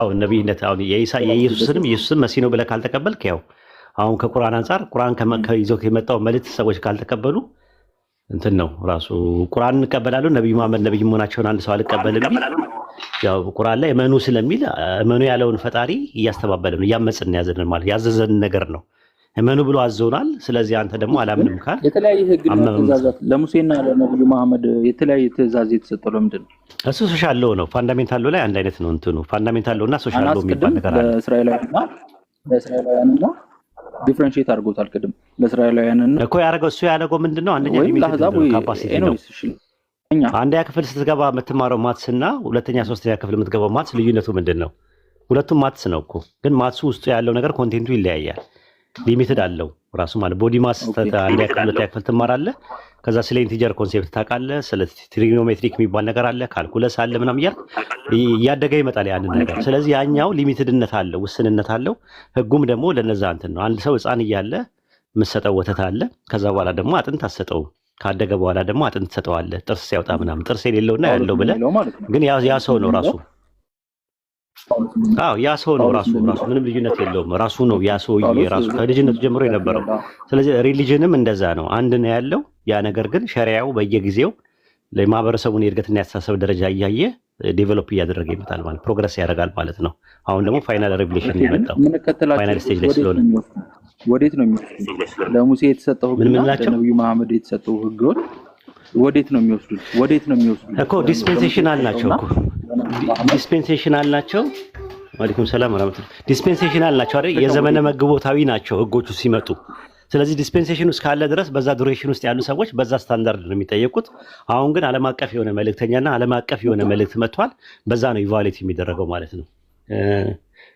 አሁን ነብይነት አሁን የኢየሱስንም መሲህ ነው ብለህ ካልተቀበልክ ያው አሁን ከቁርአን አንፃር ቁርአን ይዞ ከመጣው መልእክት ሰዎች ካልተቀበሉ እንትን ነው ራሱ ቁርአን እንቀበላለን ነብዩ መሐመድ ነብይ መሆናቸውን አንድ ሰው አልቀበልም ቢል ያው ቁርአን ላይ እመኑ ስለሚል እመኑ ያለውን ፈጣሪ እያስተባበለ ነው እያመጽን ያዘን ማለት ያዘዘን ነገር ነው እመኑ ብሎ አዘውናል ስለዚህ አንተ ደግሞ አላምንም ካል የተለያየ ህግና ትእዛዛት ለሙሴና ለነብዩ መሐመድ የተለያየ ትእዛዝ የተሰጠው ለምንድን ነው እሱ ሶሻል ሎው ነው ፋንዳሜንታል ሎው ላይ አንድ አይነት ነው እንትኑ ፋንዳሜንታል ሎው እና ሶሻል ሎው የሚባል ነገር አለ ለእስራኤላውያንና ዲፈረንሺየት አድርጎታል ቅድም ለእስራኤላውያንና እኮ እሱ ያደረገው ምንድነው አንደኛ ሊሚትድ ካፓሲቲ ነው አንደኛ ክፍል ስትገባ የምትማረው ማትስና ሁለተኛ ሶስተኛ ክፍል የምትገባው ማትስ ልዩነቱ ምንድነው ሁለቱም ማትስ ነው እኮ ግን ማትሱ ውስጥ ያለው ነገር ኮንቴንቱ ይለያያል ሊሚትድ አለው ራሱ ማለት ቦዲ ማስ አንደኛ ክፍል ሁለተኛ ክፍል ትማራለህ ከዛ ስለ ኢንቲጀር ኮንሴፕት ታውቃለህ ስለ ትሪጎኖሜትሪክ የሚባል ነገር አለ ካልኩለስ አለ ምናምን እያደገ ይመጣል ያንን ነገር ስለዚህ ያኛው ሊሚትድነት አለው ውስንነት አለው ህጉም ደግሞ ለነዛ እንትን ነው አንድ ሰው ህፃን እያለ የምትሰጠው ወተት አለ ከዛ በኋላ ደግሞ አጥንት አትሰጠው ካደገ በኋላ ደግሞ አጥንት ትሰጠዋለህ ጥርስ ሲያወጣ ምናምን ጥርስ የሌለውና ያለው ብለህ ግን ያ ሰው ነው ራሱ ያ ሰው ነው ራሱ ምንም ልዩነት የለውም ራሱ ነው ያ ሰው ራሱ ከልጅነቱ ጀምሮ የነበረው ስለዚህ ሪሊጅንም እንደዛ ነው አንድ ነው ያለው ያ ነገር ግን ሸሪዓው በየጊዜው ለማህበረሰቡን የእድገትና ያስተሳሰብ ደረጃ እያየ ዴቨሎፕ እያደረገ ይመጣል ማለት ፕሮግረስ ያደርጋል ማለት ነው አሁን ደግሞ ፋይናል ሪቪሌሽን ይመጣው ፋይናል ስቴጅ ላይ ስለሆነ ወዴት ነው የሚወስዱት ለሙሴ የተሰጠው ህግና ለነብዩ መሐመድ የተሰጠው ህግሮች ወዴት ነው የሚወስዱት እኮ ዲስፔንሴሽናል ናቸው እኮ ዲስፔንሴሽናል ናቸው ወአለይኩም ሰላም ወራህመቱላህ ዲስፔንሴሽናል ናቸው አይደል የዘመነ መግቦታዊ ናቸው ህጎቹ ሲመጡ ስለዚህ ዲስፔንሴሽን ውስጥ ካለ ድረስ በዛ ዱሬሽን ውስጥ ያሉ ሰዎች በዛ ስታንዳርድ ነው የሚጠየቁት አሁን ግን ዓለም አቀፍ የሆነ መልእክተኛና ዓለም አቀፍ የሆነ መልእክት መጥቷል በዛ ነው ኢቫሉዌት የሚደረገው ማለት ነው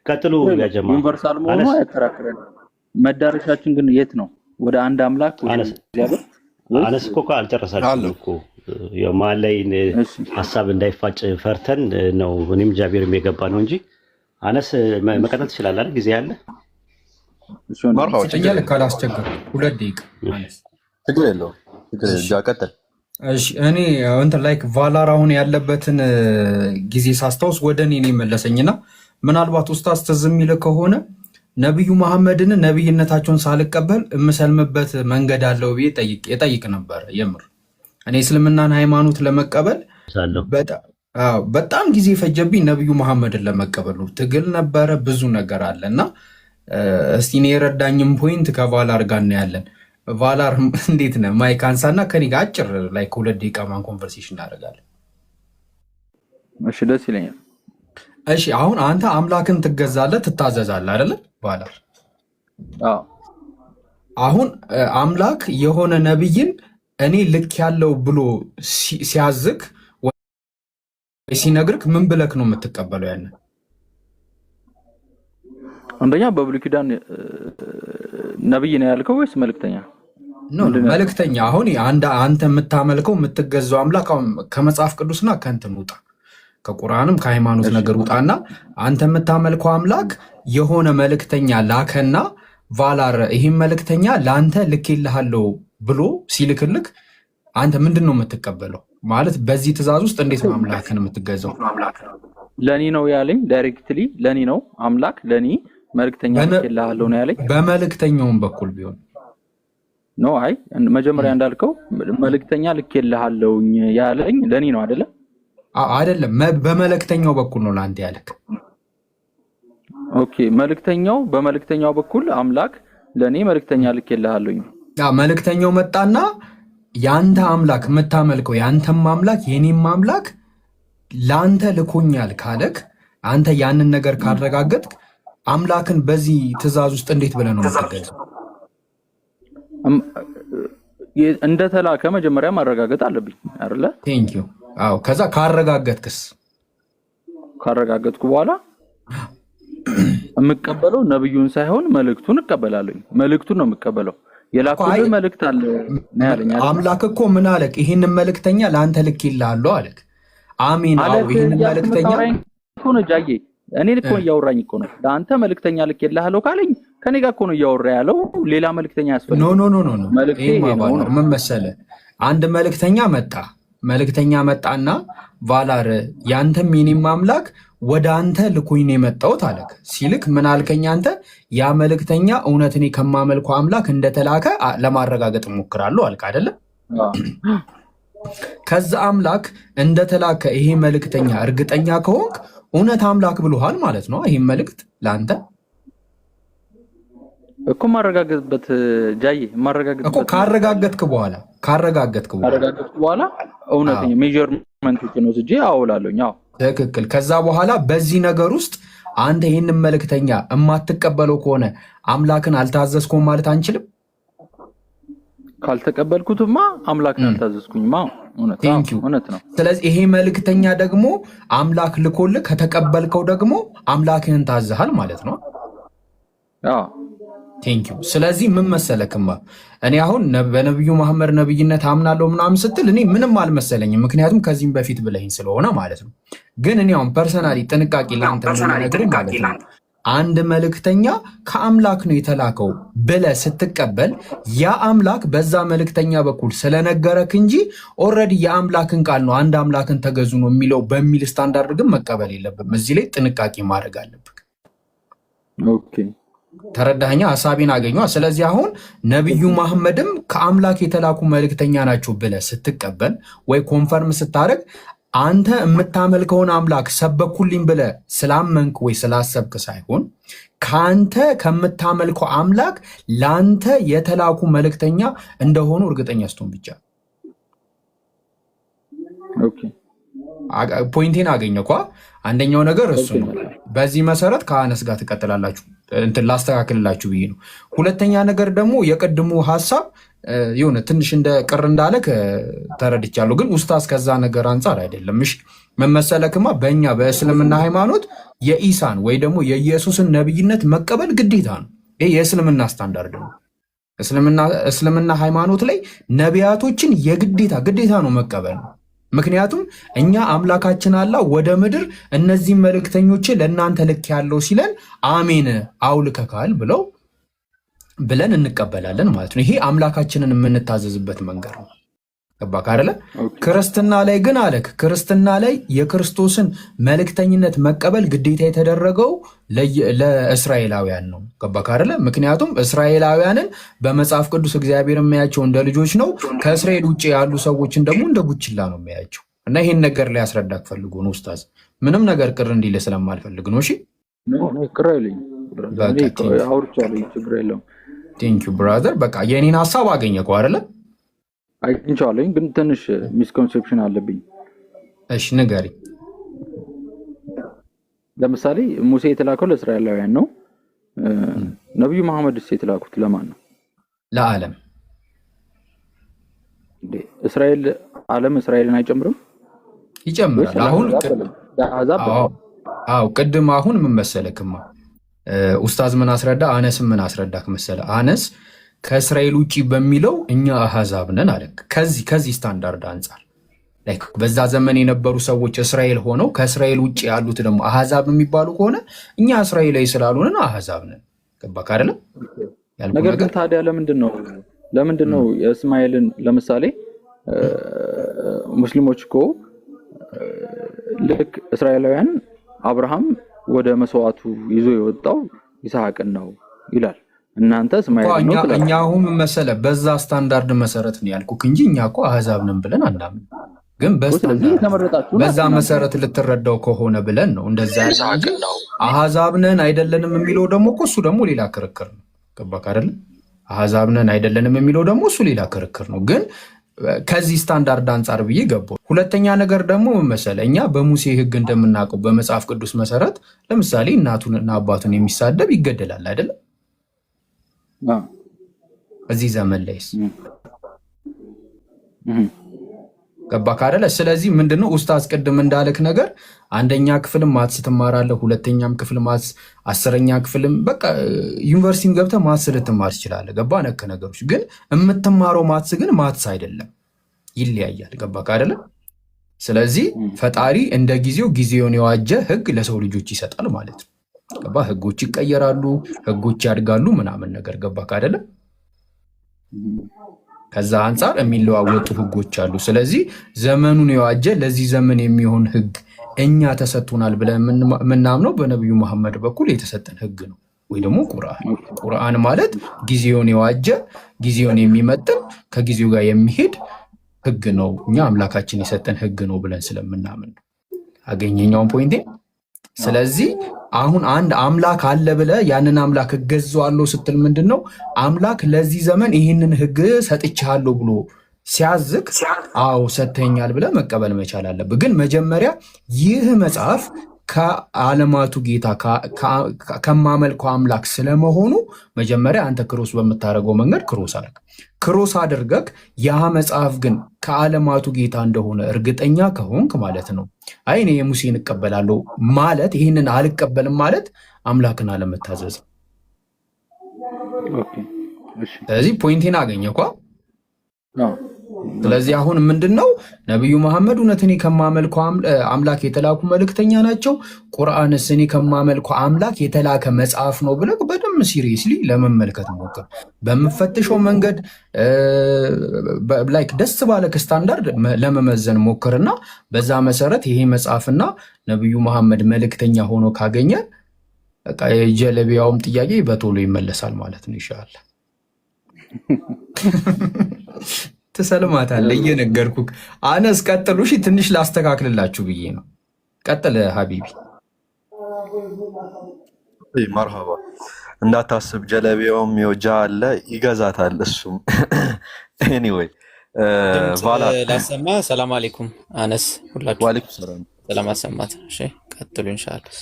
ቀጥሉ ያጀማ ዩኒቨርሳል መሆኑ አይከራከረን መዳረሻችን ግን የት ነው ወደ አንድ አምላክ ወደ እግዚአብሔር አነስ እኮ አልጨረሳችሁም እኮ የማን ላይ ሐሳብ እንዳይፋጭ ፈርተን ነው እኔም ጃቢርም የገባ ነው እንጂ አነስ መቀጠል ትችላለህ አይደል ጊዜ ያለ ማርሃው ካላስቸገር 2 ደቂቃ አነስ ትግል የለው ቀጥል እሺ እኔ እንትን ላይክ ቫላራውን ያለበትን ጊዜ ሳስታውስ ወደ እኔ ነው መለሰኝና ምናልባት ኡስታዝ ተዝም ይል ከሆነ ነብዩ መሐመድን ነብይነታቸውን ሳልቀበል እምሰልምበት መንገድ አለው ብዬ ጠይቅ ነበር የምር እኔ እስልምናን ሃይማኖት ለመቀበል በጣም ጊዜ ፈጀብኝ ነብዩ መሐመድን ለመቀበል ነው ትግል ነበረ ብዙ ነገር አለና እስቲ እኔ የረዳኝም ፖይንት ከቫላር ጋር ነው ያለን ቫላር እንዴት ነው ማይክ አንሳና ከኔ ጋር አጭር ላይ 2 ደቂቃ ማን ኮንቨርሴሽን እናደርጋለን እሺ ደስ ይለኛል እሺ አሁን አንተ አምላክን ትገዛለህ ትታዘዛለህ አይደል ቫላር አሁን አምላክ የሆነ ነብይን እኔ ልክ ያለው ብሎ ሲያዝክ ወይ ሲነግርክ ምን ብለክ ነው የምትቀበለው ያን አንደኛ በብሉይ ኪዳን ነብይ ነው ያልከው ወይስ መልእክተኛ ነው መልእክተኛ አሁን አንተ የምታመልከው የምትገዛው አምላክ ከመጽሐፍ ቅዱስና ከእንትን ውጣ ከቁርአንም ከሃይማኖት ነገር ውጣና አንተ የምታመልከው አምላክ የሆነ መልእክተኛ ላከና ቫላር ይሄን መልእክተኛ ላንተ ልክልሃለው ብሎ ሲልክልክ አንተ ምንድነው የምትቀበለው ማለት በዚህ ትእዛዝ ውስጥ እንዴት ነው አምላክን የምትገዛው ለኔ ነው ያለኝ ዳይሬክትሊ ለኔ ነው አምላክ ለኔ መልእክተኛ ልክልሃለው ነው ያለኝ በመልእክተኛውም በኩል ቢሆን ነው አይ መጀመሪያ እንዳልከው መልእክተኛ ልክልሃለው ያለኝ ለኔ ነው አይደለም በመልእክተኛው በኩል ነው ላንተ ያለክ ኦኬ መልእክተኛው በመልእክተኛው በኩል አምላክ ለኔ መልእክተኛ ልክልሃለኝ መልእክተኛው መጣና ያንተ አምላክ መታመልከው ያንተም አምላክ የኔም አምላክ ላንተ ልኮኛል ካለክ አንተ ያንን ነገር ካረጋገጥክ አምላክን በዚህ ትእዛዝ ውስጥ እንዴት ብለህ ነው የምትገዛው እንደተላከ መጀመሪያ ማረጋገጥ አለብኝ አይደለ ቴንክ ዩ አዎ ከዛ ካረጋገጥኩ በኋላ የምቀበለው ነብዩን ሳይሆን መልእክቱን እቀበላለሁ መልእክቱን ነው የምቀበለው የላኩልህ መልእክት አለ ያለኝ አምላክ እኮ ምን አለክ ይሄንን መልእክተኛ ላንተ ልክልሃለሁ አለክ አሜን አዎ ይሄንን መልእክተኛ ሆነ ጃዬ እኔ ልኮ ያወራኝ እኮ ነው ላንተ መልእክተኛ ልክልሃለሁ ካለኝ ከኔ ጋር እኮ ነው ያወራ ያለው ሌላ መልእክተኛ ያስፈልጋል ኖ ምን መሰለህ አንድ መልእክተኛ መጣና ቫላር ያንተም የኔም አምላክ ወደ አንተ ልኮኝ ነው የመጣሁት አለክ። ሲልክ ምን አልከኝ አንተ? ያ መልእክተኛ እውነት እኔ ከማመልከው አምላክ እንደተላከ ለማረጋገጥ እሞክራለሁ አልክ አይደለም? ከዛ አምላክ እንደተላከ ይሄ መልእክተኛ እርግጠኛ ከሆንክ እውነት አምላክ ብሎሃል ማለት ነው። ይሄ መልእክት ለአንተ እኮ ማረጋገጥበት ጃዬ ማረጋገጥበት እኮ ካረጋገጥክ በኋላ እውነተኛ ሜዠርመንት ነው እንጂ አውላለሁኝ። አዎ ትክክል። ከዛ በኋላ በዚህ ነገር ውስጥ አንተ ይህንን መልእክተኛ የማትቀበለው ከሆነ አምላክን አልታዘዝኩም ማለት አንችልም። ካልተቀበልኩትማ አምላክን አልታዘዝኩኝማ። እውነት ነው። ስለዚህ ይሄ መልእክተኛ ደግሞ አምላክ ልኮልህ ከተቀበልከው ደግሞ አምላክህን ታዘሃል ማለት ነው። ቴንኪው። ስለዚህ ምን መሰለክማ እኔ አሁን በነቢዩ መሐመድ ነብይነት አምናለሁ ምናምን ስትል እኔ ምንም አልመሰለኝም፣ ምክንያቱም ከዚህም በፊት ብለኝ ስለሆነ ማለት ነው። ግን እኔ አሁን ፐርሰናሊ ጥንቃቄ ለአንተ ነገር ማለት ነው አንድ መልእክተኛ ከአምላክ ነው የተላከው ብለህ ስትቀበል ያ አምላክ በዛ መልእክተኛ በኩል ስለነገረክ እንጂ ኦልሬዲ የአምላክን ቃል ነው አንድ አምላክን ተገዙ ነው የሚለው በሚል ስታንዳርድ ግን መቀበል የለብም። እዚህ ላይ ጥንቃቄ ማድረግ አለብህ። ኦኬ ተረዳኸኛ? ሐሳቤን አገኘ። ስለዚህ አሁን ነቢዩ መሐመድም ከአምላክ የተላኩ መልእክተኛ ናቸው ብለህ ስትቀበል ወይ ኮንፈርም ስታደርግ አንተ የምታመልከውን አምላክ ሰበኩልኝ ብለህ ስላመንክ ወይ ስላሰብክ ሳይሆን ከአንተ ከምታመልከው አምላክ ለአንተ የተላኩ መልእክተኛ እንደሆኑ እርግጠኛ ስትሆን ብቻ። ፖይንቴን አገኘ እኮ። አንደኛው ነገር እሱ ነው። በዚህ መሰረት ከአነስ ጋር ትቀጥላላችሁ። እንትን ላስተካክልላችሁ ብዬ ነው። ሁለተኛ ነገር ደግሞ የቅድሙ ሀሳብ የሆነ ትንሽ እንደ ቅር እንዳለ ተረድቻለሁ። ግን ኡስታዝ ከዛ ነገር አንጻር አይደለም። እሺ መመሰለክማ በእኛ በእስልምና ሃይማኖት የኢሳን ወይ ደግሞ የኢየሱስን ነብይነት መቀበል ግዴታ ነው። ይሄ የእስልምና ስታንዳርድ ነው። እስልምና ሃይማኖት ላይ ነቢያቶችን ግዴታ ነው መቀበል ነው። ምክንያቱም እኛ አምላካችን አላህ ወደ ምድር እነዚህ መልእክተኞችን ለእናንተ ልክ ያለው ሲለን አሜን አውልከካል ብለን እንቀበላለን ማለት ነው። ይሄ አምላካችንን የምንታዘዝበት መንገድ ነው። ገባክ አይደለ? ክርስትና ላይ ግን አለክ ክርስትና ላይ የክርስቶስን መልእክተኝነት መቀበል ግዴታ የተደረገው ለእስራኤላውያን ነው። ገባክ አይደለ? ምክንያቱም እስራኤላውያንን በመጽሐፍ ቅዱስ እግዚአብሔር የሚያቸው እንደ ልጆች ነው። ከእስራኤል ውጭ ያሉ ሰዎችን ደግሞ እንደ ቡችላ ነው የሚያቸው። እና ይሄን ነገር ላይ ያስረዳክ ፈልጎ ነው ኡስታዝ። ምንም ነገር ቅር እንዲል ስለማልፈልግ ነው። እሺ ቅር አይለኝ አውርቻለሁ፣ ችግር የለውም። ቴንኪው ብራዘር። በቃ የኔን ሀሳብ አገኘከው አይደለ? አግኝቼዋለሁ፣ ግን ትንሽ ሚስኮንሴፕሽን አለብኝ። እሺ ንገሪ። ለምሳሌ ሙሴ የተላከው ለእስራኤላውያን ነው። ነብዩ መሐመድስ የተላኩት ለማን ነው? ለዓለም። ዓለም እስራኤልን አይጨምርም? ይጨምራል። አሁን ቅድም አሁን ምን መሰለክማ ኡስታዝ ምን አስረዳ፣ አነስም ምን አስረዳክ መሰለ። አነስ ከእስራኤል ውጭ በሚለው እኛ አህዛብ ነን አለ። ከዚህ ስታንዳርድ አንጻር በዛ ዘመን የነበሩ ሰዎች እስራኤል ሆነው ከእስራኤል ውጭ ያሉት ደግሞ አህዛብ የሚባሉ ከሆነ እኛ እስራኤላዊ ስላልሆነን አህዛብ ነን። ገባክ አይደለም? ነገር ግን ታዲያ ለምንድን ነው የእስማኤልን ለምሳሌ ሙስሊሞች እኮ ልክ እስራኤላውያን አብርሃም ወደ መስዋዕቱ ይዞ የወጣው ይስሐቅን ነው ይላል። እናንተ እስማኤል ነው። እኛ አሁን መሰለ በዛ ስታንዳርድ መሰረት ነው ያልኩክ እንጂ እኛ እኮ አህዛብ ነን ብለን አናምን። ግን በዛ መሰረት ልትረዳው ከሆነ ብለን ነው እንደዛ ያለ። አህዛብ ነን አይደለንም የሚለው ደግሞ እኮ እሱ ደግሞ ሌላ ክርክር ነው። ገባክ አይደለ? አህዛብ ነን አይደለንም የሚለው ደግሞ እሱ ሌላ ክርክር ነው። ግን ከዚህ ስታንዳርድ አንጻር ብዬ ገባሁ። ሁለተኛ ነገር ደግሞ መሰለ እኛ በሙሴ ሕግ እንደምናውቀው በመጽሐፍ ቅዱስ መሰረት ለምሳሌ እናቱንና አባቱን የሚሳደብ ይገደላል አይደለም? እዚህ ዘመን ላይስ ገባክ አይደለ? ስለዚህ ምንድነው ኡስታዝ ቅድም እንዳለክ ነገር አንደኛ ክፍልም ማትስ ትማራለህ፣ ሁለተኛም ክፍል ማትስ፣ 10ኛ ክፍልም በቃ ዩኒቨርሲቲም ገብተህ ማትስ ልትማር ትችላለህ። ገባ ነክ ነገሮች ግን የምትማረው ማትስ ግን ማትስ አይደለም፣ ይለያያል። ገባክ አይደለ? ስለዚህ ፈጣሪ እንደ ጊዜውን የዋጀ ህግ ለሰው ልጆች ይሰጣል ማለት ነው። ገባ? ህጎች ይቀየራሉ፣ ህጎች ያድጋሉ ምናምን ነገር። ገባክ አይደለ? ከዛ አንጻር የሚለዋወጡ ህጎች አሉ። ስለዚህ ዘመኑን የዋጀ ለዚህ ዘመን የሚሆን ህግ እኛ ተሰጥቶናል ብለን የምናምነው በነቢዩ መሐመድ በኩል የተሰጠን ህግ ነው፣ ወይ ደግሞ ቁርአን ማለት ጊዜውን የዋጀ ጊዜውን የሚመጥን ከጊዜው ጋር የሚሄድ ህግ ነው። እኛ አምላካችን የሰጠን ህግ ነው ብለን ስለምናምን ነው። አገኘኛውን ፖይንቴ። ስለዚህ አሁን አንድ አምላክ አለ ብለህ ያንን አምላክ እገዛዋለሁ ስትል ምንድን ነው አምላክ ለዚህ ዘመን ይህንን ህግ ሰጥቻለሁ ብሎ ሲያዝክ አዎ ሰጥተኛል ብለህ መቀበል መቻል አለብህ። ግን መጀመሪያ ይህ መጽሐፍ ከዓለማቱ ጌታ ከማመልከው አምላክ ስለመሆኑ መጀመሪያ አንተ ክሮስ በምታደርገው መንገድ ክሮስ አድርገህ ያ መጽሐፍ ግን ከዓለማቱ ጌታ እንደሆነ እርግጠኛ ከሆንክ ማለት ነው። አይ እኔ የሙሴን እቀበላለሁ ማለት ይህንን አልቀበልም ማለት አምላክን አለመታዘዝ። ስለዚህ ፖይንቴን አገኘ እኮ። ስለዚህ አሁን ምንድነው ነብዩ መሐመድ እውነት እኔ ከማመልከው አምላክ የተላኩ መልእክተኛ ናቸው፣ ቁርአንስ እኔ ከማመልከው አምላክ የተላከ መጽሐፍ ነው ብለህ በደንብ ሲሪየስሊ ለመመልከት ሞክር። በምፈትሸው መንገድ ላይክ ደስ ባለክ ስታንዳርድ ለመመዘን ሞክርና በዛ መሰረት ይሄ መጽሐፍና ነብዩ መሐመድ መልእክተኛ ሆኖ ካገኘ በቃ የጀለቢያውም ጥያቄ በቶሎ ይመለሳል ማለት ነው። ይሻላል ትሰልማታለህ እየነገርኩህ። አነስ ቀጥሉ። እሺ ትንሽ ላስተካክልላችሁ ብዬ ነው። ቀጥል ሀቢቢ። መርሃባ እንዳታስብ፣ ጀለቢያውም የወጃ አለ ይገዛታል እሱም። ኤኒዌይ ላሰማ። ሰላም አለይኩም አነስ፣ ሁላችሁ ዋለይኩም ሰላም። ሰላም አሰማት። እሺ ቀጥሉ ኢንሻአላህ።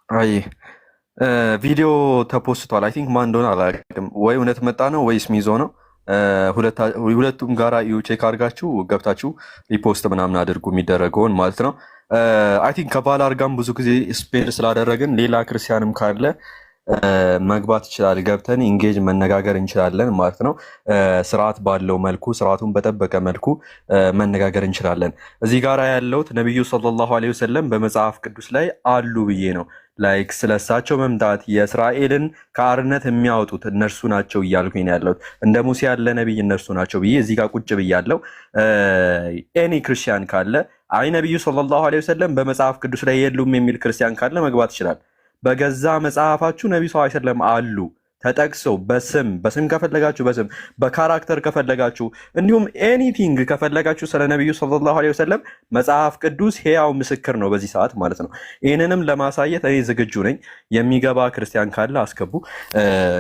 አይ ቪዲዮ ተፖስቷል። አይ ቲንክ ማን እንደሆነ አላውቅም፣ ወይ እውነት መጣ ነው ወይስ ሚዞ ነው። ሁለቱም ጋራ ቼክ አድርጋችሁ ገብታችሁ ሪፖስት ምናምን አድርጉ የሚደረገውን ማለት ነው። አይ ቲንክ ከቫላር ጋርም ብዙ ጊዜ ስፔንድ ስላደረግን ሌላ ክርስቲያንም ካለ መግባት ይችላል። ገብተን ኢንጌጅ መነጋገር እንችላለን ማለት ነው። ስርዓት ባለው መልኩ ስርዓቱን በጠበቀ መልኩ መነጋገር እንችላለን። እዚህ ጋር ያለውት ነቢዩ ሰለላሁ ዐለይሂ ወሰለም በመጽሐፍ ቅዱስ ላይ አሉ ብዬ ነው። ላይክ ስለሳቸው መምጣት የእስራኤልን ከአርነት የሚያወጡት እነርሱ ናቸው እያልኩኝ ያለሁት። እንደ ሙሴ ያለ ነቢይ እነርሱ ናቸው ብዬ እዚህ ጋር ቁጭ ብያለሁ። ኤኒ ክርስቲያን ካለ አይ ነቢዩ ሰለላሁ ዐለይሂ ወሰለም በመጽሐፍ ቅዱስ ላይ የሉም የሚል ክርስቲያን ካለ መግባት ይችላል። በገዛ መጽሐፋችሁ ነቢዩ ሰለላሁ ዐለይሂ ወሰለም አሉ ተጠቅሰው በስም ከፈለጋችሁ በስም በካራክተር ከፈለጋችሁ እንዲሁም ኤኒቲንግ ከፈለጋችሁ ስለ ነቢዩ ሰለላሁ ዐለይሂ ወሰለም መጽሐፍ ቅዱስ ሕያው ምስክር ነው በዚህ ሰዓት ማለት ነው። ይህንንም ለማሳየት እኔ ዝግጁ ነኝ። የሚገባ ክርስቲያን ካለ አስገቡ፣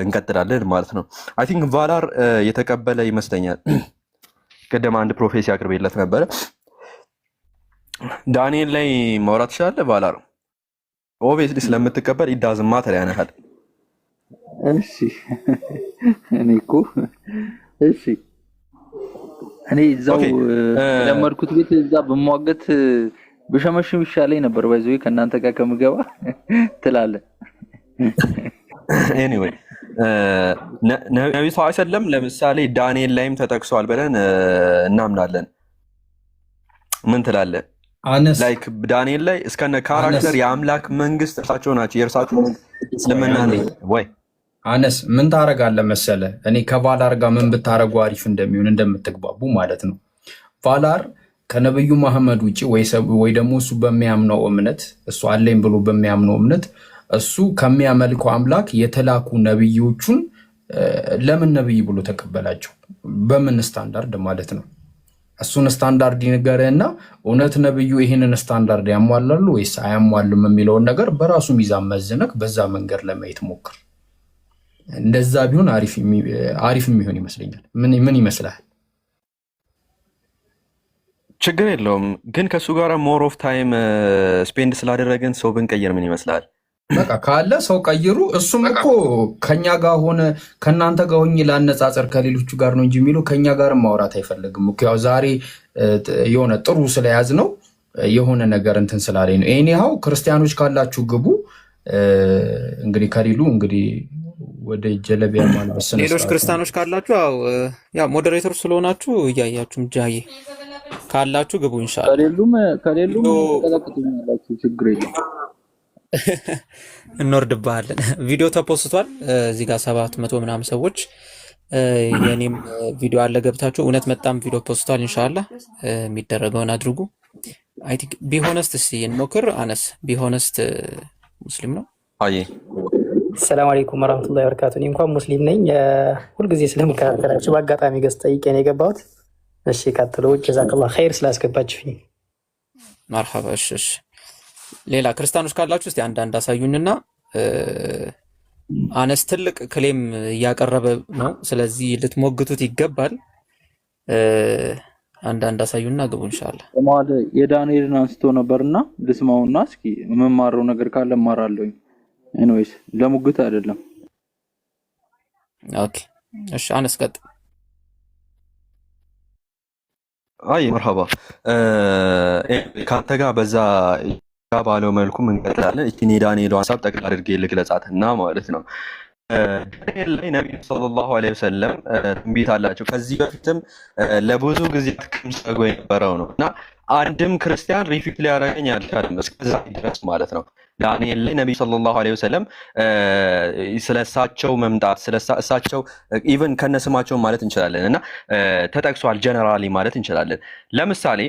እንቀጥላለን ማለት ነው። አይ ቲንክ ቫላር የተቀበለ ይመስለኛል። ቅድም አንድ ፕሮፌሲ አቅርቤለት ነበረ። ዳንኤል ላይ ማውራት ትችላለህ ቫላር? ኦብቪየስሊ ስለምትቀበል ኢዳዝማ ተለያነሃል። እሺ እኔ እኮ እሺ እኔ እዛው ለመርኩት ቤት እዛ በመዋገት በሸመሽም ይሻለኝ ነበር። ባይዘው ከእናንተ ጋር ከምገባ ትላለህ። ኤኒዌይ ነብዩ ሰለላሁ ዐለይሂ ወሰለም ለምሳሌ ዳንኤል ላይም ተጠቅሷል ብለን እናምናለን። ምን ትላለህ? ላይክ ዳንኤል ላይ እስከነ ካራክተር የአምላክ መንግስት እርሳቸው ናቸው። የእርሳቸው እስልምና ወይ አነስ ምን ታረጋለህ መሰለህ? እኔ ከቫላር ጋር ምን ብታረጉ አሪፍ እንደሚሆን እንደምትግባቡ ማለት ነው። ቫላር ከነብዩ መሐመድ ውጪ ወይ ደግሞ እሱ በሚያምነው እምነት እሱ አለኝ ብሎ በሚያምነው እምነት እሱ ከሚያመልከው አምላክ የተላኩ ነብዮቹን ለምን ነብይ ብሎ ተቀበላቸው? በምን ስታንዳርድ ማለት ነው? እሱን ስታንዳርድ ይንገርህና እውነት ነብዩ ይህንን ስታንዳርድ ያሟላሉ ወይስ አያሟሉም የሚለውን ነገር በራሱ ሚዛን መዝነክ በዛ መንገድ ለማየት ሞክር። እንደዛ ቢሆን አሪፍ የሚሆን ይመስለኛል። ምን ይመስላል? ችግር የለውም ግን ከሱ ጋር ሞር ኦፍ ታይም ስፔንድ ስላደረግን ሰው ብንቀይር ምን ይመስላል? በቃ ካለ ሰው ቀይሩ። እሱም እኮ ከኛ ጋር ሆነ ከእናንተ ጋር ሆኜ ላነጻጸር ከሌሎቹ ጋር ነው እንጂ የሚለው ከኛ ጋር ማውራት አይፈልግም እኮ። ያው ዛሬ የሆነ ጥሩ ስለያዝ ነው የሆነ ነገር እንትን ስላለኝ ነው። ኤኒሃው ክርስቲያኖች ካላችሁ ግቡ። እንግዲህ ከሌሉ እንግዲህ ወደ ጀለቢያ ማልበስ ነው። ሌሎች ክርስቲያኖች ካላችሁ ያው ሞዴሬተር ስለሆናችሁ እያያችሁ ጃዬ ካላችሁ ግቡ ኢንሻአላህ። ከሌሉም ተቀጥቅጡኛላችሁ፣ ችግር የለም እንወርድብሃለን። ቪዲዮ ተፖስቷል እዚህ ጋር 700 ምናምን ሰዎች የኔም ቪዲዮ አለ ገብታችሁ እውነት መጣም ቪዲዮ ፖስቷል። ኢንሻአላህ የሚደረገውን አድርጉ። አይ ቲንክ ቢሆነስት እስኪ እንሞክር። አነስ ቢሆነስት ሙስሊም ነው? አይ ሰላም አለይኩም ወራህመቱላሂ ወበረካቱ። እኔ እንኳን ሙስሊም ነኝ። ሁልጊዜ ስለምከታተላችሁ በአጋጣሚ ገዝታ ጠይቄ ነው የገባሁት። እሺ ቀጥሎ። ጀዛከላህ ኸይር ስላስገባችሁኝ። መርሐባ። እሺ ሌላ ክርስቲያኖች ካላችሁ እስቲ አንዳንድ አሳዩንና አነስ ትልቅ ክሌም እያቀረበ ነው። ስለዚህ ልትሞግቱት ይገባል። አንዳንድ አሳዩና ግቡ ኢንሻአላህ። በመሀል የዳንኤልን አንስቶ ነበርና ልስማውና እስኪ የምማረው ነገር ካለ እማራለሁኝ። ኤኒዌይስ ለሙግት አይደለም። ኦኬ እሺ አነስ ቀጥ። አይ መርሐባ ካንተ ጋር በዛ ባለው መልኩ እንቀጥላለን። እቺ ዳንኤል ሐሳብ ጠቅላ አድርጌ ልግለጻትና ማለት ነው። ዳንኤል ላይ ነብዩ ሰለላሁ ዐለይሂ ወሰለም ትንቢት አላቸው። ከዚህ በፊትም ለብዙ ጊዜ ተቀምጠው የነበረው ነው እና አንድም ክርስቲያን ሪፊት ሊያደርገኝ አልቻለም እስከዛ ድረስ ማለት ነው። ዳንኤል ላይ ነብዩ ሰለላሁ ዐለይሂ ወሰለም ስለሳቸው መምጣት ስለሳቸው ኢቭን ከነስማቸው ማለት እንችላለን እና ተጠቅሷል። ጀነራሊ ማለት እንችላለን። ለምሳሌ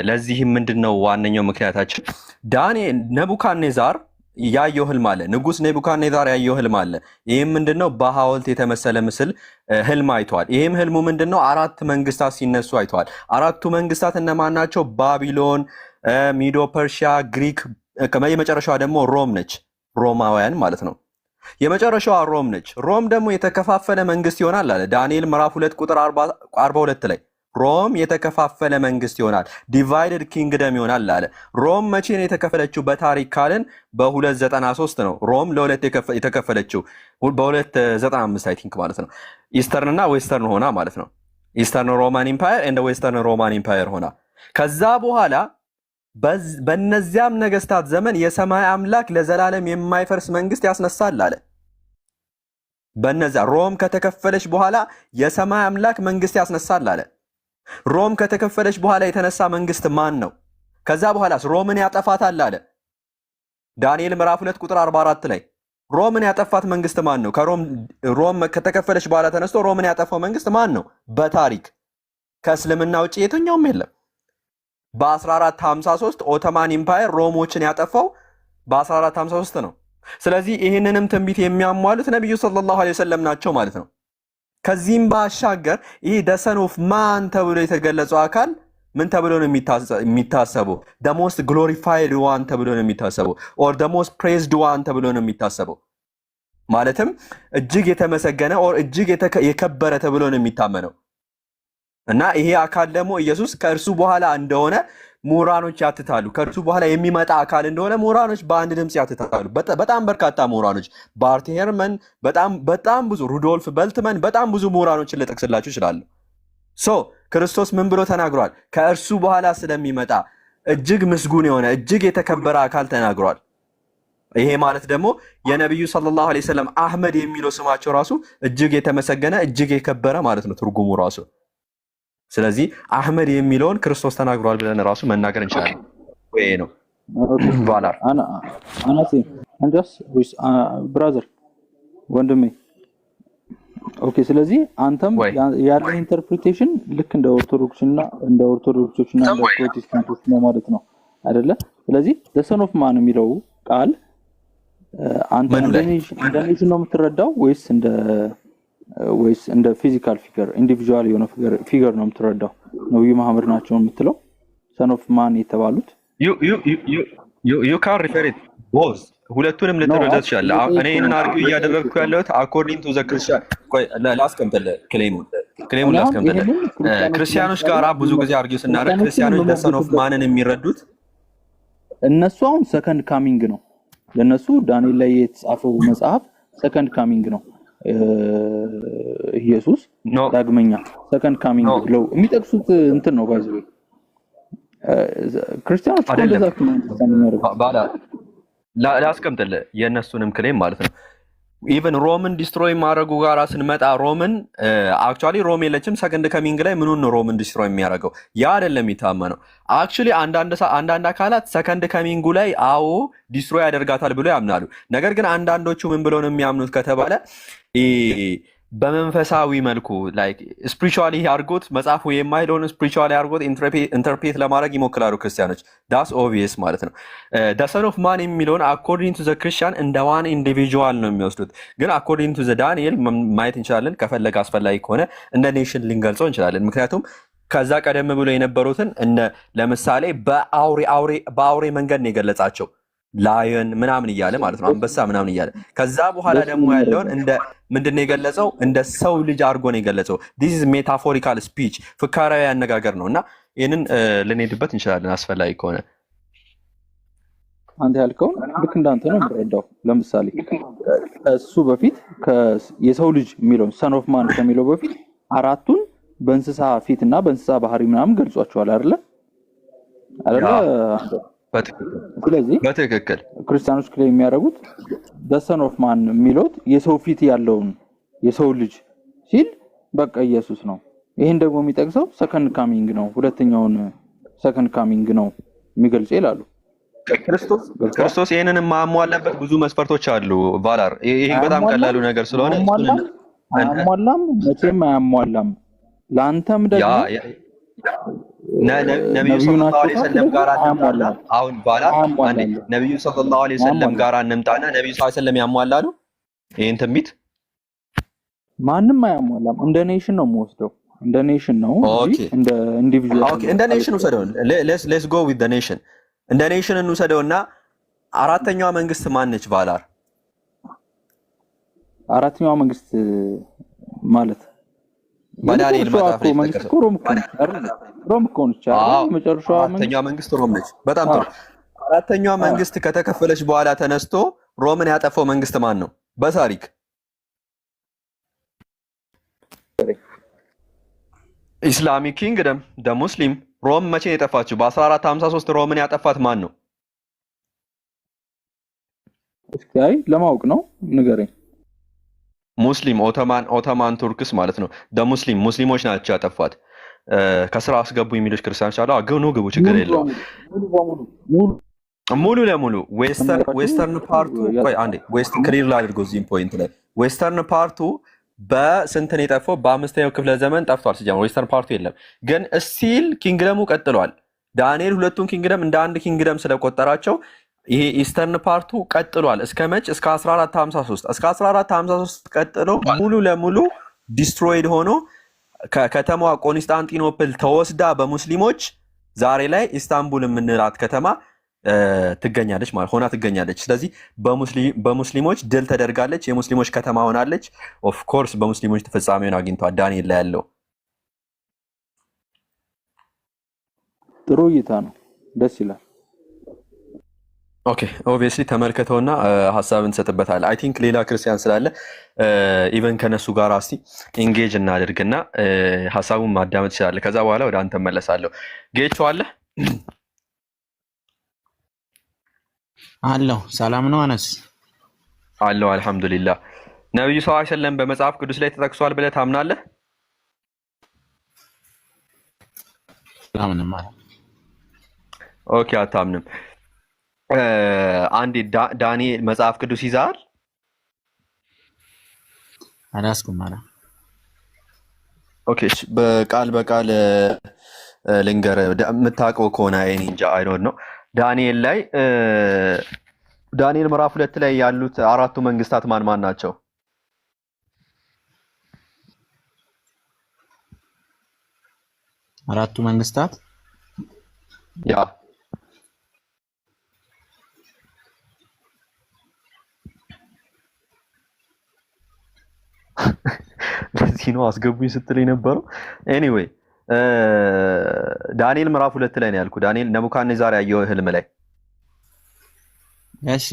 ለዚህም ምንድነው ዋነኛው ምክንያታችን? ዳንኤል ነቡካድኔዛር ያየው ህልም አለ። ንጉስ ኔቡካድኔዛር ያየው ህልም አለ። ይሄም ምንድነው? በሐውልት የተመሰለ ምስል ህልም አይቷል። ይሄም ህልሙ ምንድነው? አራት መንግስታት ሲነሱ አይቷል። አራቱ መንግስታት እነማን ናቸው? ባቢሎን፣ ሚዶ ፐርሺያ፣ ግሪክ፣ የመጨረሻዋ ደግሞ ሮም ነች። ሮማውያን ማለት ነው። የመጨረሻዋ ሮም ነች። ሮም ደግሞ የተከፋፈለ መንግስት ይሆናል አለ ዳንኤል ምዕራፍ 2 ቁጥር 42 ላይ ሮም የተከፋፈለ መንግስት ይሆናል፣ ዲቫይድድ ኪንግደም ይሆናል አለ። ሮም መቼ ነው የተከፈለችው? በታሪክ ካልን በ293 ነው ሮም ለሁለት የተከፈለችው። በ295 አይ ቲንክ ማለት ነው። ኢስተርን እና ዌስተርን ሆና ማለት ነው። ኢስተርን ሮማን ኢምፓየር ኤንድ ዌስተርን ሮማን ኢምፓየር ሆና ከዛ በኋላ በእነዚያም ነገስታት ዘመን የሰማይ አምላክ ለዘላለም የማይፈርስ መንግስት ያስነሳል አለ። በእነዚያ ሮም ከተከፈለች በኋላ የሰማይ አምላክ መንግስት ያስነሳል አለ። ሮም ከተከፈለች በኋላ የተነሳ መንግስት ማን ነው? ከዛ በኋላስ ሮምን ያጠፋታል አለ ዳንኤል ምዕራፍ 2 ቁጥር 44 ላይ ሮምን ያጠፋት መንግስት ማን ነው? ሮም ከተከፈለች በኋላ ተነስቶ ሮምን ያጠፋው መንግስት ማን ነው? በታሪክ ከእስልምና ውጭ የትኛውም የለም። በ1453 ኦቶማን ኢምፓየር ሮሞችን ያጠፋው በ1453 ነው። ስለዚህ ይህንንም ትንቢት የሚያሟሉት ነብዩ ሰለላሁ ዐለይሂ ወሰለም ናቸው ማለት ነው። ከዚህም ባሻገር ይህ ደሰን ኦፍ ማን ተብሎ የተገለጸው አካል ምን ተብሎ ነው የሚታሰበው? the most glorified one ተብሎ ነው የሚታሰበው or the most praised one ተብሎ ነው የሚታሰበው። ማለትም እጅግ የተመሰገነ or እጅግ የከበረ ተብሎ ነው የሚታመነው። እና ይሄ አካል ደግሞ ኢየሱስ ከእርሱ በኋላ እንደሆነ ምሁራኖች ያትታሉ። ከእርሱ በኋላ የሚመጣ አካል እንደሆነ ምሁራኖች በአንድ ድምፅ ያትታሉ። በጣም በርካታ ምሁራኖች፣ ባርት ሄርመን፣ በጣም ብዙ፣ ሩዶልፍ በልትመን፣ በጣም ብዙ ምሁራኖችን ልጠቅስላችሁ ይችላሉ። ክርስቶስ ምን ብሎ ተናግሯል? ከእርሱ በኋላ ስለሚመጣ እጅግ ምስጉን የሆነ እጅግ የተከበረ አካል ተናግሯል። ይሄ ማለት ደግሞ የነብዩ ሰለላሁ ዐለይሂ ወሰለም አህመድ የሚለው ስማቸው ራሱ እጅግ የተመሰገነ እጅግ የከበረ ማለት ነው ትርጉሙ ራሱ። ስለዚህ አህመድ የሚለውን ክርስቶስ ተናግሯል ብለን ራሱ መናገር እንችላለን። ወይ ነው ባላር አናሲ አንጀስ ዊስ ብራዘር ወንድሜ። ኦኬ ስለዚህ አንተም ያለ ኢንተርፕሪቴሽን ልክ እንደ ኦርቶዶክስና እንደ ፕሮቴስታንቶች ነው ማለት ነው አይደለ? ስለዚህ the son of man የሚለው ቃል አንተ እንደኔሽን ነው የምትረዳው ወይስ እንደ ፊዚካል ፊገር ኢንዲቪጁዋል የሆነ ፊገር ነው የምትረዳው? ነብዩ መሐመድ ናቸው የምትለው son of man የተባሉት you can refer it both ሁለቱንም ልትረዳ ትችላለህ። እኔ ይሄንን አርጊው እያደረግኩ ያለሁት according to the Christian ቆይ ላስቀምጥልህ ክሌሙን ላስቀምጥልህ። ክርስቲያኖች ጋር ብዙ ጊዜ አርጊው ስናደርግ ክርስቲያኖች the son of man የሚረዱት እነሱ አሁን ሰከንድ ካሚንግ ነው ለነሱ። ዳንኤል ላይ የተጻፈው መጽሐፍ ሰከንድ ካሚንግ ነው። ኢየሱስ ዳግመኛ ሰከንድ ካሚንግ ብለው የሚጠቅሱት እንትን ነው። ባይዘ ክርስቲያኖች እንደዛ ባላ ላስቀምጥልህ የእነሱንም ክሌም ማለት ነው። ኢቨን ሮምን ዲስትሮይ ማድረጉ ጋር ስንመጣ ሮምን አክቹአሊ ሮም የለችም ሰከንድ ካሚንግ ላይ ምኑን ነው ሮምን ዲስትሮይ የሚያደርገው? ያ አይደለም የሚታመነው። አክቹአሊ አንዳንድ አካላት ሰከንድ ካሚንጉ ላይ አዎ ዲስትሮይ ያደርጋታል ብሎ ያምናሉ። ነገር ግን አንዳንዶቹ ምን ብለው ነው የሚያምኑት ከተባለ በመንፈሳዊ መልኩ ላይክ ስፒሪቹዋሊ አድርጎት መጽሐፉ የማይለውን ስፒሪቹዋሊ አድርጎት ኢንተርፕሬት ለማድረግ ይሞክራሉ ክርስቲያኖች። ዳስ ኦብቪየስ ማለት ነው። ደ ሰን ኦፍ ማን የሚለውን አኮርዲንግ ቱ ዘ ክርስቲያን እንደ ዋን ኢንዲቪጁዋል ነው የሚወስዱት። ግን አኮርዲንግ ቱ ዘ ዳንኤል ማየት እንችላለን። ከፈለገ አስፈላጊ ከሆነ እንደ ኔሽን ልንገልጸው እንችላለን። ምክንያቱም ከዛ ቀደም ብሎ የነበሩትን ለምሳሌ በአውሬ መንገድ ነው የገለጻቸው። ላየን ምናምን እያለ ማለት ነው፣ አንበሳ ምናምን እያለ። ከዛ በኋላ ደግሞ ያለውን እንደ ምንድነው የገለጸው? እንደ ሰው ልጅ አድርጎ ነው የገለጸው። ዲስ ኢዝ ሜታፎሪካል ስፒች፣ ፍካራዊ አነጋገር ነው እና ይህንን ልንሄድበት እንችላለን አስፈላጊ ከሆነ። አንተ ያልከውን ልክ እንዳንተ ነው የምረዳው። ለምሳሌ እሱ በፊት የሰው ልጅ የሚለው ሰን ኦፍ ማን ከሚለው በፊት አራቱን በእንስሳ ፊት እና በእንስሳ ባህሪ ምናምን ገልጿቸዋል አይደለ? ስለዚህ በትክክል ክርስቲያኖች ላይ የሚያደርጉት ሰን ኦፍ ማን የሚለው የሰው ፊት ያለውን የሰው ልጅ ሲል በቃ ኢየሱስ ነው። ይሄን ደግሞ የሚጠቅሰው ሰከንድ ካሚንግ ነው፣ ሁለተኛውን ሰከንድ ካሚንግ ነው የሚገልጽ ይላሉ። ክርስቶስ ይሄንን ማሟላበት ብዙ መስፈርቶች አሉ። ቫላር ይሄ በጣም ቀላሉ ነገር ስለሆነ አያሟላም፣ መቼም አያሟላም። ለአንተም ደግሞ ነብዩ ሰለላሁ ዐለይሂ ወሰለም ጋር እንምጣና አሁን ቫላር አንዴ ነብዩ ሰለላሁ ዐለይሂ ወሰለም ጋር እንምጣና ነብዩ ሰለላሁ ዐለይሂ ወሰለም ያሟላሉ ይሄን ትንቢት? ማንም አያሟላም። እንደ ኔሽን ነው የምወስደው፣ እንደ ኔሽን ነው እንጂ እንደ ኢንዲቪጁዋል። ኦኬ እንደ ኔሽን ወሰደው። ሌትስ ጎ ዊዝ ዘ ኔሽን። እንደ ኔሽን እንውሰደውና አራተኛዋ መንግስት ማን ነች ቫላር? አራተኛዋ መንግስት ማለት በዳንኤል መጽሐፍ ላይ ተከሰተ። ሮም እኮ ነች አይደል? መጨረሻዋ አራተኛዋ መንግስት ሮም ነች። በጣም ጥሩ። አራተኛዋ መንግስት ከተከፈለች በኋላ ተነስቶ ሮምን ያጠፋው መንግስት ማን ነው በታሪክ? ኢስላሚክ ኪንግደም ደ ሙስሊም። ሮም መቼ ነው የጠፋችው? በ1453 ሮምን ያጠፋት ማን ነው? እስኪ ለማወቅ ነው ንገረኝ። ሙስሊም ኦቶማን ቱርክስ ማለት ነው። ሙስሊሞች ናቸው ያጠፏት። ከስራ አስገቡ የሚሉት ክርስቲያኖች አሉ። ግቡ ችግር የለውም። ሙሉ ለሙሉ ዌስተርን ፓርቱ ክሊር ላድርጎ እዚህም ፖይንት ላይ ዌስተርን ፓርቱ በስንት ነው የጠፋው? በ5ኛው ክፍለ ዘመን ጠፍቷል። ሲጀምር ዌስተርን ፓርቱ የለም፣ ግን ስቲል ኪንግደሙ ቀጥሏል። ዳንኤል ሁለቱን ኪንግደም እንደ አንድ ኪንግደም ስለቆጠራቸው ይሄ ኢስተርን ፓርቱ ቀጥሏል። እስከ መች? እስከ 1453 እስከ 1453 ቀጥሎ ሙሉ ለሙሉ ዲስትሮይድ ሆኖ ከተማዋ ኮንስታንቲኖፕል ተወስዳ በሙስሊሞች ዛሬ ላይ ኢስታንቡል የምንላት ከተማ ትገኛለች ማለት ሆና ትገኛለች። ስለዚህ በሙስሊሞች ድል ተደርጋለች፣ የሙስሊሞች ከተማ ሆናለች። ኦፍ ኮርስ በሙስሊሞች ፍጻሜውን አግኝቷል ዳንኤል ላይ ያለው። ጥሩ እይታ ነው፣ ደስ ይላል። ኦኬ ኦብቪየስሊ ተመልከተውና ሐሳብ እንሰጥበታለን። አይ ቲንክ ሌላ ክርስቲያን ስላለ ኢቨን ከነሱ ጋር እስቲ ኢንጌጅ እናድርግና ሐሳቡን ማዳመጥ ይችላል። ከዛ በኋላ ወደ አንተ መለሳለሁ። ጌቾ አለ አለው። ሰላም ነው አነስ አለው። አልሐምዱሊላህ። ነብዩ ሰለላሁ ዐለይሂ ወሰለም በመጽሐፍ ቅዱስ ላይ ተጠቅሷል ብለህ ታምናለህ? አላምንም ማለት። ኦኬ አታምንም። አንዴ ዳንኤል መጽሐፍ ቅዱስ ይዛል? አላስኩም ማለት። ኦኬ በቃል ልንገር የምታውቀው ከሆነ እኔ እንጃ አይ ዶንት ኖ። ዳንኤል ላይ ዳንኤል ምዕራፍ 2 ላይ ያሉት አራቱ መንግስታት ማን ናቸው? አራቱ መንግስታት ያ ለዚህ ነው አስገቡኝ ስትል የነበረው። ኤኒዌይ ዳንኤል ምዕራፍ 2 ላይ ነው ያልኩ። ዳንኤል ነቡካድኔዛር ያየው ህልም ላይ እሺ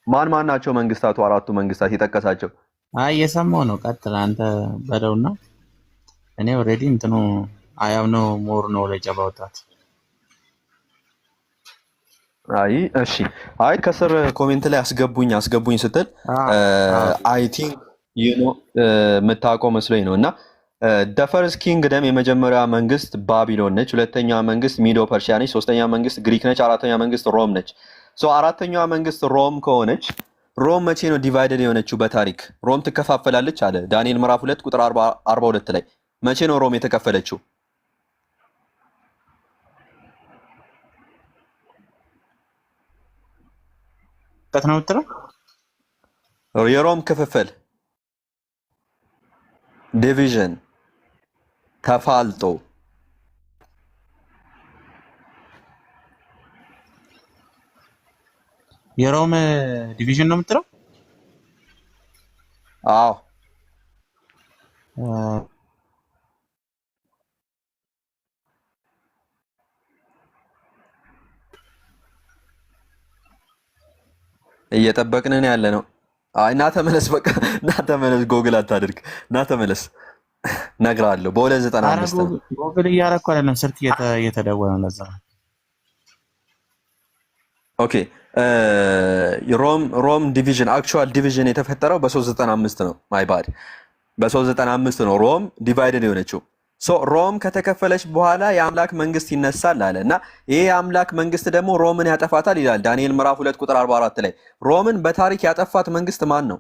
ማን ናቸው መንግስታቱ? አራቱ መንግስታት የጠቀሳቸው? አይ የሰማው ነው። ቀጥል አንተ በለውና እኔ ኦልሬዲ እንትኑ አያው ነው ሞር ነው ለጫባውታት። አይ እሺ አይ ከስር ኮሜንት ላይ አስገቡኝ ስትል አይ ቲንክ ዩ ኖ የምታውቀው መስሎኝ ነው። እና ደፈርስ ኪንግደም የመጀመሪያ መንግስት ባቢሎን ነች። ሁለተኛ መንግስት ሚዶ ፐርሺያ ነች። ሶስተኛ መንግስት ግሪክ ነች። አራተኛ መንግስት ሮም ነች። ሶ አራተኛዋ መንግስት ሮም ከሆነች ሮም መቼ ነው ዲቫይደድ የሆነችው? በታሪክ ሮም ትከፋፈላለች አለ ዳንኤል ምዕራፍ 2 ቁጥር 42 ላይ። መቼ ነው ሮም የተከፈለችው? ነው የምትለው? የሮም ክፍፍል ዲቪዥን ተፋልጦ የሮም ዲቪዥን ነው የምትለው? አዎ እየጠበቅንን ያለ ነው። አይ ና ተመለስ፣ በቃ ና ተመለስ፣ ጎግል አታድርግ፣ ና ተመለስ። ነግራለሁ በ295 ነው። ጎግል እያደረኩ አይደለም፣ ስልክ እየተደወለ ነው። ለዛ ኦኬ። ሮም ዲቪዥን አክቹዋል ዲቪዥን የተፈጠረው በ395 ነው። ማይ ባድ በ395 ነው ሮም ዲቫይደድ የሆነችው። ሶ ሮም ከተከፈለች በኋላ የአምላክ መንግስት ይነሳል አለ እና ይሄ የአምላክ መንግስት ደግሞ ሮምን ያጠፋታል ይላል ዳንኤል ምዕራፍ 2 ቁጥር 44 ላይ። ሮምን በታሪክ ያጠፋት መንግስት ማን ነው?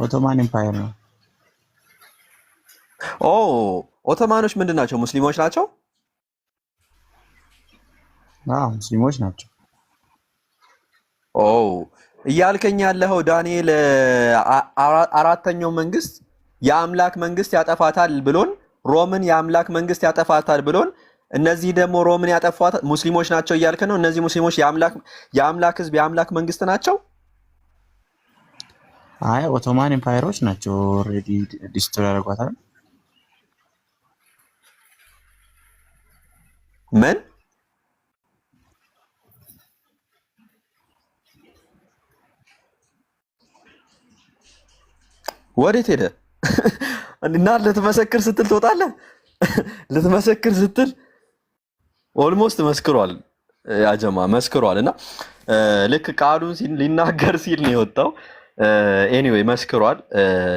ኦቶማን ኤምፓየር ነው። ኦ ኦቶማኖች ምንድን ናቸው? ሙስሊሞች ናቸው? አዎ ሙስሊሞች ናቸው። ኦ እያልከኝ ያለኸው ዳንኤል አራተኛው መንግስት የአምላክ መንግስት ያጠፋታል ብሎን፣ ሮምን የአምላክ መንግስት ያጠፋታል ብሎን፣ እነዚህ ደግሞ ሮምን ያጠፋት ሙስሊሞች ናቸው እያልክ ነው? እነዚህ ሙስሊሞች የአምላክ ህዝብ የአምላክ መንግስት ናቸው? አይ ኦቶማን ኤምፓየሮች ናቸው። ኦልሬዲ ዲስትሮይ ያደርጓታል። ምን ወዴት ሄደ? እና ልትመሰክር ስትል ትወጣለህ። ልትመሰክር ስትል ኦልሞስት መስክሯል፣ ያጀማ መስክሯል። እና ልክ ቃሉን ሊናገር ሲል ነው የወጣው። ኤኒዌይ መስክሯል።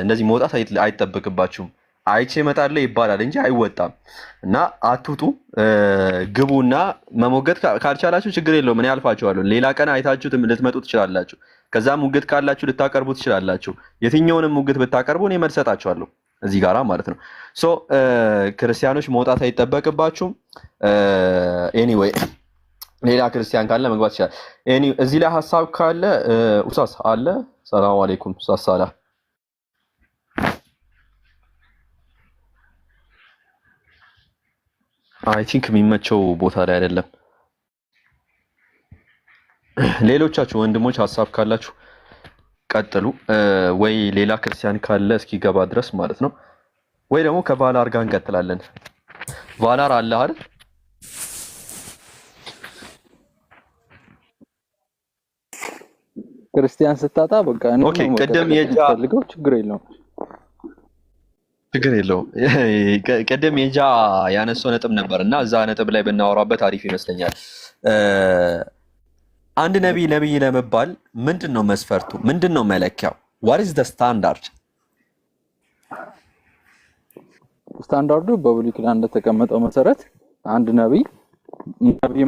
እንደዚህ መውጣት አይጠበቅባችሁም። አይቼ እመጣለሁ ይባላል እንጂ አይወጣም። እና አትውጡ፣ ግቡና መሞገት ካልቻላችሁ ችግር የለውም፣ እኔ አልፋችኋለሁ። ሌላ ቀን አይታችሁ ልትመጡ ትችላላችሁ። ከዛ ሙግት ካላችሁ ልታቀርቡ ትችላላችሁ። የትኛውንም ሙግት ብታቀርቡ እኔ መልስ እሰጣችኋለሁ እዚህ ጋራ ማለት ነው። ሶ ክርስቲያኖች መውጣት አይጠበቅባችሁም። ኤኒዌይ ሌላ ክርስቲያን ካለ መግባት ይችላል። እዚህ ላይ ሀሳብ ካለ ኡስታዝ አለ። ሰላም አለይኩም ኡስታዝ ሳላህ። አይ ቲንክ የሚመቸው ቦታ ላይ አይደለም። ሌሎቻችሁ ወንድሞች ሀሳብ ካላችሁ ቀጥሉ። ወይ ሌላ ክርስቲያን ካለ እስኪገባ ድረስ ማለት ነው። ወይ ደግሞ ከቫላር ጋር እንቀጥላለን። ቫላር አለ አይደል? ክርስቲያን ስታጣ በቃ ኦኬ። ቀደም ፈልገው ችግር የለውም። ቀደም የጃ ያነሳው ነጥብ ነበር እና እዛ ነጥብ ላይ ብናወራበት አሪፍ ይመስለኛል። አንድ ነቢይ ለመባል ምንድን ነው መስፈርቱ? ምንድን ነው መለኪያው? what is the standard? ስታንዳርዱ በብሉይ ኪዳን እንደተቀመጠው መሰረት አንድ ነቢይ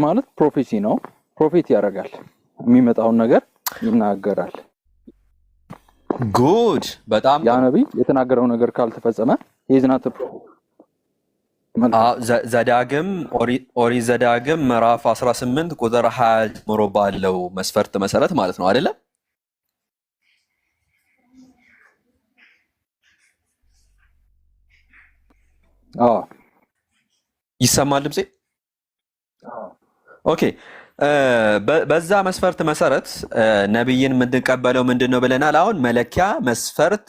ማለት ፕሮፌሲ ነው። ፕሮፌት ያደርጋል፣ የሚመጣውን ነገር ይናገራል። ጉድ በጣም ያ ነቢይ የተናገረው ነገር ካልተፈጸመ ይዝናት ዘዳግም ኦሪት ዘዳግም ምዕራፍ 18 ቁጥር 20 ጀምሮ ባለው መስፈርት መሰረት ማለት ነው አይደለ? ይሰማል ድምጼ? ኦኬ። በዛ መስፈርት መሰረት ነብይን የምንቀበለው ምንድነው ብለናል። አሁን መለኪያ መስፈርት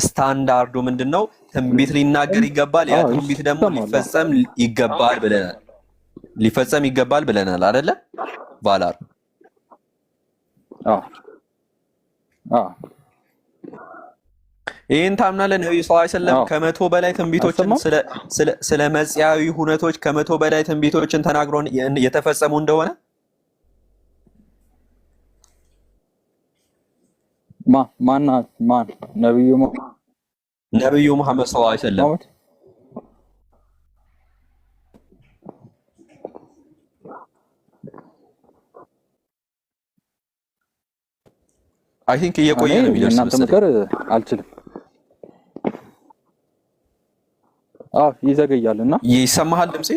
ስታንዳርዱ ምንድነው? ትንቢት ሊናገር ይገባል። ያ ትንቢት ደግሞ ሊፈጸም ይገባል ብለናል አይደለ? ቫላር ይህን ታምናለህ? ነብዩ ሰለላሁ ዐለይሂ ወሰለም ከመቶ በላይ ትንቢቶችን ስለ መጽያዊ ሁነቶች ከመቶ በላይ ትንቢቶችን ተናግሮ የተፈጸሙ እንደሆነ ማን ነብዩ መሐመድ ሰለላሁ ዐለይሂ ወሰለም አይ ቲንክ እየቆየ ነው የሚደርስ እናንተ ምክር አልችልም። ይዘገያልና ይሰማሃል? ድምጼ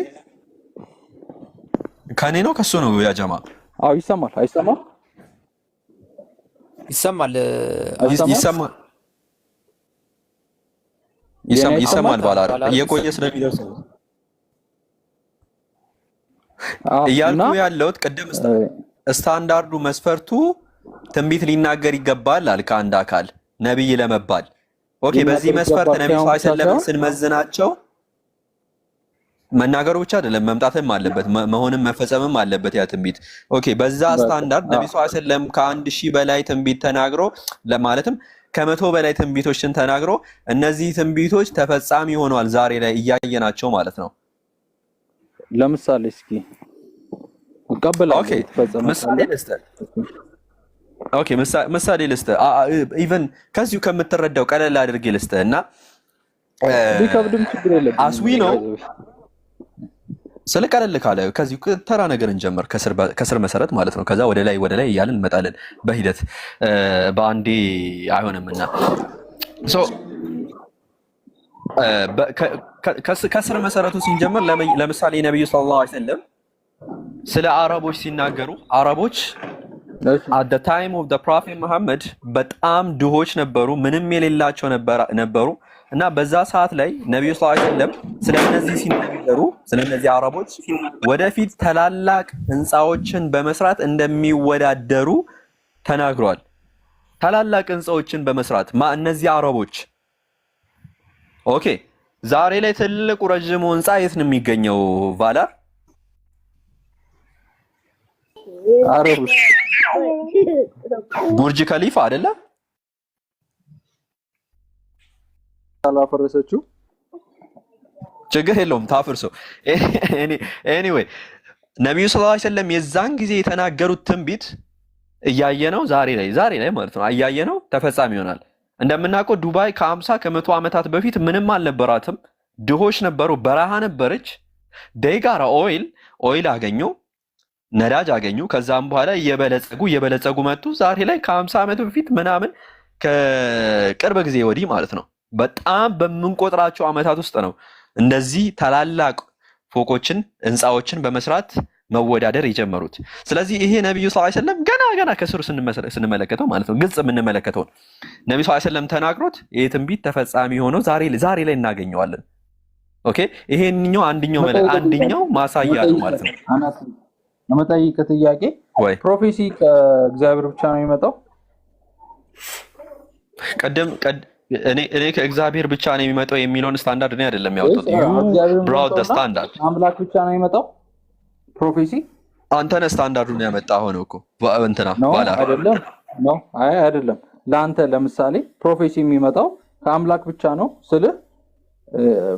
ከኔ ነው ከሱ ነው ያ ጀማ? ይሰማል። አይሰማም? ይሰማል። ይሰማል ባላ እየቆየ ስለሚደርስ ነው እያልኩ ያለሁት። ቅድም ስታንዳርዱ መስፈርቱ ትንቢት ሊናገር ይገባል አልክ አንድ አካል ነብይ ለመባል። ኦኬ፣ በዚህ መስፈርት ነብዩ ሰለላሁ ዐለይሂ ወሰለም ስንመዝናቸው መናገሩ ብቻ አይደለም መምጣትም አለበት፣ መሆንም መፈጸምም አለበት ያ ትንቢት። ኦኬ፣ በዛ ስታንዳርድ ነብዩ ሰለላሁ ዐለይሂ ወሰለም ከ1000 በላይ ትንቢት ተናግሮ ለማለትም ከ100 በላይ ትንቢቶችን ተናግሮ እነዚህ ትንቢቶች ተፈጻሚ ሆነዋል ዛሬ ላይ እያየናቸው ማለት ነው። ለምሳሌ እስኪ ኦኬ ምሳሌ ልስጥህ። ኢቨን ከዚሁ ከምትረዳው ቀለል አድርጌ ልስጥህ እና ቢከብድም ችግር የለም አስዊ ነው ስለ ቀለል ካለ ከዚሁ ተራ ነገር እንጀምር ከስር መሰረት ማለት ነው። ከዛ ወደ ላይ እያልን እንመጣለን በሂደት በአንዴ አይሆንምና ከስር መሰረቱ ሲንጀምር ለምሳሌ ነብዩ ሰለላሁ ዐለይሂ ወሰለም ስለ አረቦች ሲናገሩ አረቦች at the time of the prophet Muhammad በጣም ድሆች ነበሩ፣ ምንም የሌላቸው ነበሩ እና በዛ ሰዓት ላይ ነብዩ ሰለላሁ ዐለይሂ ወሰለም ስለነዚህ ሲናገሩ ስለነዚህ አረቦች ወደፊት ታላላቅ ህንጻዎችን በመስራት እንደሚወዳደሩ ተናግሯል። ታላላቅ ህንጻዎችን በመስራት እነዚህ አረቦች ኦኬ፣ ዛሬ ላይ ትልቁ ረጅሙ ህንጻ የት ነው የሚገኘው? ቫላር አረቦች ቡርጅ ከሊፋ አይደለ? አላፈረሰችው ችግር የለውም ታፍርሶ። ኤኒዌይ ነብዩ ሰለላሁ ዐለይሂ ወሰለም የዛን ጊዜ የተናገሩት ትንቢት እያየነው ዛሬ ላይ ማለት ነው እያየነው ተፈጻሚ ይሆናል። እንደምናውቀው ዱባይ ከ50 ከ100 ዓመታት በፊት ምንም አልነበራትም፣ ድሆች ነበሩ፣ በረሃ ነበረች። ዴጋራ ኦይል አገኙ፣ ነዳጅ አገኙ። ከዛም በኋላ እየበለጸጉ መጡ። ዛሬ ላይ ከ50 ዓመት በፊት ምናምን ከቅርብ ጊዜ ወዲህ ማለት ነው በጣም በምንቆጥራቸው ዓመታት ውስጥ ነው እንደዚህ ታላላቅ ፎቆችን ህንፃዎችን በመስራት መወዳደር የጀመሩት። ስለዚህ ይሄ ነብዩ ሰለላሁ ዐለይሂ ወሰለም ገና ከስሩ ስንመለከተው ማለት ነው ግልጽ የምንመለከተው ነብዩ ሰለላሁ ዐለይሂ ወሰለም ተናግሮት ይሄ ትንቢት ተፈጻሚ ሆኖ ዛሬ ላይ እናገኘዋለን። ኦኬ፣ ይሄንኛው አንደኛው ማሳያ ነው ማለት ነው። ለመጠይቅ ጥያቄ ፕሮፌሲ ከእግዚአብሔር ብቻ ነው የሚመጣው? እኔ ከእግዚአብሔር ብቻ ነው የሚመጣው የሚለውን ስታንዳርድ ነው አይደለም ያወጣው። ብራውድ ዘ ስታንዳርድ አምላክ ብቻ ነው የሚመጣው ፕሮፌሲ? አንተ ነህ ስታንዳርዱን ያመጣው ነው እኮ እንትና ባላ አይደለም። ለአንተ ለምሳሌ ፕሮፌሲ የሚመጣው ከአምላክ ብቻ ነው ስልህ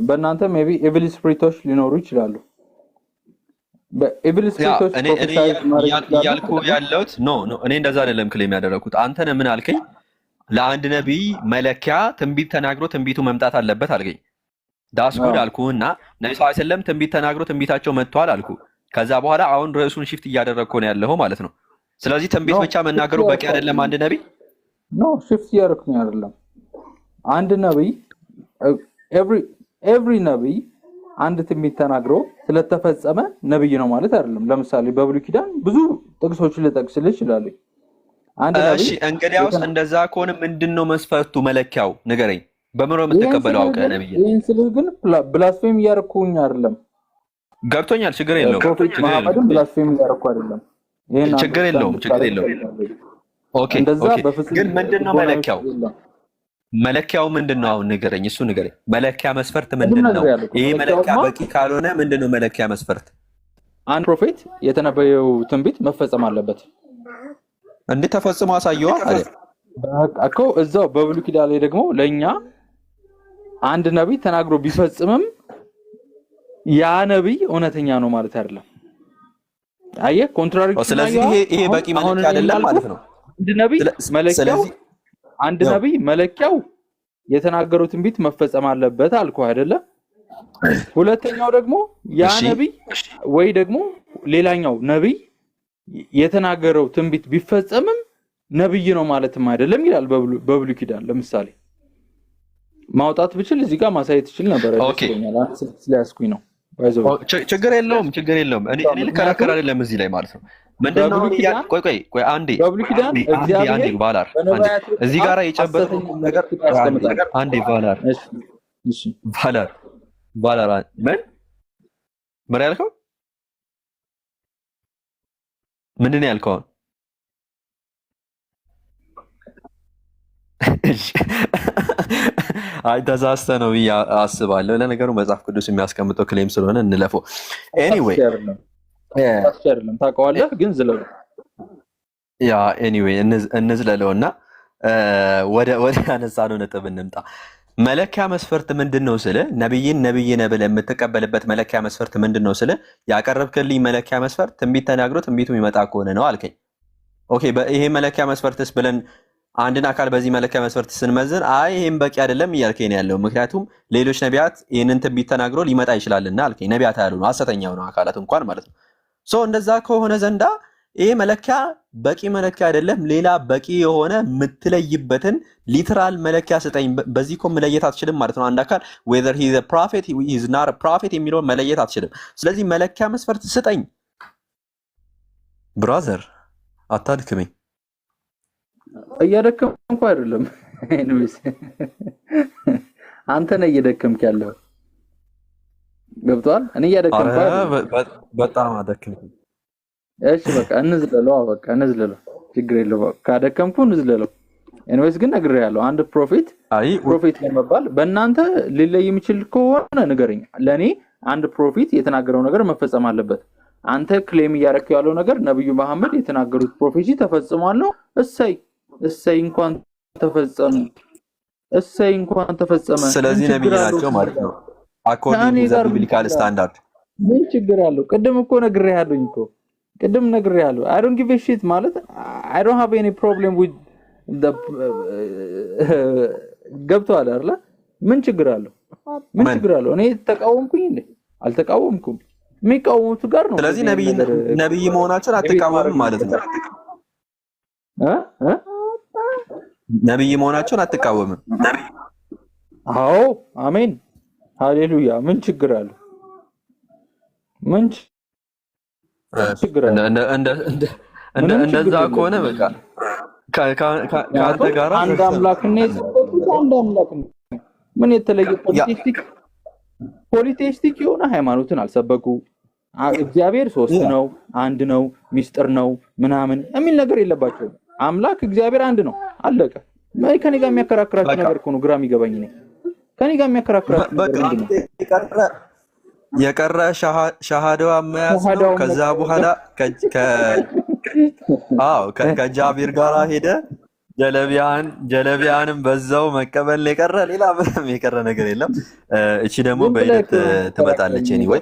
በእናንተ ሜቢ ኤቪል ስፒሪቶች ሊኖሩ ይችላሉ። በኤቪል ስፒሪቶች እያልኩ ያለሁት እኔ እንደዛ አይደለም ክሌም ያደረኩት። አንተ ነህ ምን አልከኝ? ለአንድ ነቢይ መለኪያ ትንቢት ተናግሮ ትንቢቱ መምጣት አለበት አልከኝ። ዳስ ጉድ አልኩህና ነብዩ ሰለላሁ ዐለይሂ ወሰለም ትንቢት ተናግሮ ትንቢታቸው መጥቷል አልኩ። ከዛ በኋላ አሁን ርዕሱን ሽፍት እያደረግኩ ነው ያለው ማለት ነው። ስለዚህ ትንቢት ብቻ መናገሩ በቂ አይደለም። አንድ ነቢይ ሽፍት እያደረግኩ ነው አይደለም። አንድ ነቢይ ኤቭሪ ነቢይ አንድ ትንቢት ተናግሮ ስለተፈጸመ ነቢይ ነው ማለት አይደለም። ለምሳሌ በብሉይ ኪዳን ብዙ ጥቅሶችን ልጠቅስልህ እችላለሁ። እሺ እንግዲያውስ እንደዛ ከሆነ ምንድነው መስፈርቱ መለኪያው ንገረኝ። በምሮ የምትቀበለው አውቀህ ነብይ ይሄን ስልህ ግን ብላስፌም እያደረኩኝ አይደለም። ገብቶኛል። ችግር የለውም። መሐመድን ብላስፌም እያደረኩ አይደለም። ይሄን ችግር የለውም። ኦኬ ግን ምንድነው መለኪያው? መለኪያው ምንድነው? አሁን ንገረኝ። እሱ ንገረኝ። መለኪያ መስፈርት ምንድነው? ይሄ መለኪያ በቂ ካልሆነ ምንድነው መለኪያ መስፈርት? አንድ ፕሮፌት የተነበየው ትንቢት መፈጸም አለበት። እንዴ ተፈጽሞ አሳየዋ አለ እኮ እዛው በብሉይ ኪዳን ላይ ደግሞ ለኛ አንድ ነብይ ተናግሮ ቢፈጽምም ያ ነብይ እውነተኛ ነው ማለት አይደለም። አየህ ኮንትራዲክሽን። ስለዚህ ይሄ በቂ መለኪያ አይደለም ማለት ነው። አንድ ነብይ መለኪያው የተናገረው ትንቢት መፈጸም አለበት አልኩህ አይደለ? ሁለተኛው ደግሞ ያ ነብይ ወይ ደግሞ ሌላኛው ነብይ የተናገረው ትንቢት ቢፈጸምም ነብይ ነው ማለትም አይደለም ይላል በብሉይ ኪዳን። ለምሳሌ ማውጣት ብችል እዚህ ጋር ማሳየት ይችል ነበር። ስለያስኩኝ ነው። ችግር የለውም። እኔ ልከራከር አይደለም እዚህ ላይ ማለት ነው። ምንድነው ቆይ አንዴ በብሉይ ኪዳን እግዚአብሔር ቫላር እዚህ ጋር የጨበጠው ነገር አንዴ ቫላር ምን ያልከው ምንድን ነው ያልከው? አይ ተሳስተህ ነው ብዬ አስባለሁ። ለነገሩ መጽሐፍ ቅዱስ የሚያስቀምጠው ክሌም ስለሆነ እንለፈው። ኤኒዌይ ታውቀዋለህ፣ ግን ዝለለው። ያ ኤኒዌይ እንዝለለውና ወደ ያነሳነው ነጥብ እንምጣ። መለኪያ መስፈርት ምንድነው ስለ ነብይን ነብይ ነህ ብለህ የምትቀበልበት መለኪያ መስፈርት ምንድነው ስለ ያቀረብክልኝ መለኪያ መስፈርት ትንቢት ተናግሮ ትንቢቱ የሚመጣ ከሆነ ነው አልከኝ። ኦኬ ይሄ መለኪያ መስፈርትስ ብለን አንድን አካል በዚህ መለኪያ መስፈርት ስንመዝን አይ ይሄን በቂ አይደለም እያልከኝ ነው ያለው። ምክንያቱም ሌሎች ነቢያት ይህንን ትንቢት ተናግሮ ሊመጣ ይችላልና አልከኝ። ነቢያት ያሉ ነው ሐሰተኛ ነው አካላት እንኳን ማለት ነው። ሶ እንደዛ ከሆነ ዘንዳ ይሄ መለኪያ በቂ መለኪያ አይደለም። ሌላ በቂ የሆነ የምትለይበትን ሊትራል መለኪያ ስጠኝ። በዚህ እኮ መለየት አትችልም ማለት ነው። አንድ አካል whether he is a prophet he is not a prophet የሚለውን መለየት አትችልም። ስለዚህ መለኪያ መስፈርት ስጠኝ። ብራዘር አታድክመኝ። እያደከምኩ አይደለም። ኤኒዌይስ አንተ ነህ እየደከምክ ያለው። ገብቷል? እኔ እያደከምኩ አይደለም። በጣም አደከምኩ። እሺ በቃ እንዝለለው። ችግር የለውም። ካደከምኩ እንዝለለው። ኤኒዌይስ ግን ነግሬሃለሁ። አንድ ፕሮፌት ለመባል በእናንተ ሊለይ የሚችል ከሆነ ንገረኝ። ለኔ አንድ ፕሮፌት የተናገረው ነገር መፈጸም አለበት። አንተ ክሌም እያደረክ ያለው ነገር ነብዩ መሐመድ የተናገሩት ፕሮፌሲ ተፈጽሟል ነው። እሰይ እንኳን ተፈጸመ። ስለዚህ ነብይ ናቸው ማለት ነው አኮርዲንግ ቱ ዘ ቢብሊካል ስታንዳርድ። ምን ችግር አለው? ቅድም እኮ ነግሬሃለሁኝ እኮ I don't give a shit ማለት I don't have any problem with the ገብቷል አይደል? ምን ችግር አለው? እኔ ተቃወምኩኝ እንዴ? አልተቃወምኩም። የሚቃወሙት ጋር ነው። ስለዚህ ነብይ መሆናቸውን አትቃወምም ማለት ነው። ነብይ መሆናቸውን አትቃወምም። አዎ አሜን ሃሌሉያ። ምን ችግር አለው? እንደዛ ከሆነ በቃ ከአንተ ጋር አንድ አምላክ ነው። ምን የተለየ ፖሊቴስቲክ የሆነ ሃይማኖትን አልሰበኩ። እግዚአብሔር ሶስት ነው፣ አንድ ነው፣ ሚስጥር ነው ምናምን የሚል ነገር የለባቸው። አምላክ እግዚአብሔር አንድ ነው፣ አለቀ። ከኔ ጋር የሚያከራክራችሁ ነገር እኮ ነው ግራ የሚገባኝ ነው። ከኔ ጋር የሚያከራክራችሁ ነገር የቀረ ሻሃዳዋ መያዝ ነው። ከዛ በኋላ ከጃቢር ጋር ሄደ ጀለቢያንም በዛው መቀበል የቀረ ሌላ ምንም የቀረ ነገር የለም። እቺ ደግሞ በሂደት ትመጣለች። ኤኒዌይ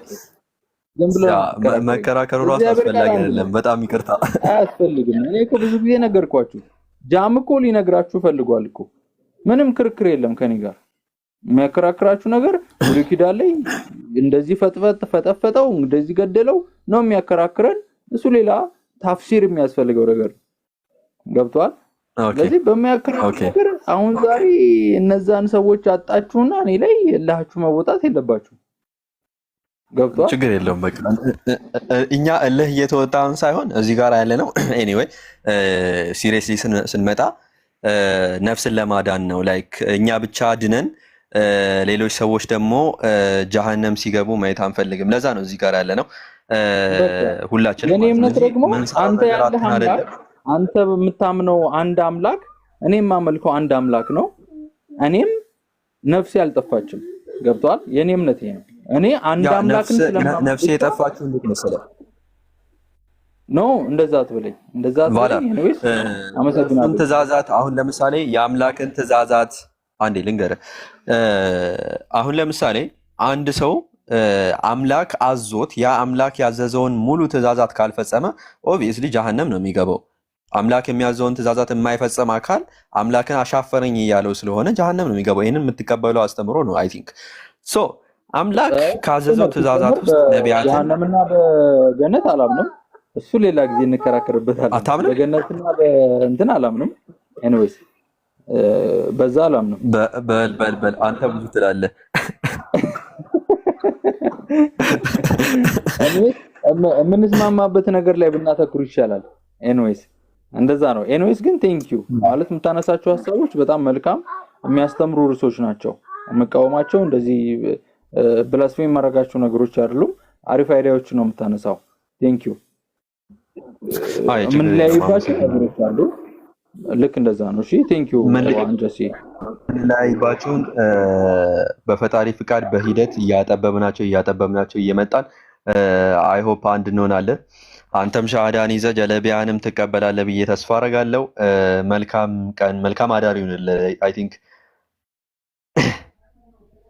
መከራከሩ ራሱ አስፈላጊ አይደለም። በጣም ይቅርታ አያስፈልግም። እኔ እኮ ብዙ ጊዜ ነገርኳችሁ። ጃም እኮ ሊነግራችሁ ፈልጓል እኮ። ምንም ክርክር የለም ከኔ ጋር። የሚያከራክራችሁ ነገር ብሉይ ኪዳን ላይ እንደዚህ ፈጠፈጠው እንደዚህ ገደለው ነው የሚያከራክረን። እሱ ሌላ ታፍሲር የሚያስፈልገው ነገር ገብቷል። ስለዚህ በሚያከራክር ነገር አሁን ዛሬ እነዛን ሰዎች አጣችሁና እኔ ላይ የላችሁ መወጣት የለባችሁ። ገብቷል። ችግር የለውም። በቃ እኛ እልህ እየተወጣን ሳይሆን እዚህ ጋር ያለ ነው። ኤኒዌይ ሲሪየስሊ ስንመጣ ነፍስን ለማዳን ነው። ላይክ እኛ ብቻ ድነን ሌሎች ሰዎች ደግሞ ጀሃነም ሲገቡ ማየት አንፈልግም። ለዛ ነው እዚህ ጋር ያለ ነው ሁላችንም። የኔ እምነት ደግሞ አንተ ያለህ አምላክ፣ አንተ የምታምነው አንድ አምላክ፣ እኔም የማመልከው አንድ አምላክ ነው። እኔም ነፍሴ አልጠፋችም። ገብቷል። የኔ እምነት ይሄ ነው። እኔ አንድ አምላክን ስለማመልክ ነፍሴ የጠፋችሁ እንዴት መሰለህ? ኖ እንደዛ አትበለኝ። እንደዛ አትበለኝ። እኔስ አመሰግናለሁ። ትእዛዛት አሁን ለምሳሌ የአምላክን ትእዛዛት አንዴ ልንገርህ። አሁን ለምሳሌ አንድ ሰው አምላክ አዞት ያ አምላክ ያዘዘውን ሙሉ ትእዛዛት ካልፈጸመ ኦብቪየስሊ ጀሃነም ነው የሚገባው። አምላክ የሚያዘውን ትእዛዛት የማይፈጸም አካል አምላክን አሻፈረኝ እያለው ስለሆነ ጀሃነም ነው የሚገባው። ይሄንን የምትቀበለው አስተምሮ ነው አይ ቲንክ ሶ። አምላክ ካዘዘው ትእዛዛት ውስጥ ነቢያትን ጀሃነምና በገነት አላምንም። እሱ ሌላ ጊዜ እንከራከርበታለን። አታምንም? በገነትና በእንትን አላምንም። ኤኒዌይስ በዛ አላምንም። በል አንተ ብዙ ትላለህ። የምንስማማበት ነገር ላይ ብናተኩር ይሻላል። ኤኒዌይስ እንደዛ ነው። ኤኒዌይስ ግን ቴንክ ዩ ማለት የምታነሳቸው ሀሳቦች በጣም መልካም የሚያስተምሩ ርዕሶች ናቸው። የምቃወማቸው እንደዚህ ብላስፌም ማድረጋቸው ነገሮች አይደሉም። አሪፍ አይዲያዎች ነው የምታነሳው። ቴንክ ዩ። ምን ላይ ባቸው ነገሮች አሉ። ልክ እንደዛ ነው። እሺ ቴንክ ዩ አንጀሲ ላይ ባቸውን በፈጣሪ ፍቃድ በሂደት እያጠበብናቸው እየመጣን አይ ሆፕ አንድ እንሆናለን። አንተም ሻሃዳን ይዘህ ጀለቢያንም ትቀበላለህ ብዬ ተስፋ አደርጋለሁ። መልካም ቀን፣ መልካም አዳር ይሁንልህ። አይ ቲንክ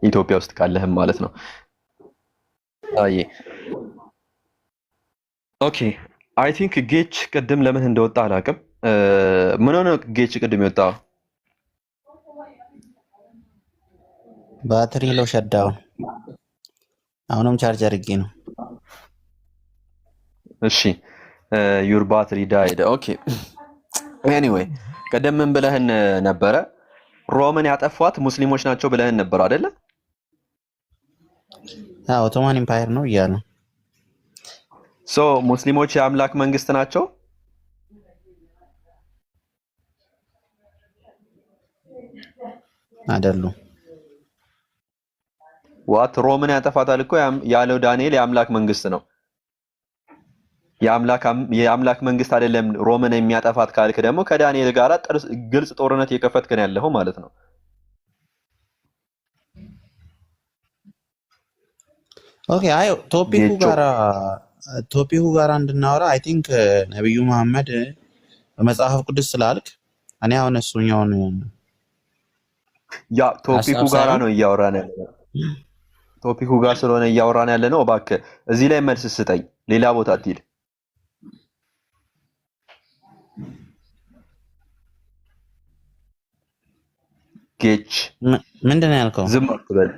ኢትዮጵያ ውስጥ ካለህም ማለት ነው። አይ ኦኬ አይ ቲንክ ጌች ቅድም ለምን እንደወጣ አላውቅም። ምን ሆነ ጌች ቅድም የወጣው? ባትሪ ለው ሸዳውን አሁንም ቻርጅ አድርጌ ነው። እሺ ዩር ባትሪ ዳይድ። ኦኬ ኤኒዌይ ቀደም ምን ብለህን ነበረ? ሮምን ያጠፏት ሙስሊሞች ናቸው ብለህን ነበር አይደለ? ኦቶማን ኢምፓየር ነው እያሉ ሶ ሙስሊሞች የአምላክ መንግስት ናቸው? አይደሉም። ዋት ሮምን ያጠፋታል እኮ ያለው ዳንኤል የአምላክ መንግስት ነው። የአምላክ መንግስት አይደለም ሮምን የሚያጠፋት ካልክ ደግሞ ከዳንኤል ጋር ግልጽ ጦርነት እየከፈትክ ነው ያለው ማለት ነው። ኦኬ አይ ቶፒኩ ጋር እንድናወራ አይ ቲንክ ነብዩ መሐመድ በመጽሐፍ ቅዱስ ስላልክ እኔ አሁን እሱኛውን ያ ቶፒኩ ጋር ነው እያወራን ያለው። ቶፒኩ ጋር ስለሆነ እያወራን ያለ ነው። እባክህ እዚህ ላይ መልስ ስጠኝ፣ ሌላ ቦታ አትሂድ። ጌች ምንድነው ያልከው? ዝም አትበል።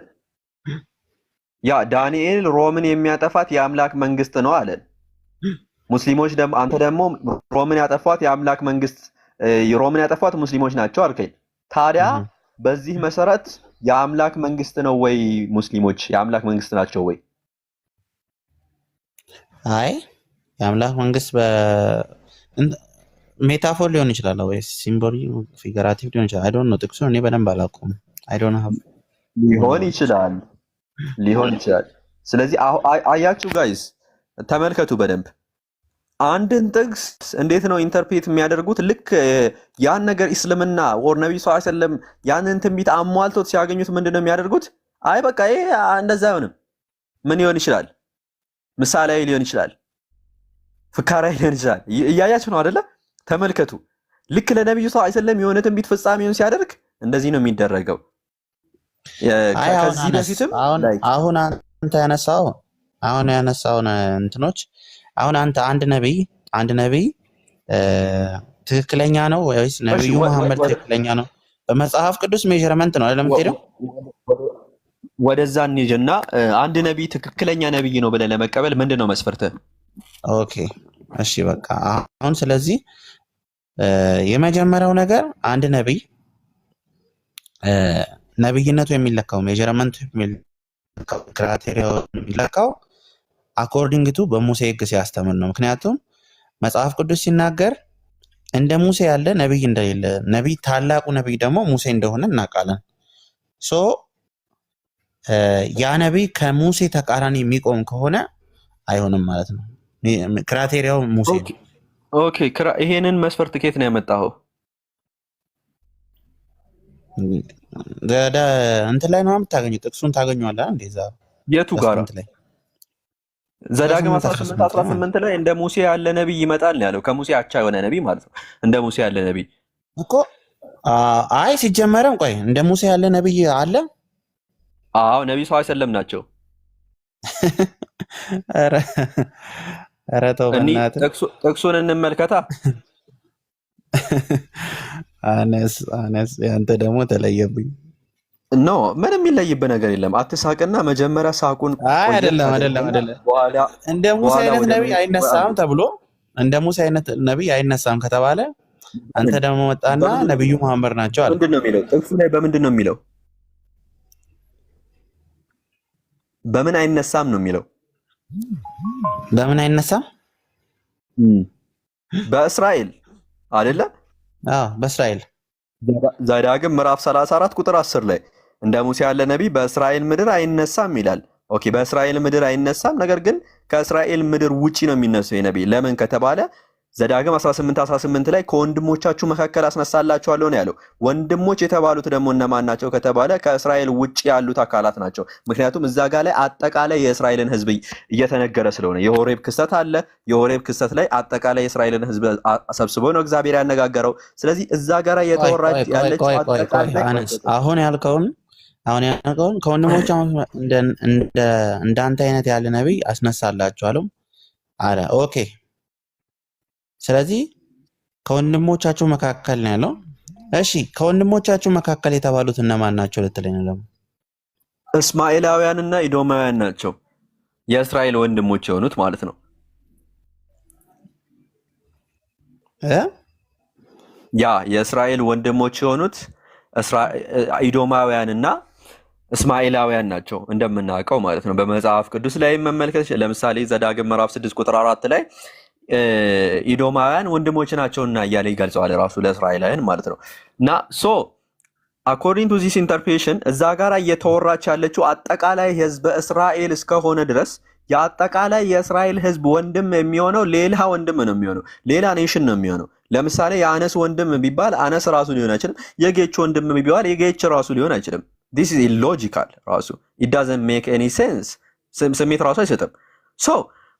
ያ ዳንኤል ሮምን የሚያጠፋት የአምላክ መንግስት ነው አለን። ሙስሊሞች ደግሞ አንተ ደግሞ ሮምን ያጠፋት የአምላክ መንግስት ሮምን ያጠፋት ሙስሊሞች ናቸው አልከኝ። ታዲያ በዚህ መሰረት የአምላክ መንግስት ነው ወይ ሙስሊሞች የአምላክ መንግስት ናቸው ወይ? አይ የአምላክ መንግስት ሜታፎር ሊሆን ይችላል ወይ ሲምቦሊ ፊገራቲቭ ሊሆን ይችላል። አይ ዶንት ኖ ጥቅሱ እኔ በደንብ አላውቀውም። አይ ዶንት ሃቭ ሊሆን ይችላል። ስለዚህ አያችሁ ጋይስ ተመልከቱ በደንብ አንድን ጥቅስ እንዴት ነው ኢንተርፕሬት የሚያደርጉት? ልክ ያን ነገር እስልምና ወር ነብዩ ሰለላሁ ዐለይሂ ወሰለም ያንን ትንቢት አሟልቶት ሲያገኙት ምንድነው የሚያደርጉት? አይ በቃ ይሄ እንደዛ አይሆንም። ምን ይሆን ይችላል? ምሳሌያዊ ሊሆን ይችላል፣ ፍካራዊ ሊሆን ይችላል። እያያችሁ ነው አይደለ? ተመልከቱ። ልክ ለነብዩ ሰለላሁ ዐለይሂ ወሰለም የሆነ ትንቢት ፍጻሜውን ሲያደርግ እንደዚህ ነው የሚደረገው። ከዚህ በፊትም አሁን አንተ ያነሳውን እንትኖች አሁን አንተ አንድ ነብይ ትክክለኛ ነው ወይስ ነብዩ መሐመድ ትክክለኛ ነው? በመጽሐፍ ቅዱስ ሜዠርመንት ነው አይደለም የምትሄደው? ወደዛ እንሂድና አንድ ነብይ ትክክለኛ ነብይ ነው ብለህ ለመቀበል ምንድነው መስፈርትህ? ኦኬ እሺ በቃ አሁን ስለዚህ የመጀመሪያው ነገር አንድ ነብይ ነብይነቱ የሚለካው ሜዠርመንቱ የሚለካው ክራይቴሪያው የሚለካው አኮርዲንግ ቱ በሙሴ ሕግ ሲያስተምር ነው። ምክንያቱም መጽሐፍ ቅዱስ ሲናገር እንደ ሙሴ ያለ ነብይ እንደሌለ፣ ነብይ ታላቁ ነብይ ደግሞ ሙሴ እንደሆነ እናውቃለን። ሶ ያ ነብይ ከሙሴ ተቃራኒ የሚቆም ከሆነ አይሆንም ማለት ነው። ክራይቴሪያው ሙሴ ነው። ኦኬ ይሄንን መስፈርት ከየት ነው ያመጣኸው? እንትን ላይ ነው የምታገኘው። ጥቅሱን ታገኘዋለህ እንደዛ። የቱ ጋር? ዘዳግም 18 ላይ እንደ ሙሴ ያለ ነብይ ይመጣል ያለው። ከሙሴ አቻ የሆነ ነብይ ማለት ነው። እንደ ሙሴ ያለ ነብይ እኮ አይ ሲጀመረም ቆይ እንደ ሙሴ ያለ ነብይ አለ? አዎ ነብዩ ሰለላሁ ዐለይሂ ወሰለም ናቸው። ኧረ ተው በእናትህ ጥቅሱን እንመልከታ። አነስ ያንተ ደግሞ ተለየብኝ። ኖ ምንም የሚለይብህ ነገር የለም። አትሳቅና መጀመሪያ ሳቁን አይደለም በኋላ እንደ ሙሴ አይነት ነብይ አይነሳም ተብሎ እንደ ሙሴ አይነት ነቢይ አይነሳም ከተባለ አንተ ደግሞ መጣና ነብዩ መሐመድ ናቸው አለ። ምንድን ነው የሚለው? ጥቅሱ ላይ በምንድን ነው የሚለው? በምን አይነሳም ነው የሚለው? በምን አይነሳም? በእስራኤል አይደለ? አዎ በእስራኤል ዘዳግም ምዕራፍ 34 ቁጥር 10 ላይ እንደ ሙሴ ያለ ነቢይ በእስራኤል ምድር አይነሳም ይላል። ኦኬ በእስራኤል ምድር አይነሳም፣ ነገር ግን ከእስራኤል ምድር ውጪ ነው የሚነሳው የነቢይ። ለምን ከተባለ ዘዳግም 18:18 ላይ ከወንድሞቻችሁ መካከል አስነሳላችኋለሁ ነው ያለው። ወንድሞች የተባሉት ደግሞ እነማን ናቸው ከተባለ ከእስራኤል ውጪ ያሉት አካላት ናቸው። ምክንያቱም እዛ ጋር ላይ አጠቃላይ የእስራኤልን ሕዝብ እየተነገረ ስለሆነ የሆሬብ ክስተት አለ። የሆሬብ ክስተት ላይ አጠቃላይ የእስራኤልን ሕዝብ ሰብስቦ ነው እግዚአብሔር ያነጋገረው። ስለዚህ እዛ ጋር የተወራች ያለች አጠቃላይ አሁን ያልከውን ከወንድሞች እንዳንተ አይነት ያለ ነቢይ አስነሳላችኋለሁ አለ። ኦኬ ስለዚህ ከወንድሞቻችሁ መካከል ነው ያለው። እሺ ከወንድሞቻችሁ መካከል የተባሉት እነማን ናቸው ልትለኝ ነው? እስማኤላውያንና ኢዶማውያን ናቸው፣ የእስራኤል ወንድሞች የሆኑት ማለት ነው። ያ የእስራኤል ወንድሞች የሆኑት ኢዶማውያንና እስማኤላውያን ናቸው እንደምናውቀው ማለት ነው። በመጽሐፍ ቅዱስ ላይ መመልከት ለምሳሌ ዘዳግም ምዕራፍ 6 ቁጥር 4 ላይ ኢዶማውያን ወንድሞች ናቸውና እያለ ይገልጸዋል ራሱ ለእስራኤላውያን ማለት ነው። እና ሶ አኮርዲንግ ቱ ዚስ ኢንተርፕሬሽን እዛ ጋር እየተወራች ያለችው አጠቃላይ ህዝብ እስራኤል እስከሆነ ድረስ የአጠቃላይ የእስራኤል ህዝብ ወንድም የሚሆነው ሌላ ወንድም ነው የሚሆነው፣ ሌላ ኔሽን ነው የሚሆነው። ለምሳሌ የአነስ ወንድም ቢባል አነስ ራሱ ሊሆን አይችልም። የጌች ወንድም ቢባል የጌች ራሱ ሊሆን አይችልም። this is illogical ራሱ it doesn't make any sense ስሜት ራሱ አይሰጥም። ሶ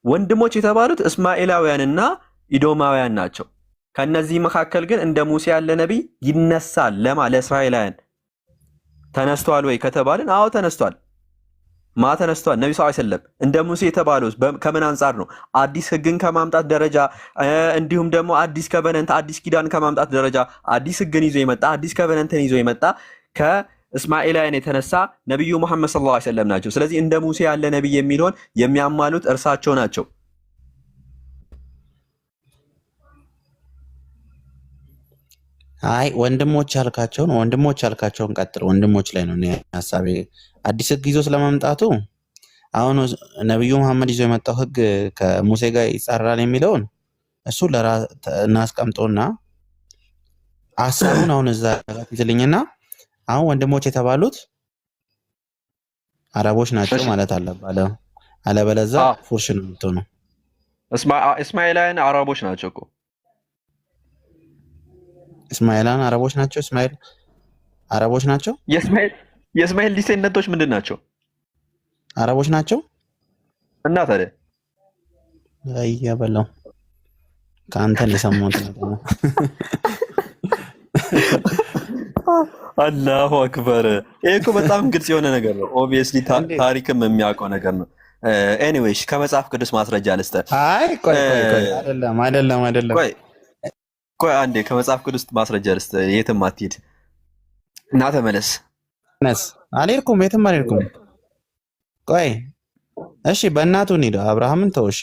ወንድሞች የተባሉት እስማኤላውያንና ኢዶማውያን ናቸው። ከነዚህ መካከል ግን እንደ ሙሴ ያለ ነቢይ ይነሳል ለእስራኤላውያን ተነስቷል ወይ ከተባልን አዎ ተነስቷል። ተነስቷል ነብዩ ሰለላሁ ዐለይሂ ወሰለም እንደ ሙሴ የተባለው ከምን አንጻር ነው? አዲስ ህግን ከማምጣት ደረጃ እንዲሁም ደግሞ አዲስ ከቨነንት አዲስ ኪዳን ከማምጣት ደረጃ አዲስ ህግን ይዞ የመጣ አዲስ ከቨነንትን ይዞ የመጣ ከእስማኤላውያን የተነሳ ነብዩ መሐመድ ሰለላሁ ዐለይሂ ወሰለም ናቸው። ስለዚህ እንደ ሙሴ ያለ ነብይ የሚለውን የሚያማሉት እርሳቸው ናቸው። አይ ወንድሞች ያልካቸውን ቀጥል። ወንድሞች ላይ ነው ሐሳቤ። አዲስ ህግ ይዞ ስለማምጣቱ አሁን ነብዩ መሐመድ ይዞ የመጣው ህግ ከሙሴ ጋር ይጻራል የሚለውን እሱ እናስቀምጠውና ሐሳቡን አሁን እዛ ጋር ትይዝልኝና አሁን ወንድሞች የተባሉት አረቦች ናቸው ማለት አለባለ። አለበለዚያ ፉርሽ ነው የምትሆነው። እስማኤላውያን አረቦች ናቸው እኮ እስማኤላን አረቦች ናቸው። እስማኤል አረቦች ናቸው። የእስማኤል ዲሴንደንቶች ምንድን ናቸው? አረቦች ናቸው። እና ታዲያ አያበላው ከአንተን የሰማሁት ነው። አላሁ አክበር። ይሄ እኮ በጣም ግልጽ የሆነ ነገር ነው። ኦብቪየስሊ ታሪክም የሚያውቀው ነገር ነው። ኤኒዌይስ ከመጽሐፍ ቅዱስ ማስረጃ ልስጥህ። አይ ቆይ አይደለም ቆይ አንዴ ከመጽሐፍ ቅዱስ ማስረጃ ልስጥህ። የትም አትሄድ እና ተመለስ። አልሄድኩም፣ የትም አልሄድኩም። ቆይ እሺ በእናቱ እንሂድ። አብርሃምን ተው። እሺ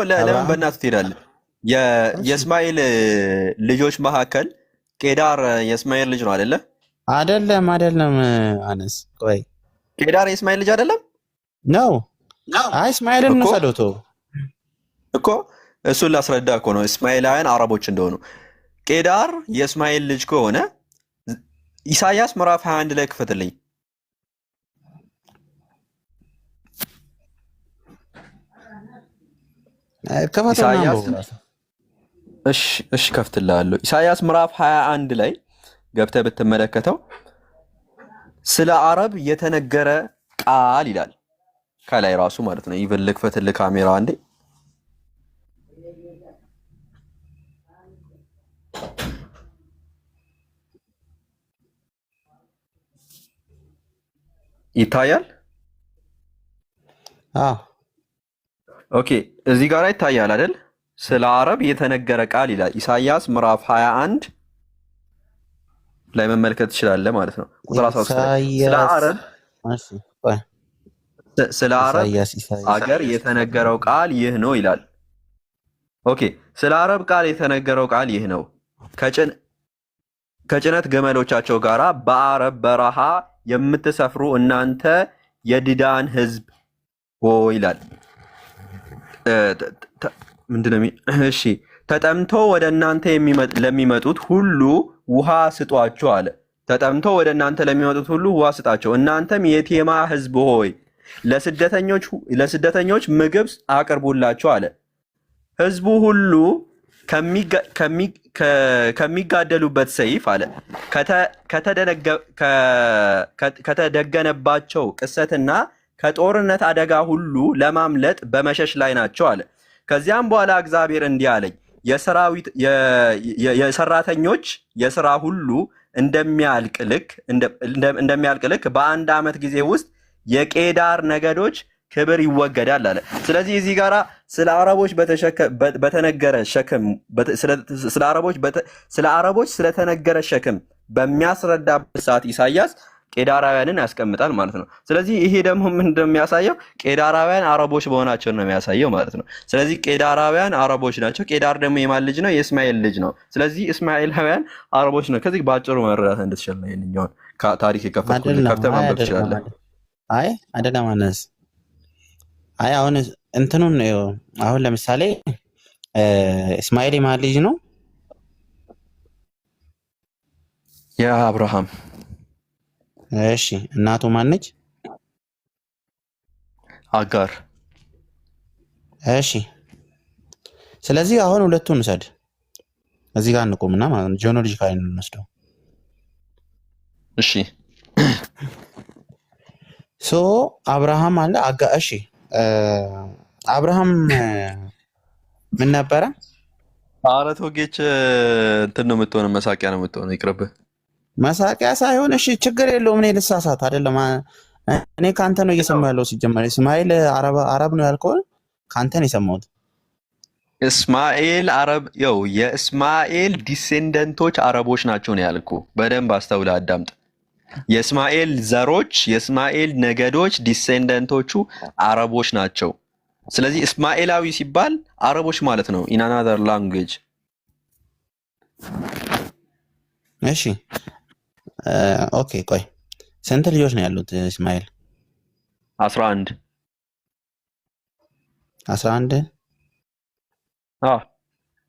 ለምን በእናቱ ትሄዳለህ? የእስማኤል ልጆች መካከል ቄዳር የእስማኤል ልጅ ነው አይደለ? አይደለም አነስ ቆይ ቄዳር የእስማኤል ልጅ አይደለም ነው? አይ እስማኤልን ነው ሰዶቶ እኮ እሱን ላስረዳ እኮ ነው እስማኤላውያን አረቦች እንደሆኑ። ቄዳር የእስማኤል ልጅ ከሆነ ኢሳይያስ ምዕራፍ 21 ላይ ክፈትልኝ። እሺ ከፍትልሃለሁ። ኢሳይያስ ምዕራፍ 21 ላይ ገብተህ ብትመለከተው ስለ አረብ የተነገረ ቃል ይላል ከላይ ራሱ ማለት ነው። ይብን ልክፈትልህ ካሜራ አንዴ። ይታያል? ኦኬ እዚህ ጋር ይታያል አይደል? ስለ አረብ የተነገረ ቃል ይላል ኢሳይያስ ምዕራፍ 21 ላይ መመልከት ትችላለህ ማለት ነው። ቁጥር 13 ስለ አረብ አገር የተነገረው ቃል ይህ ነው ይላል። ኦኬ ስለ አረብ ቃል የተነገረው ቃል ይህ ነው። ከጭነት ገመሎቻቸው ጋር በአረብ በረሃ የምትሰፍሩ እናንተ የድዳን ህዝብ ሆይ ይላል። ምንድነው? እሺ ተጠምተው ወደ እናንተ ለሚመጡት ሁሉ ውሃ ስጧቸው አለ። ተጠምተው ወደ እናንተ ለሚመጡት ሁሉ ውሃ ስጣቸው። እናንተም የቴማ ህዝብ ሆይ ለስደተኞች ምግብ አቅርቡላቸው አለ። ህዝቡ ሁሉ ከሚጋደሉበት ሰይፍ አለ ከተደገነባቸው ቅሰትና ከጦርነት አደጋ ሁሉ ለማምለጥ በመሸሽ ላይ ናቸው አለ። ከዚያም በኋላ እግዚአብሔር እንዲህ አለኝ፣ የሰራተኞች የሥራ ሁሉ እንደሚያልቅ ልክ በአንድ ዓመት ጊዜ ውስጥ የቄዳር ነገዶች ክብር ይወገዳል አለ። ስለዚህ እዚህ ጋር ስለ አረቦች በተነገረ ሸክም ስለ አረቦች ስለተነገረ ሸክም በሚያስረዳበት ሰዓት ኢሳያስ ቄዳራውያንን ያስቀምጣል ማለት ነው። ስለዚህ ይሄ ደግሞ ምን እንደሚያሳየው ቄዳራውያን አረቦች በሆናቸው ነው የሚያሳየው ማለት ነው። ስለዚህ ቄዳራውያን አረቦች ናቸው። ቄዳር ደግሞ የማን ልጅ ነው? የእስማኤል ልጅ ነው። ስለዚህ እስማኤላውያን አረቦች ነው። ከዚህ በአጭሩ መረዳት እንድትችል ነው። ይሄንኛውን ታሪክ የከፈትኩልህ ከፍተህ ማንበብ ትችላለህ። አይ አይደለም አነስ አይ አሁን እንትኑን አሁን ለምሳሌ እስማኤል የማን ልጅ ነው? የአብርሃም። እሺ እናቱ ማን ነች? አጋር። እሺ ስለዚህ አሁን ሁለቱን እንውሰድ። እዚህ ጋር እንቆምና ማለት ነው ጂኦሎጂካሊ ነው እንወስደው። እሺ ሶ አብርሃም አለ እሺ አብርሃም ምን ነበረ? አረት ወጌች እንትን ነው የምትሆነው፣ መሳቂያ ነው የምትሆነው። ይቅርብህ። መሳቂያ ሳይሆን እሺ ችግር የለውም። እኔ ልሳሳት አይደለም። እኔ ካንተ ነው እየሰማሁ ያለው። ሲጀመር እስማኤል አረብ ነው ያልከው ካንተ ነው የሰማሁት። እስማኤል አረብ ያው የእስማኤል ዲሴንደንቶች አረቦች ናቸው ነው ያልኩ። በደንብ አስተውለህ አዳምጥ። የእስማኤል ዘሮች የእስማኤል ነገዶች ዲሴንደንቶቹ አረቦች ናቸው። ስለዚህ እስማኤላዊ ሲባል አረቦች ማለት ነው። ኢን አናዘር ላንጉዌጅ። እሺ ኦኬ ቆይ ስንት ልጆች ነው ያሉት እስማኤል? 11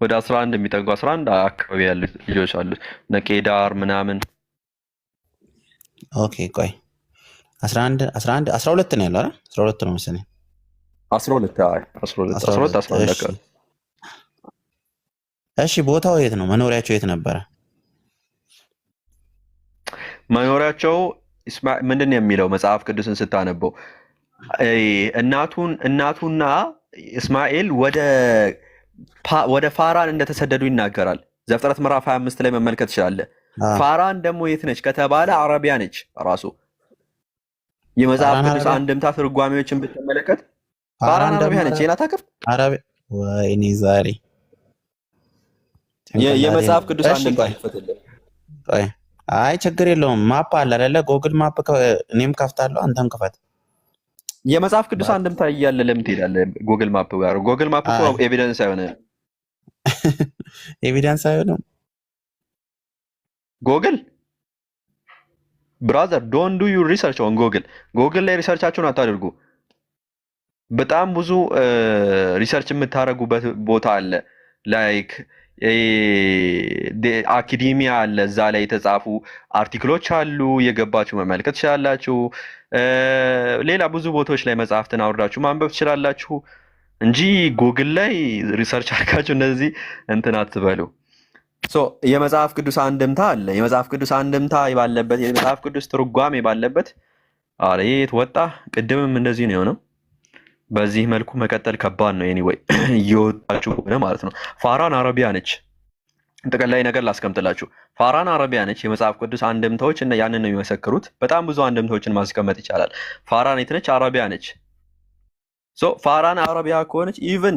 ወደ 11 የሚጠጉ 11 አካባቢ ያሉ ልጆች አሉት። ነቄዳር ምናምን። ኦኬ ቆይ 12 ነው ያለው አይደል? 12 ነው መሰለኝ። 12 እሺ ቦታው የት ነው? መኖሪያቸው የት ነበረ? መኖሪያቸው ምንድን ነው የሚለው መጽሐፍ ቅዱስን ስታነበው እናቱና እስማኤል ወደ ፋራን እንደተሰደዱ ይናገራል። ዘፍጥረት ምዕራፍ 25 ላይ መመልከት ትችላለህ። ፋራን ደግሞ የት ነች ከተባለ አረቢያ ነች። ራሱ የመጽሐፍ ቅዱስ አንድምታ ትርጓሜዎችን ብትመለከት ፋራን አረቢያ ነች። ሌላ ታቅፍ ወይኔ ዛሬ የመጽሐፍ ቅዱስ አንድምታ ይፈትልህ። አይ ችግር የለውም። ማፕ አለ አይደለ? ጎግል ማፕ እኔም ከፍታለሁ፣ አንተም ክፈት። የመጽሐፍ ቅዱስ አንድምታ እያለ ለምን ትሄዳለህ ጎግል ማፕ ጋር? ጎግል ማፕ እኮ ኤቪደንስ አይሆንም። ኤቪደንስ አይሆንም ጎግል ብራዘር። ዶንት ዱ ዩር ሪሰርች ኦን ጎግል። ጎግል ላይ ሪሰርቻችሁን አታድርጉ። በጣም ብዙ ሪሰርች የምታደርጉበት ቦታ አለ። ላይክ አካዴሚያ አለ። እዛ ላይ የተጻፉ አርቲክሎች አሉ። የገባችሁ መመልከት ትችላላችሁ። ሌላ ብዙ ቦታዎች ላይ መጽሐፍትን አውርዳችሁ ማንበብ ትችላላችሁ እንጂ ጉግል ላይ ሪሰርች አድርጋችሁ እንደዚህ እንትን አትበሉ። የመጽሐፍ ቅዱስ አንድምታ አለ። የመጽሐፍ ቅዱስ አንድምታ ባለበት፣ የመጽሐፍ ቅዱስ ትርጓሜ ባለበት አሬት ወጣ። ቅድምም እንደዚህ ነው የሆነው። በዚህ መልኩ መቀጠል ከባድ ነው። ኤኒዌይ እየወጣችሁ ሆነ ማለት ነው። ፋራን አረቢያ ነች። ጠቅላላ ነገር ላስቀምጥላችሁ። ፋራን አረቢያ ነች። የመጽሐፍ ቅዱስ አንድምታዎች እና ያንን ነው የሚመሰክሩት። በጣም ብዙ አንድምታዎችን ማስቀመጥ ይቻላል። ፋራን የት ነች? አረቢያ ነች። ፋራን አረቢያ ከሆነች ኢቭን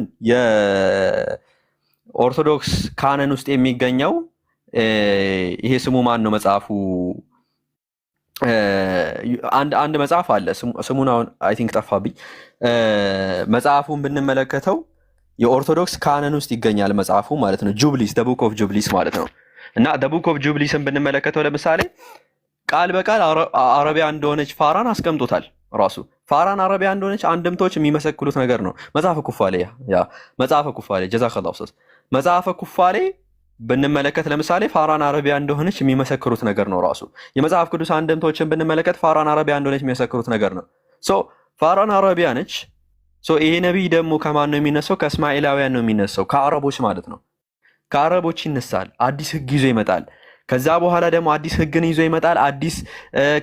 የኦርቶዶክስ ካነን ውስጥ የሚገኘው ይሄ ስሙ ማን ነው መጽሐፉ? አንድ መጽሐፍ አለ። ስሙን አሁን አይ ቲንክ ጠፋብኝ። መጽሐፉን ብንመለከተው የኦርቶዶክስ ካነን ውስጥ ይገኛል መጽሐፉ ማለት ነው። ጁብሊስ ዘ ቡክ ኦፍ ጁብሊስ ማለት ነው። እና ዘ ቡክ ኦፍ ጁብሊስን ብንመለከተው ለምሳሌ ቃል በቃል አረቢያ እንደሆነች ፋራን አስቀምጦታል። ራሱ ፋራን አረቢያ እንደሆነች አንድምቶች የሚመሰክሉት ነገር ነው። መጽሐፈ ኩፋሌ መጽሐፈ ኩፋሌ ጀዛከላሁ ኸይር መጽሐፈ ኩፋሌ ብንመለከት ለምሳሌ ፋራን አረቢያ እንደሆነች የሚመሰክሩት ነገር ነው። ራሱ የመጽሐፍ ቅዱስ አንድምቶችን ብንመለከት ፋራን አረቢያ እንደሆነች የሚመሰክሩት ነገር ነው። ፋራን አረቢያ ነች። ይሄ ነቢይ ደግሞ ከማን ነው የሚነሳው? ከእስማኤላውያን ነው የሚነሳው፣ ከአረቦች ማለት ነው። ከአረቦች ይነሳል፣ አዲስ ህግ ይዞ ይመጣል። ከዛ በኋላ ደግሞ አዲስ ህግን ይዞ ይመጣል፣ አዲስ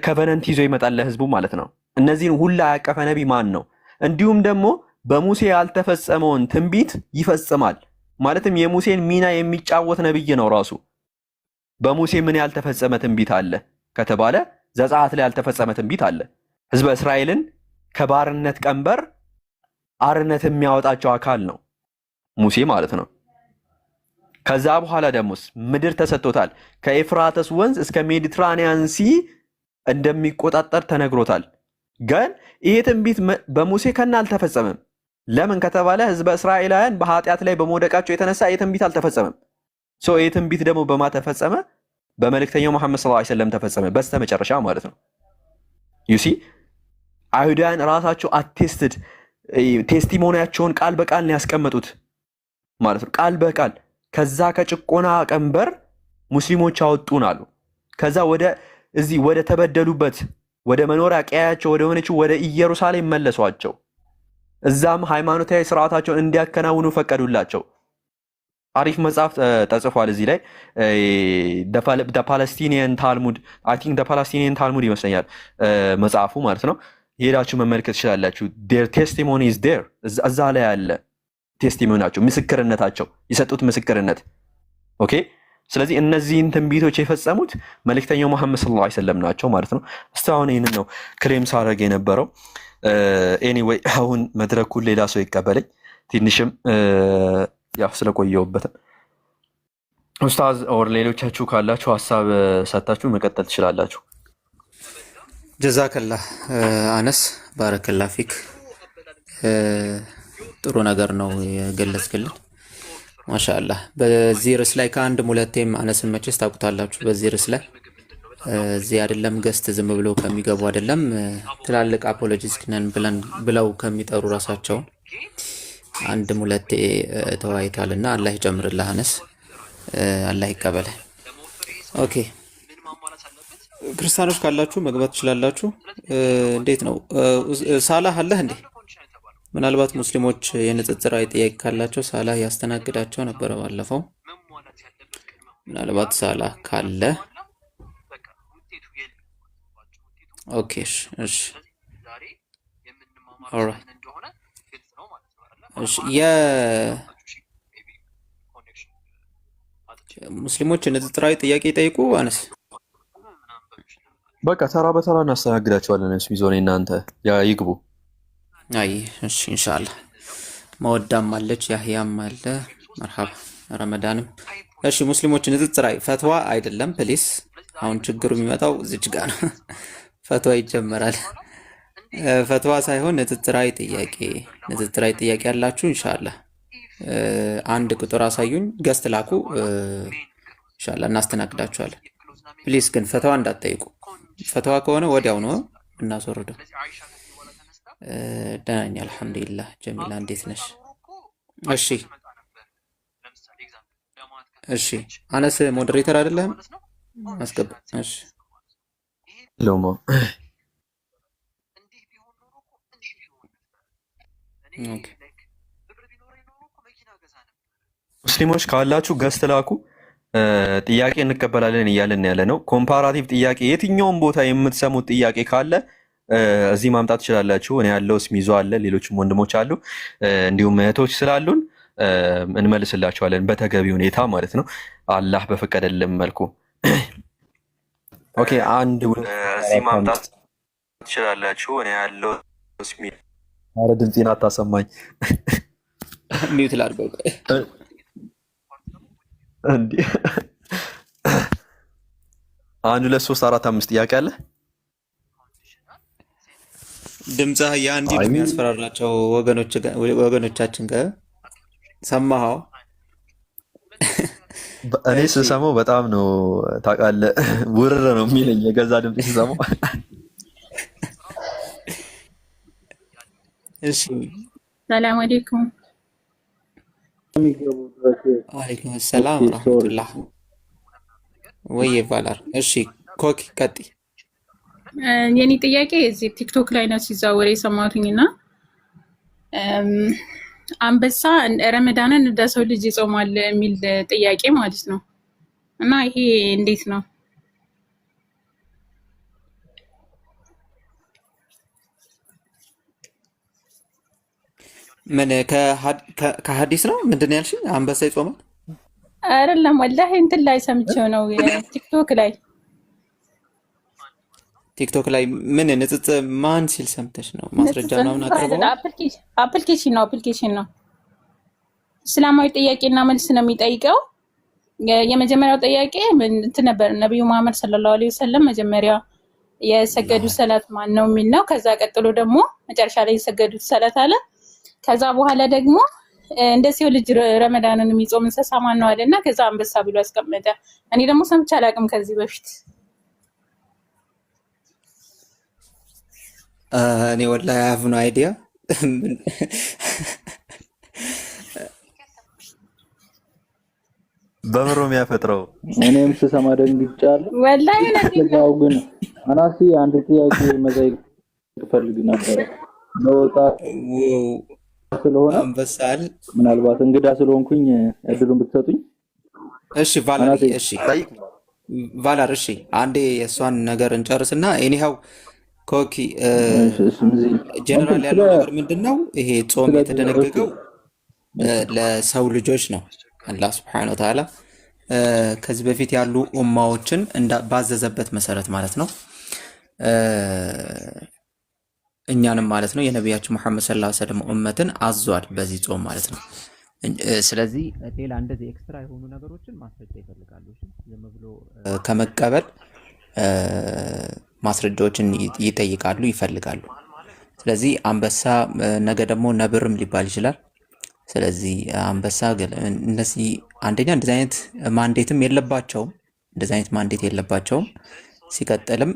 ከቨነንት ይዞ ይመጣል ለህዝቡ ማለት ነው። እነዚህን ሁላ ያቀፈ ነቢይ ማን ነው? እንዲሁም ደግሞ በሙሴ ያልተፈጸመውን ትንቢት ይፈጽማል። ማለትም የሙሴን ሚና የሚጫወት ነቢይ ነው ራሱ። በሙሴ ምን ያልተፈጸመ ትንቢት አለ ከተባለ ዘጸአት ላይ ያልተፈጸመ ትንቢት አለ። ህዝበ እስራኤልን ከባርነት ቀንበር አርነት የሚያወጣቸው አካል ነው ሙሴ ማለት ነው። ከዛ በኋላ ደሞስ ምድር ተሰጥቶታል። ከኤፍራተስ ወንዝ እስከ ሜዲትራኒያን ሲ እንደሚቆጣጠር ተነግሮታል። ግን ይሄ ትንቢት በሙሴ ከና አልተፈጸመም። ለምን ከተባለ ህዝበ እስራኤላውያን በኃጢአት ላይ በመውደቃቸው የተነሳ ይሄ ትንቢት አልተፈጸመም። ይሄ ትንቢት ደግሞ በማ ተፈጸመ? በመልእክተኛው መሐመድ ሰለላሁ ዐለይሂ ወሰለም ተፈጸመ፣ በስተመጨረሻ ማለት ነው። ዩሲ አይሁዳውያን ራሳቸው አቴስትድ ቴስቲሞኒያቸውን ቃል በቃል ነው ያስቀመጡት ማለት ነው። ቃል በቃል ከዛ ከጭቆና ቀንበር ሙስሊሞች አወጡን አሉ። ከዛ ወደ ተበደሉበት ወደ መኖሪያ ቀያቸው ወደ ሆነችው ወደ ኢየሩሳሌም መለሷቸው። እዛም ሃይማኖታዊ ስርዓታቸውን እንዲያከናውኑ ፈቀዱላቸው። አሪፍ መጽሐፍ ተጽፏል እዚህ ላይ the Palestinian Talmud I think the Palestinian Talmud ይመስለኛል መጽሐፉ ማለት ነው። ሄዳችሁ መመልከት ትችላላችሁ። their testimony is there እዛ ላይ ያለ ቴስቲሞኒያቸው ምስክርነታቸው የሰጡት ምስክርነት ኦኬ። ስለዚህ እነዚህን ትንቢቶች የፈጸሙት መልእክተኛው መሐመድ ሰለላሁ ዐለይሂ ወሰለም ናቸው ማለት ነው። እስካሁን ይህንን ነው ክሌም ሳደርግ የነበረው። ኤኒዌይ አሁን መድረኩን ሌላ ሰው ይቀበለኝ። ትንሽም ያው ስለቆየሁበት ኡስታዝ ኦር ሌሎቻችሁ ካላችሁ ሀሳብ ሰጣችሁ መቀጠል ትችላላችሁ። ጀዛከላህ አነስ ባረከላህ ፊክ። ጥሩ ነገር ነው የገለጽክልን ማሻአላህ። በዚህ ርዕስ ላይ ከአንድም ሁለቴም አነስን መቼስ ታውቁታላችሁ። በዚህ ርዕስ ላይ እዚህ አይደለም ገስት ዝም ብለው ከሚገቡ አይደለም ትላልቅ አፖሎጂስት ነን ብለው ከሚጠሩ ራሳቸውን አንድም ሁለቴ ተወያይቷልና አላህ ይጨምርልህ አነስ፣ አላህ ይቀበል። ኦኬ ክርስቲያኖች ካላችሁ መግባት ትችላላችሁ። እንዴት ነው ሳላህ አለህ እንዴ? ምናልባት ሙስሊሞች የንጽጽራዊ ጥያቄ ካላቸው ሳላህ ያስተናግዳቸው ነበረ ባለፈው። ምናልባት ሳላህ ካለ ኦኬ እሺ ኦልራይት እሺ። ሙስሊሞች የንጽጽራዊ ጥያቄ ይጠይቁ አነስ። በቃ ተራ በተራ እናስተናግዳቸዋለን። እሱ ይዞኔ እናንተ ይግቡ። አይ እሺ ኢንሻአላህ። መወዳም አለች፣ ያህያም አለ፣ መርሐባ ረመዳንም። እሺ ሙስሊሞች ንጽጽራዊ ፈትዋ አይደለም ፕሊስ። አሁን ችግሩ የሚመጣው እዚች ጋር ነው። ፈትዋ ይጀመራል። ፈትዋ ሳይሆን ንጽጽራዊ ጥያቄ ያላችሁ ኢንሻአላህ አንድ ቁጥር አሳዩኝ፣ ገስት ላኩ፣ ኢንሻአላህ እናስተናግዳችኋለን። ፕሊስ ግን ፈትዋ እንዳትጠይቁ። ፈትዋ ከሆነ ወዲያው ነው እናስወርደው። ደህና ነኝ አልሐምዱሊላህ። ጀሚላ እንዴት ነሽ? እሺ አነስ ሞዴሬተር አይደለም አስገባ። እሺ ሎሞ ኦኬ ሙስሊሞች ካላችሁ ገስት ላኩ። ጥያቄ እንቀበላለን እያለን ያለ ነው። ኮምፓራቲቭ ጥያቄ የትኛውም ቦታ የምትሰሙት ጥያቄ ካለ እዚህ ማምጣት ትችላላችሁ። እኔ ያለው ስሚዞ አለ፣ ሌሎችም ወንድሞች አሉ፣ እንዲሁም እህቶች ስላሉን እንመልስላችኋለን በተገቢ ሁኔታ ማለት ነው፣ አላህ በፈቀደልን መልኩ። ኦኬ አንድ እዚህ ማምጣት ትችላላችሁ። እኔ ያለው ስሚዞ አረ ድምፄን አታሰማኝ። ሚውት ላድርገው እንዴ? 1 2 3 4 5 ጥያቄ አለ። ድምፅህ ያ እንዲህ የሚያስፈራራቸው ወገኖቻችን ጋር ሰማኸው? እኔ ስሰማው በጣም ነው ታውቃለህ፣ ውርር ነው የሚለኝ የገዛ ድምፅ ስሰማው። እሺ ሰላም አለይኩም። ወአለይኩም ሰላም ወራህመቱላህ። ወይ ቫላር። እሺ ኮኪ ቀጥይ። የኔ ጥያቄ እዚህ ቲክቶክ ላይ ነው ሲዛወር የሰማሁትኝና አንበሳ ረመዳንን እንደ ሰው ልጅ ይጾማል የሚል ጥያቄ ማለት ነው። እና ይሄ እንዴት ነው? ምን ከሐዲስ ነው? ምንድን ነው ያልሽኝ? አንበሳ ይጾማል? አይደለም ወላሂ እንትን ላይ ሰምቼው ነው ቲክቶክ ላይ ምን ንጽጽር ማን ሲል ሰምተሽ ነው? ማስረጃ ምናምን አቅርበው? አፕሊኬሽን ነው። እስላማዊ ጥያቄና መልስ ነው የሚጠይቀው። የመጀመሪያው ጥያቄ እንትን ነበር፣ ነቢዩ መሐመድ ሰለላሁ ዐለይሂ ወሰለም መጀመሪያ የሰገዱት ሰላት ማን ነው የሚል ነው። ከዛ ቀጥሎ ደግሞ መጨረሻ ላይ የሰገዱት ሰላት አለ። ከዛ በኋላ ደግሞ እንደ ሰው ልጅ ረመዳንን የሚጾም እንስሳ ማን ነው አለና ከዛ አንበሳ ብሎ አስቀመጠ። እኔ ደግሞ ሰምቼ አላውቅም ከዚህ በፊት። እኔ ወላሂ I have no idea። በምሮ የሚያፈጥረው እኔም ስሰማ ደንግጫለሁ ወላሂ ነው። ግን አናሲ አንድ ጥያቄ መጠየቅ ፈልግ ነበር። ለወጣ ስለሆነ አንበሳል ምናልባት እንግዳ ስለሆንኩኝ እድሉን ብትሰጡኝ። እሺ ቫላር፣ እሺ ቫላር፣ እሺ አንዴ የእሷን ነገር እንጨርስና ኤኒሃው ኮኪ ጀነራል ያለው ነገር ምንድነው? ይሄ ጾም የተደነገገው ለሰው ልጆች ነው። አላህ Subhanahu Wa Ta'ala ከዚህ በፊት ያሉ ኡማዎችን ባዘዘበት መሰረት ማለት ነው። እኛንም ማለት ነው የነቢያችን መሐመድ ሰለላሁ ዐለይሂ ወሰለም ኡመትን አዟል በዚህ ጾም ማለት ነው። ስለዚህ ሌላ እንደዚህ ኤክስትራ የሆኑ ነገሮችን ማስረጃ ይፈልጋሉ። ዝም ብሎ ከመቀበል ማስረጃዎችን ይጠይቃሉ፣ ይፈልጋሉ። ስለዚህ አንበሳ ነገ ደግሞ ነብርም ሊባል ይችላል። ስለዚህ አንበሳ እነዚህ አንደኛ እንደዚህ አይነት ማንዴትም የለባቸውም፣ እንደዚህ አይነት ማንዴት የለባቸውም። ሲቀጥልም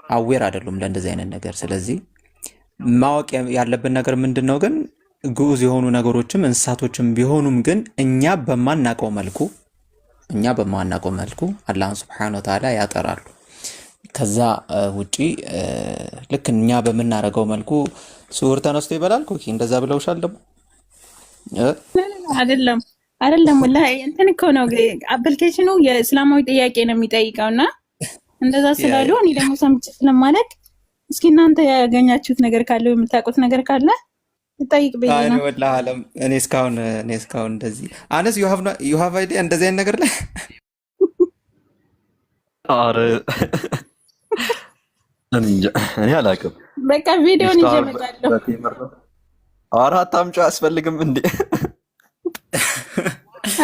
አዌር አይደሉም ለእንደዚህ አይነት ነገር። ስለዚህ ማወቅ ያለብን ነገር ምንድነው ግን ግዑዝ የሆኑ ነገሮችም እንስሳቶችም ቢሆኑም ግን እኛ በማናውቀው መልኩ አላህን Subhanahu Wa Ta'ala ያጠራሉ። ከዛ ውጪ ልክ እኛ በምናረገው መልኩ ሱር ተነስቶ ይበላል። ኮኪ እንደዛ ብለውሻል ደግሞ አይደለም ወላሂ እንትን እኮ ነው አፕሊኬሽኑ የእስላማዊ ጥያቄ ነው የሚጠይቀውና እንደዛ ስላሉ እኔ ደግሞ ሰምቼ ስለማለት እስኪ እናንተ ያገኛችሁት ነገር ካለ የምታውቁት ነገር ካለ ጠይቅ በይና። አይ ወላሂ አለም እኔ እስካሁን እንደዚህ አነስ you have idea እንደዚህ አይነት ነገር ላይ አረ እኔ አላውቅም። በቃ ቪዲዮን ይዤ እመጣለሁ። አራት አምጪ አያስፈልግም እንዴ?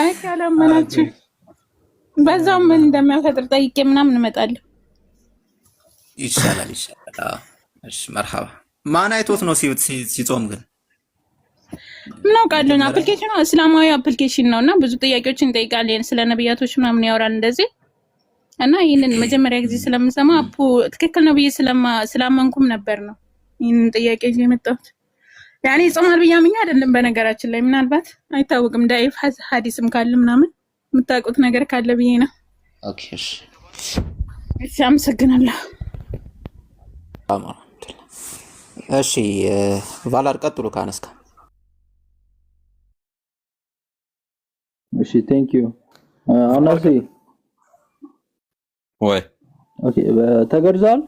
አይ ካላመናችሁ በዛው ምን እንደሚያፈጥር ጠይቄ ምናምን እመጣለሁ። ይሻላል። እሺ መርሐባ። ማን አይቶት ነው ሲጾም ግን? እናውቃለን። አፕሊኬሽኑ እስላማዊ አፕሊኬሽን ነውና ብዙ ጥያቄዎችን እንጠይቃለን። ስለ ነብያቶች ምናምን ያወራል እንደዚህ እና ይህንን መጀመሪያ ጊዜ ስለምሰማ አፑ ትክክል ነው ብዬ ስላመንኩም ነበር ነው ይህንን ጥያቄ ይዤ የመጣሁት። ያኔ ጾማል ብዬ አምኜ አይደለም። በነገራችን ላይ ምናልባት አይታወቅም ዳይፍ ሐዲስም ካለ ምናምን የምታውቁት ነገር ካለ ብዬ ነው። ኦኬ እሺ አመሰግናለሁ። እሺ ቫላር ቀጥሉ ካነስካ። እሺ ቴንክ ዩ አናሲ ወይ ኦኬ ተገርዛል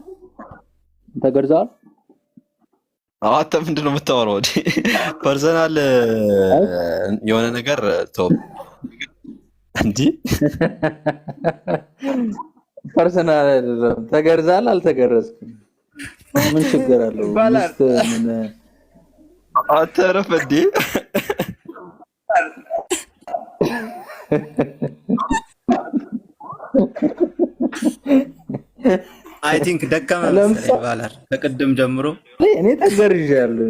አንተ ምንድን ነው የምታወራው? ፐርሰናል የሆነ ነገር ቶፕ እንጂ ፐርሰናል አይደለም። ተገርዛል አልተገረዝክም ምን ችግር አለው? ምን አተረፈ እንዴ? አይ ቲንክ ደከመ መሰለኝ ቫላር ከቅድም ጀምሮ እኔ ተገርዣለሁ።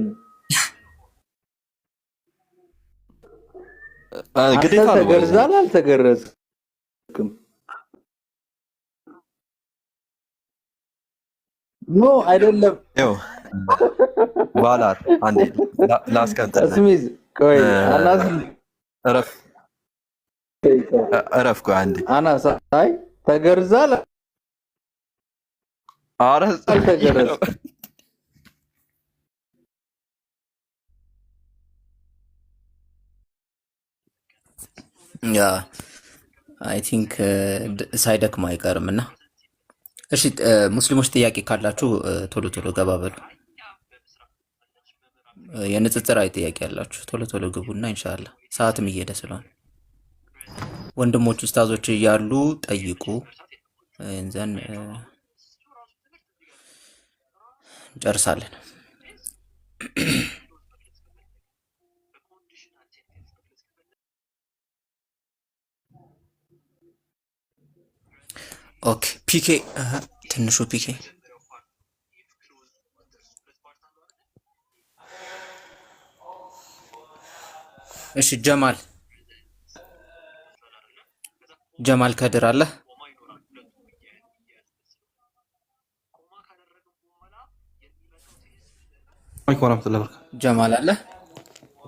ግዴታ ነው። ተገርዛል አልተገረዝክም? ኖ አይደለም። ይኸው ባላር አንዴ ላስቀንጥልህ። ስሚዝ ቆይ አናስ እረፍ ቆይ አንዴ አናስ አይ ተገርዛል አልተገረዝም? ያ አይ ቲንክ ሳይደክም አይቀርም እና እሺ ሙስሊሞች ጥያቄ ካላችሁ ቶሎ ቶሎ ገባ በሉ። የንጽጽራዊ ጥያቄ ያላችሁ ቶሎ ቶሎ ግቡና ኢንሻአላህ ሰዓትም እየሄደ ስለሆነ ወንድሞች ኡስታዞች እያሉ ጠይቁ። እንዘን እንጨርሳለን። ኦኬ ፒኬ ትንሹ ፒኬ እሺ ጀማል ከድር አለ። ጀማል አለ።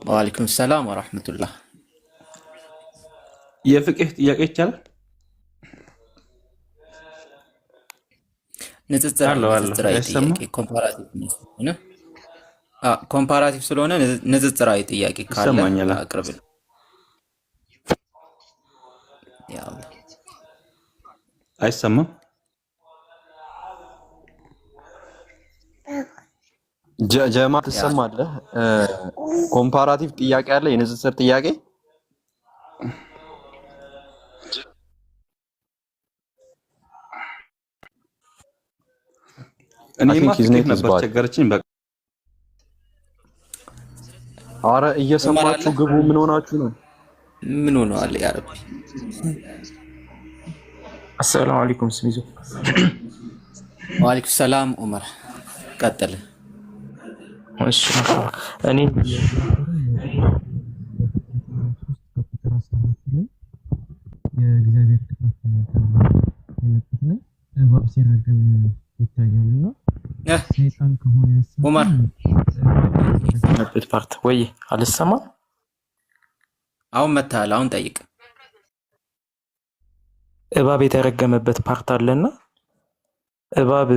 ወአለይኩም ሰላም ወራህመቱላህ። የፍቅህ ጥያቄ ይቻላል? ንጽጽራዊ ጥያቄ ኮምፓራቲቭ ስለሆነ ንጽጽራዊ ጥያቄ ካለ አቅርብል። አይሰማም? ጀማ ትሰማለህ? ኮምፓራቲቭ ጥያቄ አለ፣ የንጽጽር ጥያቄ እኔማ ነበር ቸገረችኝ። በቃ አረ እየሰማችሁ ግቡ። ምን ሆናችሁ ነው? ምን ሆነዋል? ያ ረቢ አሰላሙ አለይኩም ስሚዞ። ወአለይኩም ሰላም ዑመር ቀጥል። እሺ እኔ የእግዚአብሔር እባብ ሲረገም ይታያልና ሰይጣን ከሆነ ዑመር ያሰማበት ፓርት ወይ አልሰማም። አሁን መታል። አሁን ጠይቅ። እባብ የተረገመበት ፓርት አለና እባብ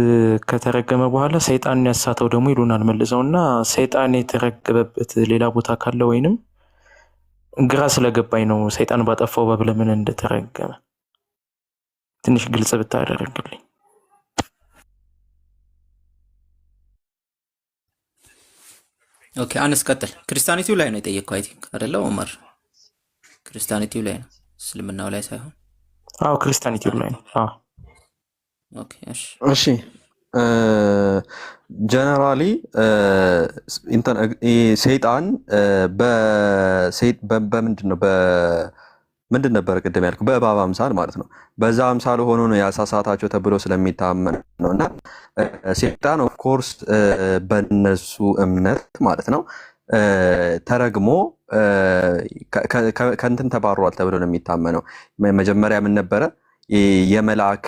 ከተረገመ በኋላ ሰይጣን ያሳተው ደግሞ ይሉናል መልሰውና ሰይጣን የተረገበበት ሌላ ቦታ ካለ ወይንም ግራ ስለገባኝ ነው ሰይጣን ባጠፋው እባብ ለምን እንደተረገመ ትንሽ ግልጽ ብታደርግልኝ። ኦኬ አንስ ቀጥል። ክርስቲያኒቲው ላይ ነው የጠየቅከው አይ ቲንክ አይደለ ዑመር? ክርስቲያኒቲው ላይ ነው እስልምናው ላይ ሳይሆን። አዎ ክርስቲያኒቲው ላይ ነው። አዎ ኦኬ እሺ ጀነራሊ ሰይጣን በምንድን ነው ምንድን ነበር ቅድም ያልኩ? በእባብ አምሳል ማለት ነው። በዛ አምሳል ሆኖ ነው ያሳሳታቸው ተብሎ ስለሚታመን ነው። እና ሰይጣን ኦፍ ኮርስ በነሱ እምነት ማለት ነው ተረግሞ ከእንትን ተባሯል ተብሎ ነው የሚታመነው። መጀመሪያ ምን ነበረ? የመላእክ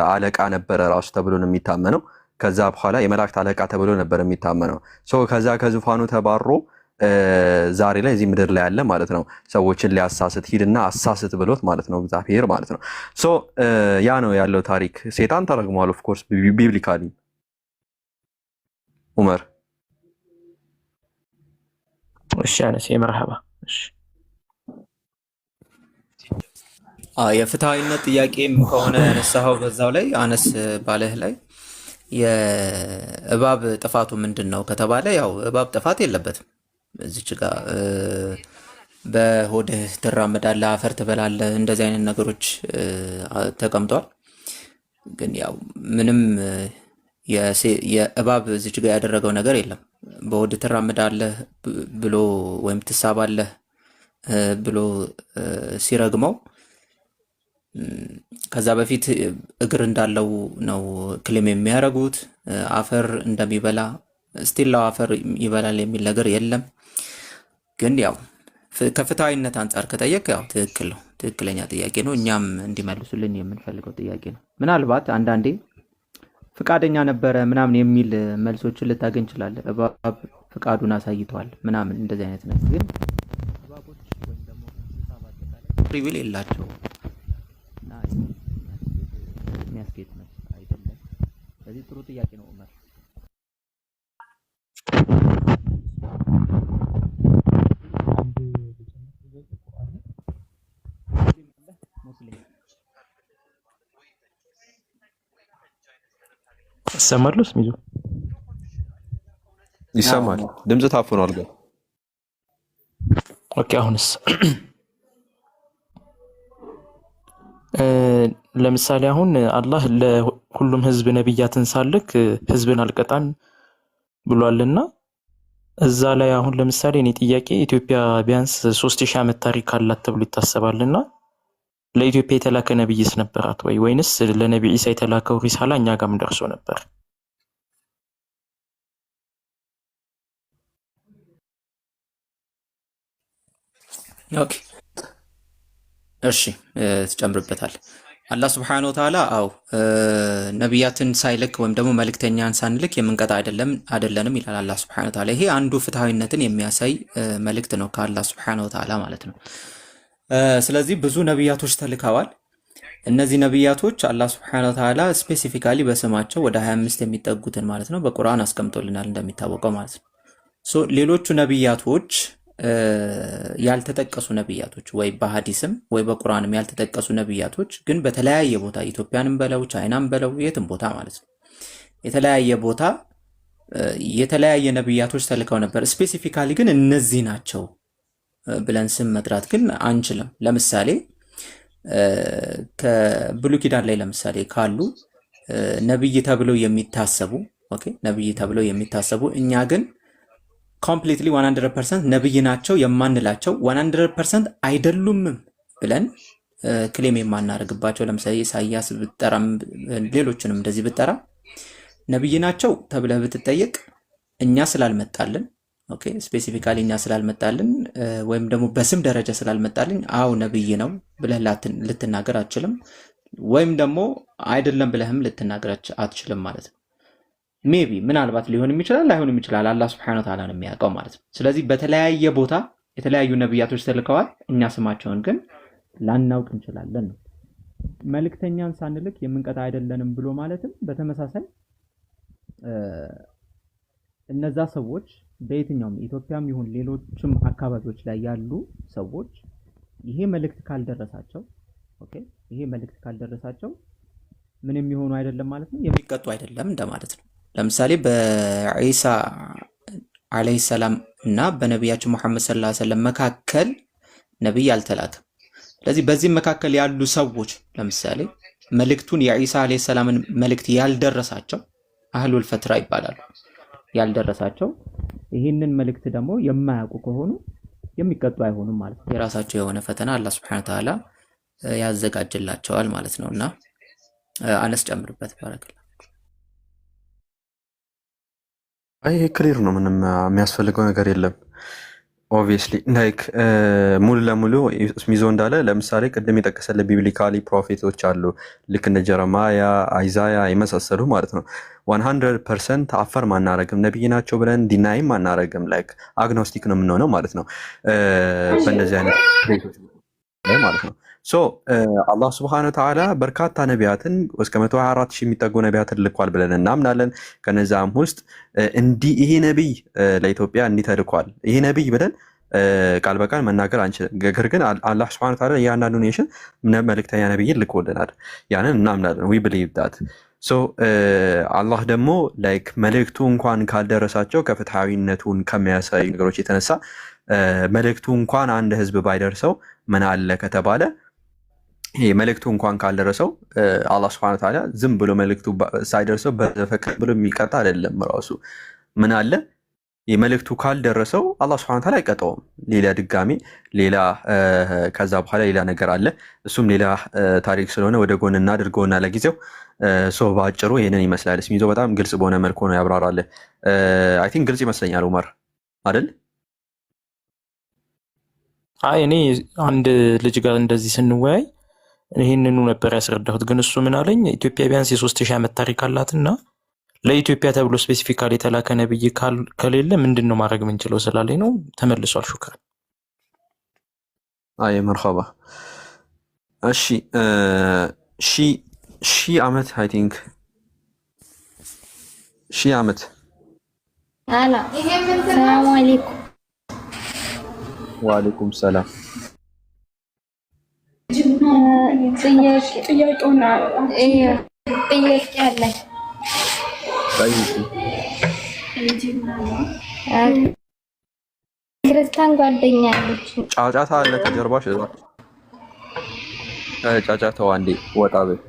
አለቃ ነበረ ራሱ ተብሎ ነው የሚታመነው። ከዛ በኋላ የመላእክት አለቃ ተብሎ ነበር የሚታመነው። ከዛ ከዙፋኑ ተባሮ ዛሬ ላይ እዚህ ምድር ላይ ያለ ማለት ነው። ሰዎችን ሊያሳስት ሂድና አሳስት ብሎት ማለት ነው እግዚአብሔር ማለት ነው። ያ ነው ያለው ታሪክ። ሰይጣን ተረግሟል ኦፍ ኮርስ ቢብሊካሊ። ዑመር እሺ አነስ መርሐባ። እሺ የፍትሃዊነት ጥያቄም ከሆነ ያነሳኸው በዛው ላይ አነስ ባለህ ላይ የእባብ ጥፋቱ ምንድን ነው ከተባለ ያው እባብ ጥፋት የለበትም። እዚች ጋር በሆድህ ትራመዳለህ፣ አፈር ትበላለህ፣ እንደዚህ አይነት ነገሮች ተቀምጧል። ግን ያው ምንም የእባብ እዚች ጋር ያደረገው ነገር የለም። በሆድህ ትራመዳለህ ብሎ ወይም ትሳባለህ ብሎ ሲረግመው ከዛ በፊት እግር እንዳለው ነው ክሌም የሚያደርጉት። አፈር እንደሚበላ ስቲላው አፈር ይበላል የሚል ነገር የለም። ግን ያው ከፍትሃዊነት አንጻር ከጠየቅ ያው ትክክል ነው፣ ትክክለኛ ጥያቄ ነው። እኛም እንዲመልሱልን የምንፈልገው ጥያቄ ነው። ምናልባት አንዳንዴ ፍቃደኛ ነበረ ምናምን የሚል መልሶችን ልታገኝ ይችላል። እባብ ፍቃዱን አሳይቷል ምናምን እንደዚህ አይነት ነገር ግን እባቦች ወይም ደግሞ እንስሳ በአጠቃላይ ፍሪ ዊል የላቸውም እና የሚያስኬድ መልስ አይደለም። ስለዚህ ጥሩ ጥያቄ ነው ዑመር። ይሰማል ስሚዞ? ይሰማል። ድምጽ ታፍኗል ግን። ኦኬ አሁንስ? ለምሳሌ አሁን አላህ ለሁሉም ህዝብ ነብያትን ሳልክ ህዝብን አልቀጣም ብሏልና እዛ ላይ አሁን ለምሳሌ እኔ ጥያቄ ኢትዮጵያ ቢያንስ 3000 ዓመት ታሪክ አላት ተብሎ ይታሰባልና ለኢትዮጵያ የተላከ ነብይስ ነበራት ወይ ወይንስ ለነብይ ኢሳ የተላከው ሪሳላ እኛ ጋርም ደርሶ ነበር? ኦኬ እሺ ትጨምርበታል። አላህ Subhanahu Wa Ta'ala ነብያትን ሳይልክ ወይም ደግሞ መልእክተኛን ሳንልክ የምንቀጣ አይደለንም ይላል አላህ Subhanahu Wa Ta'ala። ይሄ አንዱ ፍትሃዊነትን የሚያሳይ መልእክት ነው ከአላህ Subhanahu Wa Ta'ala ማለት ነው። ስለዚህ ብዙ ነብያቶች ተልከዋል። እነዚህ ነብያቶች አላህ Subhanahu Wa Ta'ala ስፔሲፊካሊ በስማቸው ወደ 25 የሚጠጉትን ማለት ነው በቁርአን አስቀምጦልናል እንደሚታወቀው ማለት ነው። ሌሎቹ ነብያቶች ያልተጠቀሱ ነብያቶች ወይ በሐዲስም ወይ በቁርአንም ያልተጠቀሱ ነብያቶች ግን በተለያየ ቦታ ኢትዮጵያንም በለው ቻይናም በለው የትም ቦታ ማለት ነው የተለያየ ቦታ የተለያየ ነብያቶች ተልከው ነበር። ስፔሲፊካሊ ግን እነዚህ ናቸው ብለን ስም መጥራት ግን አንችልም። ለምሳሌ ከብሉይ ኪዳን ላይ ለምሳሌ ካሉ ነብይ ተብለው የሚታሰቡ ነብይ ተብለው የሚታሰቡ እኛ ግን completely 100% ነብይ ናቸው የማንላቸው 100% አይደሉም ብለን ክሌም የማናረግባቸው ለምሳሌ ኢሳይያስ ብትጠራም ሌሎችንም እንደዚህ ብትጠራ ነብይ ናቸው ተብለህ ብትጠየቅ እኛ ስላልመጣልን ስፔሲፊካሊ እኛ ስላልመጣልን ወይም ደግሞ በስም ደረጃ ስላልመጣልን አው ነብይ ነው ብለህ ልትናገር አትችልም፣ ወይም ደግሞ አይደለም ብለህም ልትናገር አትችልም ማለት ነው። ሜቢ ምናልባት ሊሆንም ይችላል ላይሆንም ይችላል አላህ Subhanahu Wa Ta'ala ነው የሚያውቀው ማለት ነው። ስለዚህ በተለያየ ቦታ የተለያዩ ነብያቶች ተልከዋል፣ እኛ ስማቸውን ግን ላናውቅ እንችላለን ነው። መልእክተኛን ሳንልክ የምንቀጣ አይደለንም ብሎ ማለትም በተመሳሳይ እነዛ ሰዎች በየትኛውም ኢትዮጵያም ይሁን ሌሎችም አካባቢዎች ላይ ያሉ ሰዎች ይሄ መልእክት ካልደረሳቸው ይሄ መልእክት ካልደረሳቸው ምን የሚሆኑ አይደለም ማለት ነው፣ የሚቀጡ አይደለም እንደማለት ነው። ለምሳሌ በኢሳ አለይሂ ሰላም እና በነቢያችን መሐመድ ሰለላሁ ዐለይሂ ወሰለም መካከል ነብይ አልተላከም። ስለዚህ በዚህ መካከል ያሉ ሰዎች ለምሳሌ መልእክቱን የኢሳ አለይሂ ሰላምን መልእክት ያልደረሳቸው አህሉል ፈትራ ይባላሉ። ያልደረሳቸው ይህንን መልእክት ደግሞ የማያውቁ ከሆኑ የሚቀጡ አይሆኑም ማለት ነው። የራሳቸው የሆነ ፈተና አላህ Subhanahu Wa Ta'ala ያዘጋጅላቸዋል ማለት ነውና አነስ ጨምርበት ባረከላ። ይሄ ክሊር ነው፣ ምንም የሚያስፈልገው ነገር የለም። ኦብቪየስሊ ላይክ ሙሉ ለሙሉ ሚዞ እንዳለ ለምሳሌ ቅድም የጠቀሰለ ቢብሊካሊ ፕሮፌቶች አሉ ልክ እንደ ጀረማያ አይዛያ የመሳሰሉ ማለት ነው። 100% አፈር ማናረግም ነብይ ናቸው ብለን ዲናይም ማናረግም ላይክ አግኖስቲክ ነው የምንሆነው ማለት ነው በእንደዚህ አይነት ፕሮፌቶች ላይ ማለት ነው። ሶ አላህ Subhanahu Wa Ta'ala በርካታ ነቢያትን እስከ 124,000 የሚጠጉ ነቢያትን ልኳል ብለን እናምናለን። ከነዛም ውስጥ ይሄ ነብይ ለኢትዮጵያ እንዲህ ተልኳል ይሄ ነብይ ብለን ቃል በቃል መናገር አንችልም። ነገር ግን አላህ Subhanahu Wa Ta'ala ያንዳንዱ ኔሽን መልእክተኛ ነብይን ልኮልናል፣ ያንን እናምናለን። we believe that ሶ አላህ ደግሞ ላይክ መልእክቱ እንኳን ካልደረሳቸው ከፍትሃዊነቱን ከሚያሳይ ነገሮች የተነሳ መልእክቱ እንኳን አንድ ህዝብ ባይደርሰው ምን አለ ከተባለ ይሄ መልእክቱ እንኳን ካልደረሰው አላህ Subhanahu Wa Ta'ala ዝም ብሎ መልእክቱ ሳይደርሰው በፈቀድ ብሎ የሚቀጣ አይደለም። ራሱ ምን አለ የመልእክቱ ካልደረሰው አላህ Subhanahu Wa Ta'ala አይቀጣውም። ሌላ ድጋሚ ሌላ ከዛ በኋላ ሌላ ነገር አለ። እሱም ሌላ ታሪክ ስለሆነ ወደ ጎን እናድርገውና ለጊዜው በአጭሩ ይሄንን ይመስላል። ስሚዞ በጣም ግልጽ በሆነ መልኩ ነው ያብራራል። አይ ቲንክ ግልጽ ይመስለኛል ዑመር አይደል? አይ እኔ አንድ ልጅ ጋር እንደዚህ ስንወያይ ይህንኑ ነበር ያስረዳሁት። ግን እሱ ምን አለኝ፣ ኢትዮጵያ ቢያንስ የ3000 ዓመት ታሪክ አላትና ለኢትዮጵያ ተብሎ ስፔሲፊካሊ የተላከ ነብይ ከሌለ ምንድን ነው ማድረግ የምንችለው ስላለኝ ነው። ተመልሷል። ሹክራን። አይ መርሐባ። እሺ ሺህ ዓመት አይ ቲንክ 1000 ዓመት። አላ ሰላም አለይኩም። ወአለይኩም ሰላም። ጥያቄ አለኝ። ክርስቲያን ጓደኛ አለች። ጫጫታ አለ ከጀርባሽ። ጫጫታው አንዴ ወጣ በይ።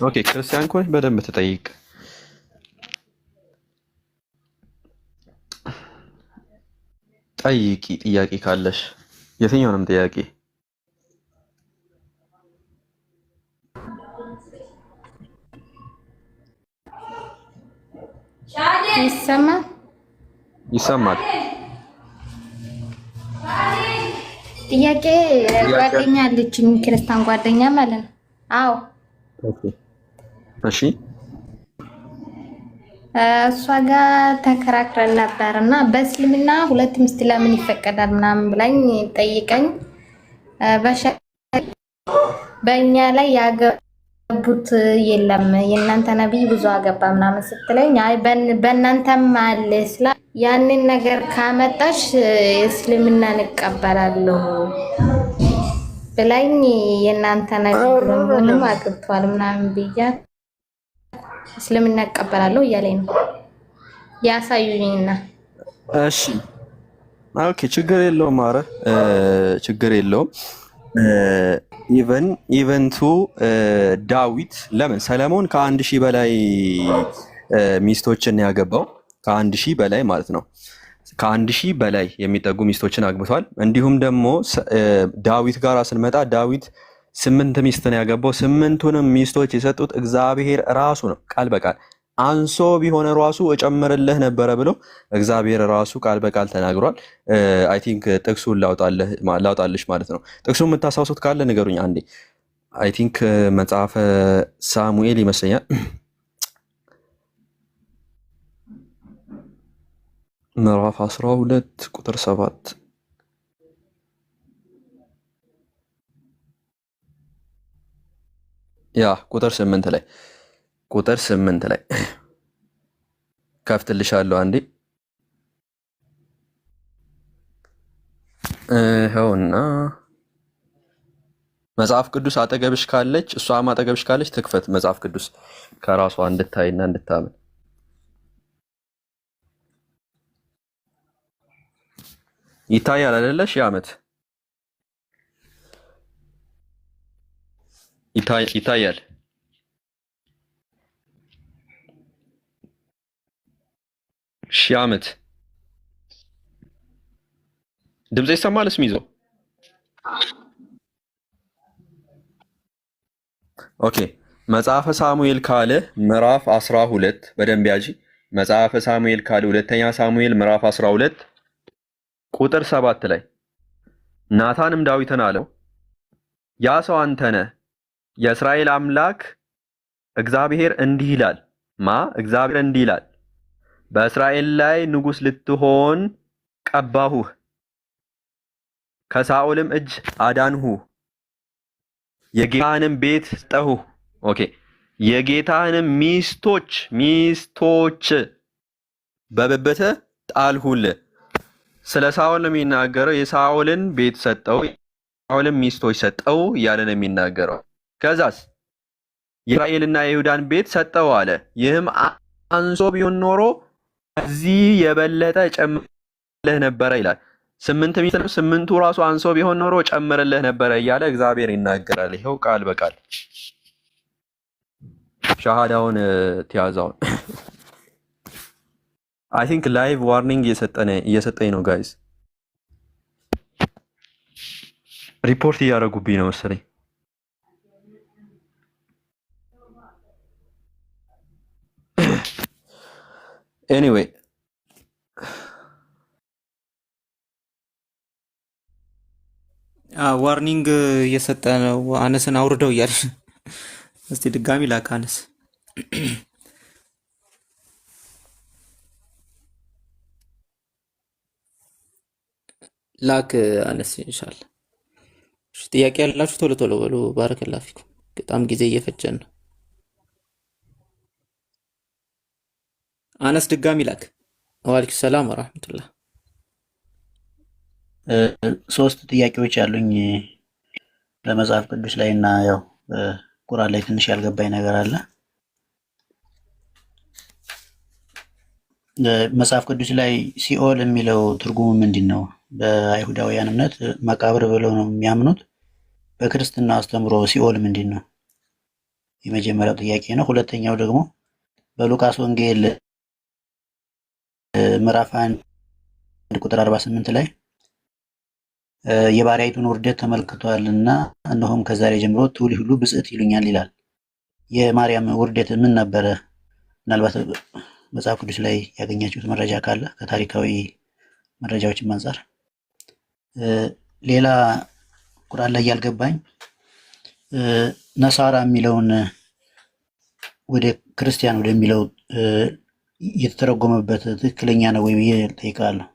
ኦኬ ክርስቲያን ከሆነች በደንብ ትጠይቅ። ጠይቂ ጥያቄ ካለሽ የትኛውንም ጥያቄ። ይሰማል? ይሰማል። ጥያቄ ጓደኛ አለችኝ፣ ክርስቲያን ጓደኛ ማለት ነው። አዎ ኦኬ እሺ። እሷ ጋር ተከራክረን ነበር እና በእስልምና ሁለት ሚስት ለምን ይፈቀዳል ምናምን ብላኝ ጠይቀኝ። በእኛ ላይ ያገቡት የለም የእናንተ ነብይ ብዙ አገባ ምናምን ስትለኝ፣ አይ በእናንተም አለ ስላ ያንን ነገር ካመጣሽ እስልምናን እቀበላለሁ ብላኝ የእናንተ ነብይ ምንም አግብቷል ምናምን ብያት እስልምና እቀበላለሁ እያለኝ ነው። ያሳዩኝና እሺ ኦኬ ችግር የለውም። ኧረ ችግር የለውም። ኢቨንቱ ዳዊት ለምን ሰለሞን ከ1000 በላይ ሚስቶችን ያገባው? ከ1000 በላይ ማለት ነው። ከ1000 በላይ የሚጠጉ ሚስቶችን አግብቷል። እንዲሁም ደግሞ ዳዊት ጋር ስንመጣ ዳዊት 8 ሚስት ነው ያገባው። 8ቱንም ሚስቶች የሰጡት እግዚአብሔር ራሱ ነው። ቃል በቃል አንሶ ቢሆን ራሱ እጨምርልህ ነበረ ብሎ እግዚአብሔር ራሱ ቃል በቃል ተናግሯል። አይ ቲንክ ጥቅሱን ላውጣልሽ ማለት ነው። ጥቅሱን የምታስታውሱት ካለ ንገሩኝ አንዴ። አይ ቲንክ መጽሐፈ ሳሙኤል ይመስለኛል ምዕራፍ 12 ቁጥር 7 ያ ቁጥር 8 ላይ ከፍትልሻለሁ አንዴ። ይኸውና መጽሐፍ ቅዱስ አጠገብሽ ካለች እሷም አጠገብሽ ካለች ትክፈት መጽሐፍ ቅዱስ ከራሷ እንድታይና እንድታምን። ይታያል አይደለ? 1000 ዓመት ይታያል። ሺህ ዓመት ድምጽ ይሰማል? እስሚ ይዘው ኦኬ። መጽሐፈ ሳሙኤል ካለ ምዕራፍ 12 በደንብ ያጂ። መጽሐፈ ሳሙኤል ካለ ሁለተኛ ሳሙኤል ምዕራፍ 12 ቁጥር 7 ላይ ናታንም ዳዊትን አለው ያ ሰው አንተ ነህ፣ የእስራኤል አምላክ እግዚአብሔር እንዲህ ይላል። እግዚአብሔር እንዲህ ይላል፣ በእስራኤል ላይ ንጉሥ ልትሆን ቀባሁህ፣ ከሳኦልም እጅ አዳንሁህ፣ የጌታህንም ቤት ሰጠሁህ። ኦኬ የጌታህንም ሚስቶች በብብትህ ጣልሁልህ። ስለ ሳኦል ነው የሚናገረው። የሳኦልን ቤት ሰጠው፣ የሳኦልን ሚስቶች ሰጠው እያለ ነው የሚናገረው። ከዛስ የእስራኤልና የይሁዳን ቤት ሰጠው አለ። ይህም አንሶ ቢሆን ኖሮ ከዚህ የበለጠ ጨምርልህ ነበረ ይላል። 8 ሚስት ነው። 8ቱ ራሱ አንሶ ቢሆን ኖሮ ጨምርልህ ነበረ እያለ እግዚአብሔር ይናገራል። ይኸው ቃል በቃል ሻሃዳውን ትያዛውን አይ ቲንክ ላይቭ ዋርኒንግ እየሰጠኝ ነው ጋይስ። ሪፖርት እያደረጉብኝ ነው መሰለኝ። ኤኒዌይ ዋርኒንግ እየሰጠ ነው። አነስን አውርደው እያለ እስቲ ድጋሚ ላክ አነስ። ላክ አነስ ኢንሻአላህ። እሺ ጥያቄ ያላችሁ ቶሎ ቶሎ በሉ። ባረከላሁ ፊኩም። በጣም ጊዜ እየፈጀን ነው። አነስ ድጋሚ ላክ። ወአለይኩም ሰላም ወራህመቱላህ። ሶስት ጥያቄዎች አሉኝ ለመጽሐፍ ቅዱስ ላይ እና ያው ቁርአን ላይ ትንሽ ያልገባኝ ነገር አለ። መጽሐፍ ቅዱስ ላይ ሲኦል የሚለው ትርጉሙ ምንድን ነው? በአይሁዳውያን እምነት መቃብር ብለው ነው የሚያምኑት። በክርስትና አስተምሮ ሲኦል ምንድን ነው? የመጀመሪያው ጥያቄ ነው። ሁለተኛው ደግሞ በሉቃስ ወንጌል ምዕራፍ 1 ቁጥር 48 ላይ የባሪያይቱን ውርደት ተመልክቷልና እነሆም ከዛሬ ጀምሮ ትውልድ ሁሉ ብጽዕት ይሉኛል ይላል። የማርያም ውርደት ምን ነበረ? ምናልባት መጽሐፍ ቅዱስ ላይ ያገኛችሁት መረጃ ካለ ከታሪካዊ መረጃዎችን አንፃር። ሌላ ቁርአን ላይ ያልገባኝ ነሳራ የሚለውን ወደ ክርስቲያን ወደሚለው የተተረጎመበት ትክክለኛ ነው ወይ ብዬ እጠይቃለሁ።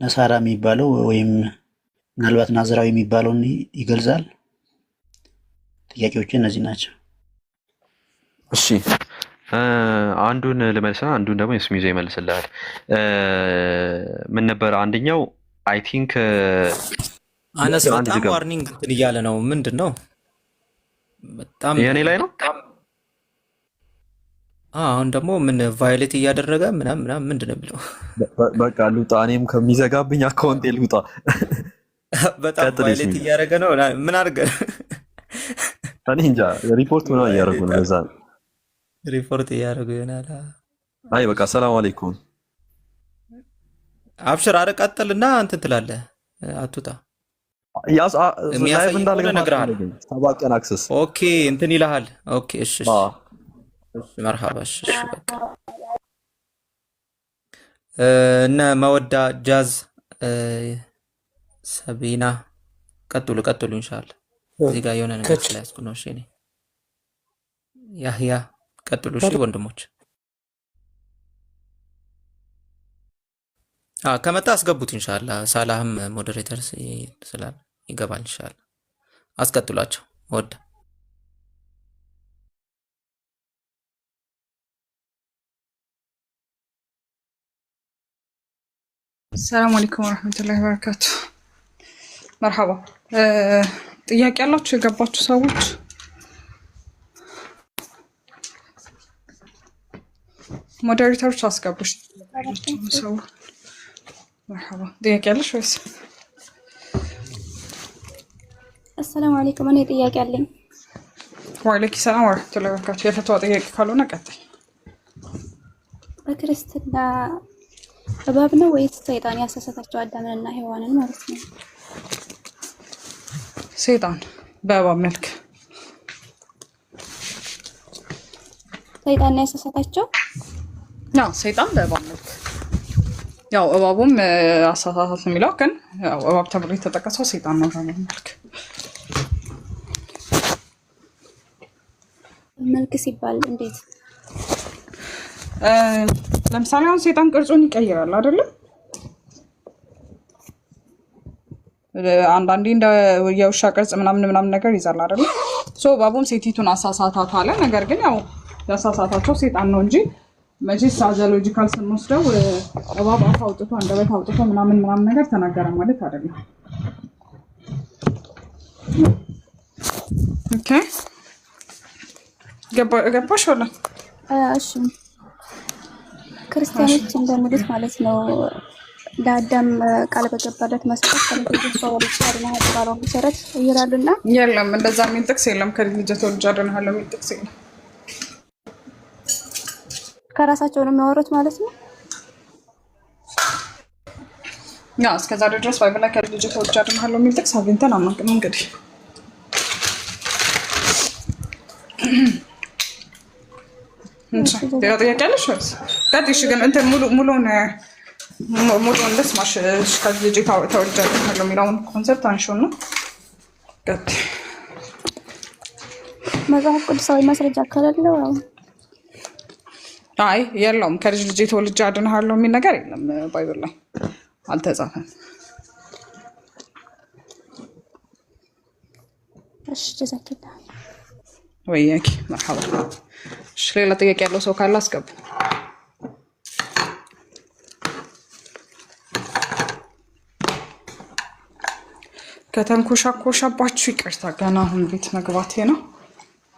ነሳራ የሚባለው ወይም ምናልባት ናዝራዊ የሚባለውን ይገልጻል? ጥያቄዎች እነዚህ ናቸው። እሺ አንዱን ልመልስና አንዱን ደግሞ ስሚዞ ይመልስልሃል። ምን ነበር አንደኛው? አይ ቲንክ አነስ በጣም ዋርኒንግ እንትን እያለ ነው። ምንድን ነው በጣም የኔ ላይ ነው። አሁን ደግሞ ምን ቫዮሌት እያደረገ ምናምን ምንድን ነው የሚለው? በቃ ልውጣ፣ እኔም ከሚዘጋብኝ አካውንቴ ልውጣ። በጣም ቫዮሌት እያደረገ ነው። ምን አድርገ? እኔ እንጃ። ሪፖርት ምናምን እያደረጉ ነው። ለዛ ሪፖርት እያደረጉ ይሆናል። አይ በቃ ሰላም አለይኩም። አብሽር አረ ቀጥልና እንትን ትላለህ። አትውጣ። ላይቭ እንዳለ እነግርሃለሁ። 7 ቀን አክሰስ ኦኬ እንትን ይልሃል። ኦኬ እሺ መርሐባ። እሺ በቃ እነ መወዳ ጃዝ ሰቢና ቀጥሉ ኢንሻአላህ። እዚህ ጋር የሆነ ነገር ስላያስኩ ነው። እሺ እኔ ያህያ ቀጥሉ። እሺ ወንድሞች ከመጣ አስገቡት ኢንሻአላህ። ሳላህም ሞዴሬተር ስላለ ይገባል ኢንሻአላህ። አስቀጥሏቸው ወደ ሰላም አለይኩም ወራህመቱላሂ ወበረካቱ። መርሐባ። ጥያቄ ያላችሁ የገባችሁ ሰዎች ሞዴሬተሮች አስገቡሽ። ሰው መርሐባ። ጥያቄ ያለሽ ወይስ? አሰላሙ አለይኩም። እኔ ጥያቄ አለኝ። ወአለይኩም ሰላም ወራህመቱላሂ ወበረካቱ። የፈትዋ ጥያቄ ካልሆነ ቀጥይ። በክርስትና እባብ ነው ወይስ ሰይጣን ያሳሳታቸው አዳምንና ሔዋንን ማለት ነው? ሰይጣን በእባብ መልክ ሰይጣን ያሳሳታቸው? ያው ሰይጣን በእባብ መልክ ያው እባቡም አሳሳታት የሚለው ግን ያው እባብ ተብሎ የተጠቀሰው ሰይጣን ነው በእባብ መልክ። መልክ ሲባል እንዴት? ለምሳሌ አሁን ሰይጣን ቅርጹን ይቀይራል አይደለ? አንዳንዴ እንደ የውሻ ቅርጽ ምናምን ነገር ይዛል አይደለ? ሶ እባቡም ሴቲቱን አሳሳታት አለ። ነገር ግን ያው ያሳሳታቸው ሰይጣን ነው እንጂ መቼስ ሎጂካል ስንወስደው እባብ አፍ አውጥቶ አንደበት አውጥቶ ምናምን ነገር ተናገረ ማለት አይደለም። ኦኬ ገባሽ ወላ? እሺ ክርስቲያኖች እንደሚሉት ማለት ነው ለአዳም ቃል በገባለት መሰረት ከልጅ ተወልጄ አድንሃለሁ ባለው መሰረት ይላሉና፣ የለም እንደዛ የሚል ጥቅስ የለም። ከልጅ ተወልጄ አድንሃለሁ የሚል ጥቅስ የለም። ከራሳቸው ነው የሚያወሩት ማለት ነው። ያ እስከዛ ድረስ ባይብል ላይ ከልጅ ተወልጄ አድንሃለሁ የሚል ጥቅስ አግኝተን አናውቅም። እንግዲህ ሌላ ጥያቄ አለሽ ወይስ ቀጥይሽ? ግን እንትን ሙሉውን ልስማሽ። ከዚህ ልጅ ተወልጃለሁ የሚለውን ኮንሰፕት አንሺው ነው። ቀጥይ። መጽሐፍ ቅዱሳዊ ማስረጃ ከሌለው አይ የለውም። ከልጅ ልጅ ተወልጄ አድንሃለሁ የሚል ነገር የለም ባይብል ላይ አልተጻፈም። እሺ ጀዛከላ ወይኪ መርሐባ። እሺ ሌላ ጥያቄ ያለው ሰው ካለ አስገቡ። ከተንኮሻኮሻባችሁ ይቅርታ፣ ገና አሁን ቤት መግባቴ ነው።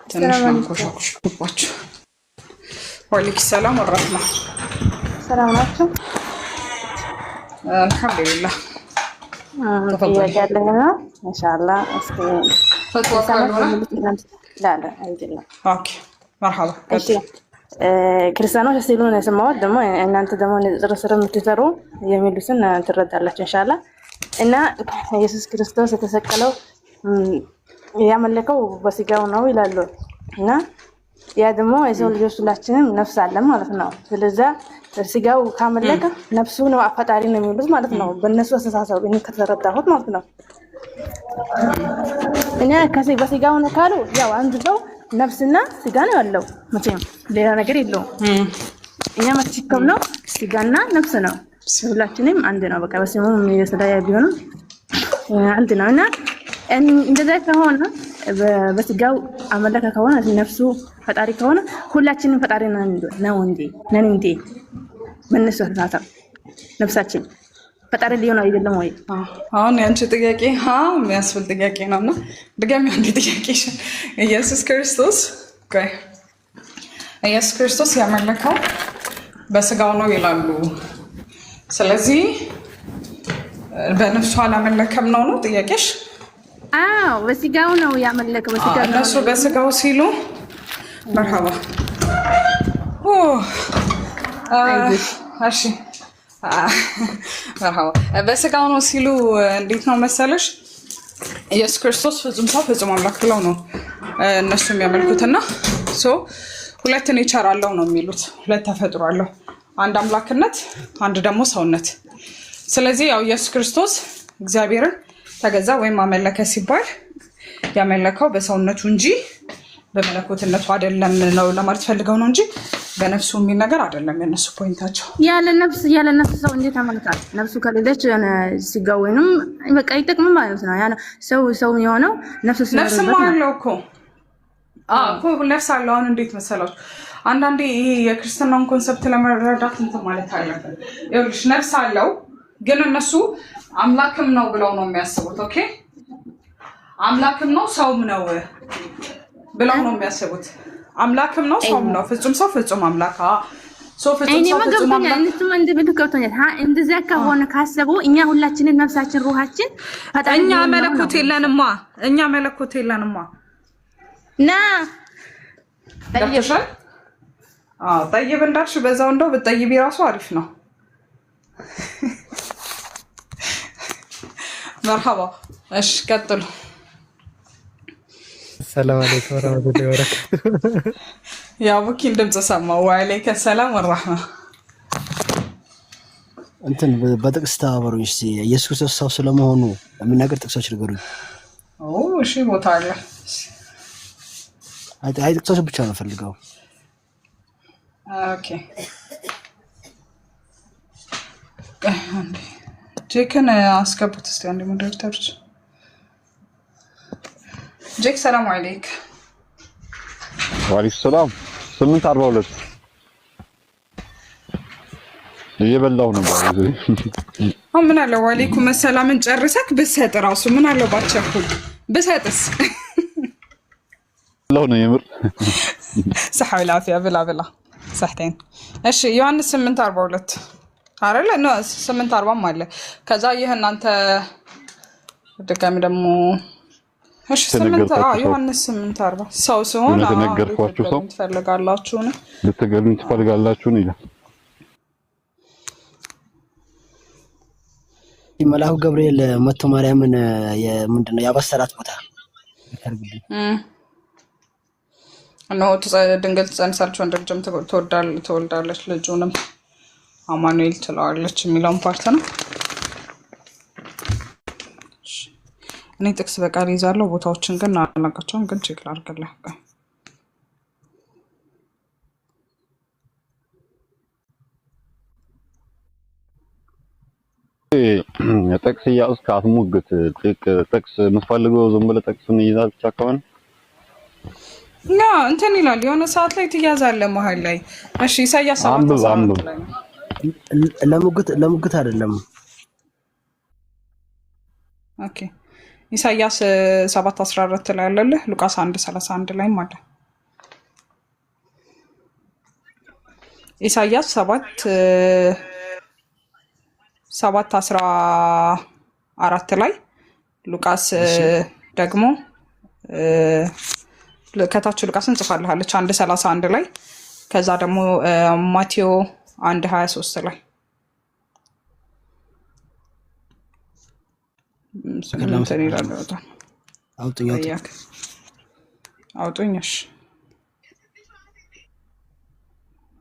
ትንሽ ተንኮሻኮሻባችሁ። ወአለይኩም ሰላም ወራህማ። ሰላም ናችሁ? አልሐምዱሊላህ። ጥያቄ አለኝ እና ኢንሻአላህ እስኪ መርሐባ። ክርስቲያኖች ሲሉ ነው የሰማሁት። ደግሞ እናንተ ደግሞ ንጽጽር ስር የምትሰሩ የሚሉትን ትረዳላችሁ ኢንሻአላህ። እና ኢየሱስ ክርስቶስ የተሰቀለው ያመለከው በስጋው ነው ይላሉ። እና ያ ደግሞ የሰው ልጆች ሁላችንም ነፍስ አለን ማለት ነው። ስለዚህ ስጋው ካመለከ ነፍሱ ነው ፈጣሪ ነው የሚሉት ማለት ነው። በእነሱ አስተሳሰብ እኔ ከተረዳሁት ማለት ነው። እና በስጋው ነው ካሉ ያው አንድ ሰው ነፍስና ስጋ ነው ያለው፣ መቼም ሌላ ነገር የለውም። እኛ መትከም ነው ስጋና ነፍስ ነው። ሁላችንም አንድ ነው። በቃ በስሙም የተለያየ ቢሆንም አንድ ነው። እና እንደዛ ከሆነ በስጋው አመለከ ከሆነ ነፍሱ ፈጣሪ ከሆነ ሁላችንም ፈጣሪ ነው እንዴ? በእነሱ አስተሳሰብ ነፍሳችን ፈጣሪ ሊሆን አይደለም ወይ? አሁን ያንቺ ጥያቄ የሚያስብል ጥያቄ ነው። እና ድጋሚ አንድ ጥያቄ ኢየሱስ ክርስቶስ ያመለከው በስጋው ነው ይላሉ። ስለዚህ በነፍሱ አላመለከም ነው ጥያቄሽ? አዎ በስጋው ነው ያመለከው። በስጋው ነው እነሱ በስጋው ሲሉ መርሐባ። እሺ መርሐባ። በስጋው ነው ሲሉ እንዴት ነው መሰለሽ? ኢየሱስ ክርስቶስ ፍጹም ሰው ፍጹም አምላክ ብለው ነው እነሱ የሚያመልኩትና ሁለት ኔቸር አለው ነው የሚሉት። ሁለት ተፈጥሮ አለው፣ አንድ አምላክነት፣ አንድ ደግሞ ሰውነት። ስለዚህ ያው ኢየሱስ ክርስቶስ እግዚአብሔርን ተገዛ ወይም አመለከ ሲባል ያመለከው በሰውነቱ እንጂ በመለኮትነቱ አይደለም ነው ለማለት ፈልገው ነው እንጂ በነፍሱ የሚል ነገር አይደለም። የነሱ ፖይንታቸው ያለ ነፍስ ሰው እንዴት ያመልካል? ነፍሱ ከሌለች ሲጋው ወይንም በቃ ይጠቅም ማለት ነው። ያ ሰው የሆነው ነፍሱ አለው እኮ ነፍስ አለው። አሁን እንዴት መሰላችሁ? አንዳንዴ ይሄ የክርስትናውን ኮንሰፕት ለመረዳት እንትን ማለት አለብን። ይኸውልሽ ነፍስ አለው ግን እነሱ አምላክም ነው ብለው ነው የሚያስቡት። ኦኬ አምላክም ነው ሰውም ነው ብለው ነው የሚያስቡት። አምላክም ነው ሰውም ነው፣ ፍጹም ሰው ፍጹም አምላክ እንደዚያ ከሆነ ካሰቡ እኛ ሁላችንን ነፍሳችን ሩሃችን እኛ መለኮት የለንማ ና ጠይብሻል። ጠይብ እንዳልሽ በዛው እንደው ብትጠይቢ ራሱ አሪፍ ነው። መርሐባ። እሺ ቀጥሉ። ሰላም አለይኩም ወራህመቱላሂ ወበረካቱ። ያ ቡኪን ድምጽ ሰማሁ። ወአለይከ ሰላም ወራህማ። እንትን በጥቅስ ተባበሩኝ እስቲ። ኢየሱስ ክርስቶስ ሰው ስለመሆኑ የሚናገር ጥቅሶች ንገሩኝ። እሺ ቦታ አለ። አይ ጥቅሶች ብቻ ነው ፈልገው። ኦኬ ጄክን አስገቡት እስቲ አንድ ሞዴሬተሮች። ጄክ ሰላም አለይክ። ወአለይኩም ሰላም። 8:42 እየበላሁ ነበር። ምን አለው ወአለይኩም ሰላምን ጨርሰክ ብሰጥ ራሱ ምን አለው ባቸኩል ብሰጥስ ለው ነው የምር صحة والعافية بلا صحتين. እሺ ዮሐንስ 8:42 አይደለ? ነው 8:40 አለ። ከዛ ይሄን አንተ ድጋሚ ደግሞ እሺ 8 ዮሐንስ 8:40 ሰው ሲሆን ተነገርኳችሁ ሰው ትፈልጋላችሁ ነው ልትገሉኝ ትፈልጋላችሁ ነው ይላል። መልአኩ ገብርኤል መጥቶ ማርያምን ምንድነው ያበሰራት ቦታ ነው ድንግል ትጸንሳለች ወንድ ልጅም ትወልዳለች ልጁንም አማኑኤል ትለዋለች የሚለውን ፓርት ነው። እኔ ጥቅስ በቃል ይዛለሁ፣ ቦታዎችን ግን አላውቃቸውም። ግን ቼክ ላድርግልህ። ጥቅስ እያዝክ አትሙግት። ጥቅስ የምትፈልገው ዝም ብለህ ጥቅሱን ይዘህ ብቻ ከሆነ እንትን ይላል የሆነ ሰዓት ላይ ትያዛለህ መሀል ላይ። እሺ ኢሳይያስ 7:14 ላይ ለሙግት አይደለም። ኦኬ ኢሳይያስ 7:14 ላይ አለልህ። ሉቃስ 1:31 ላይም አለ። ኢሳይያስ 7:14 ላይ ሉቃስ ደግሞ ከታች ሉቃስን ጽፋለች 1:31 ላይ ከዛ ደግሞ ማቴዎ 1:23 ላይ አውጡኝሽ